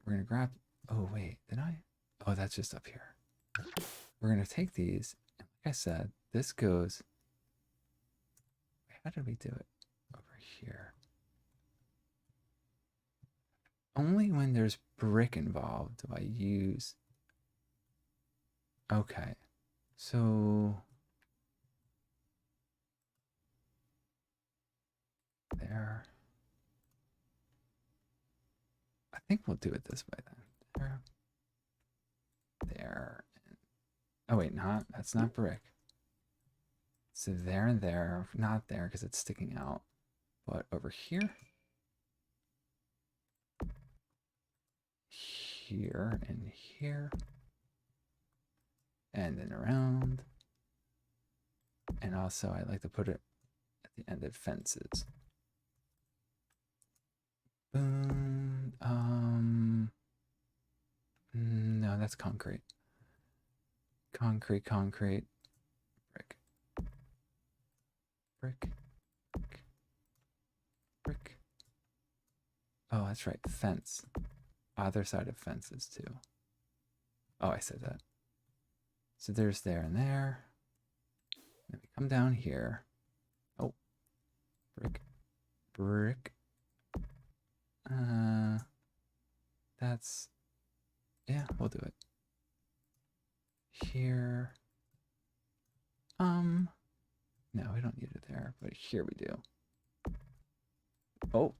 we're going to grab, oh wait, did I? Oh, that's just up here. We're going to take these, and like I said, this goes, how did we do it? Over here. Only when there's brick involved do I use, okay, so there. I think we'll do it this way then. There. Oh wait, that's not brick. So there and there, not there because it's sticking out, but over here, here and here. And then around. And also I like to put it at the end of fences. Boom. No, that's concrete. Concrete. Brick. Brick. Brick. Oh, that's right. Fence. Other side of fences too. Oh, I said that. So there's there and there. Then we come down here. Oh, brick. That's, yeah, we'll do it. Here. No, we don't need it there, but here we do. Oh,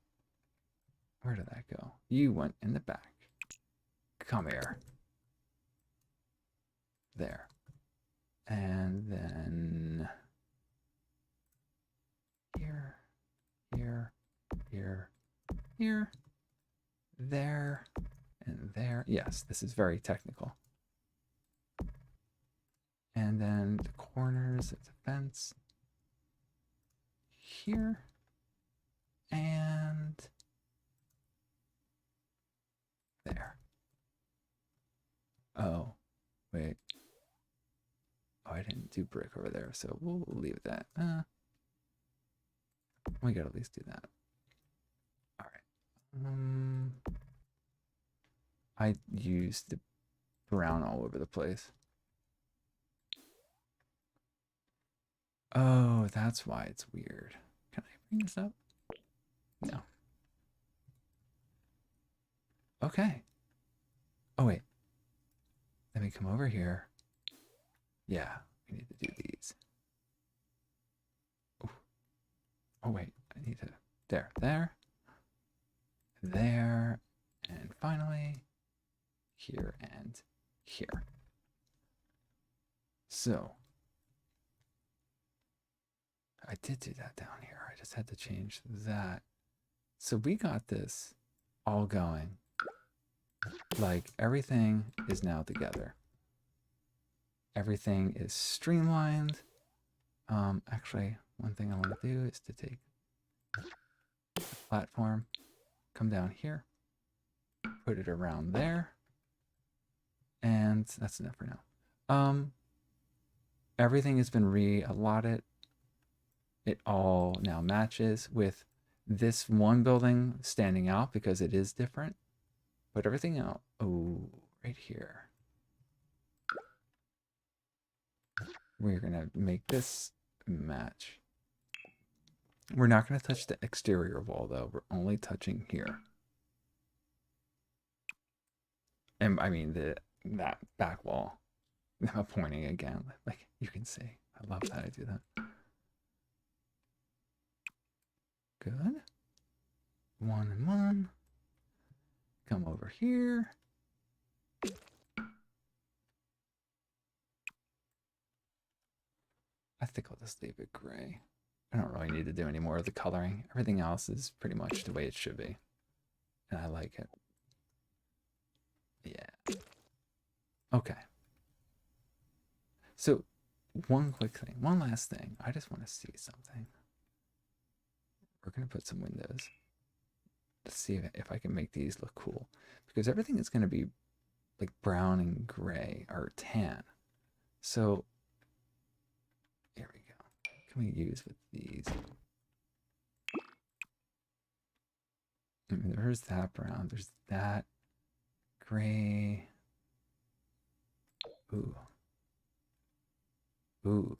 where did that go? You went in the back. Come here. There. And then here, there, and there. Yes, this is very technical. And then the corners of the fence here and there. Oh, wait. Oh, I didn't do brick over there, so we'll leave that. We gotta at least do that. All right. I used the brown all over the place. Oh, that's why it's weird. Can I bring this up? No. Okay. Oh, wait. Let me come over here. Yeah, we need to do these. Ooh. Oh, wait. I need to... There. And finally, here and here. So, I did do that down here. I just had to change that. So we got this all going. Like, everything is now together. Everything is streamlined. Actually, one thing I want to do is to take the platform, come down here, put it around there, and that's enough for now. Everything has been re-allotted. It all now matches with this one building standing out because it is different, but everything else, oh, right here. We're gonna make this match. We're not gonna touch the exterior wall though. We're only touching here. And I mean that back wall. I'm pointing again, like you can see. I love that I do that. Good. 1 and 1. Come over here. I think I'll just leave it gray. I don't really need to do any more of the coloring. Everything else is pretty much the way it should be. And I like it. Yeah. Okay. So, one last thing. I just want to see something. We're going to put some windows. Let's see if I can make these look cool. Because everything is going to be like brown and gray or tan. So, here we go. Can we use with these? There's that brown. There's that gray. Ooh. Ooh.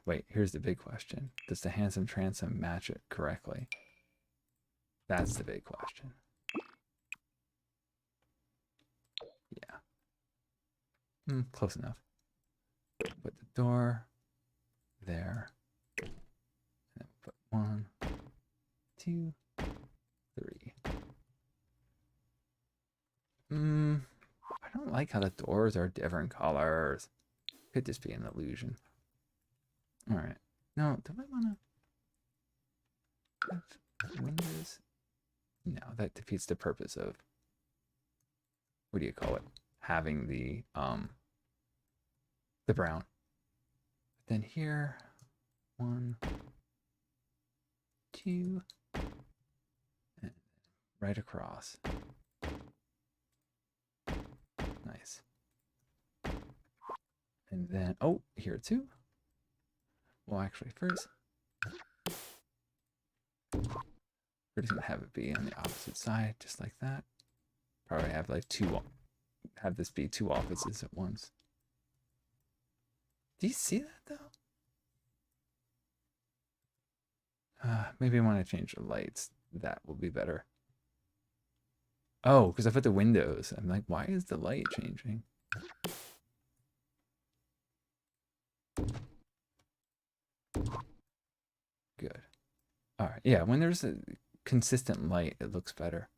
Wait, here's the big question. Does the handsome transom match it correctly? That's the big question. Yeah. Close enough. Put the door there. And then put 1, 2, 3. I don't like how the doors are different colors. Could just be an illusion. All right. No, do I want to have windows? No, that defeats the purpose of what do you call it? Having the brown. Then here, 1, 2, and right across. Nice. And then, oh, here too. Well, actually, first, we're just gonna have it be on the opposite side, just like that. Probably have like have this be 2 offices at once. Do you see that though? Maybe I want to change the lights. That will be better. Oh, because I put the windows. I'm like, why is the light changing? Good. All right. Yeah, when there's a consistent light, it looks better.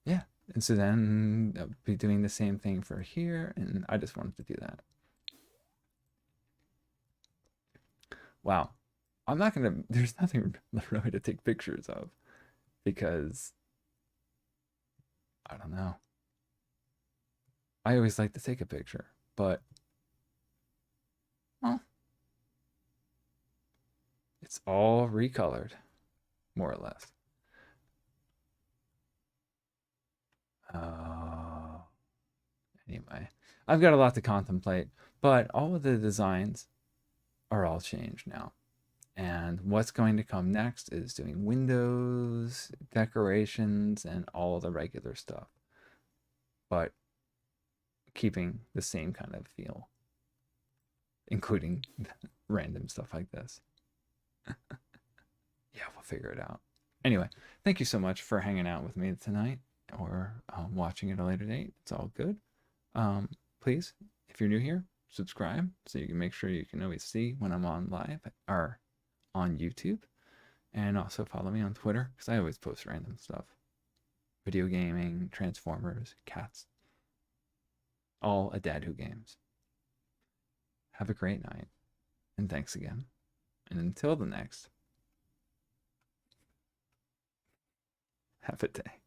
Yeah. And so then I'll be doing the same thing for here. And I just wanted to do that. Wow. I'm not going to, there's nothing really to take pictures of because I don't know. I always like to take a picture, but well, it's all recolored, more or less. Oh, anyway, I've got a lot to contemplate, but all of the designs are all changed now. And what's going to come next is doing windows, decorations, and all the regular stuff, but keeping the same kind of feel, including random stuff like this. Yeah, we'll figure it out. Anyway, thank you so much for hanging out with me tonight or watching at a later date. It's all good. Please, if you're new here, subscribe so you can make sure you can always see when I'm on live or on YouTube. And also follow me on Twitter because I always post random stuff. Video gaming, Transformers, cats, all a dad who games. Have a great night. And thanks again. And until the next, have a day.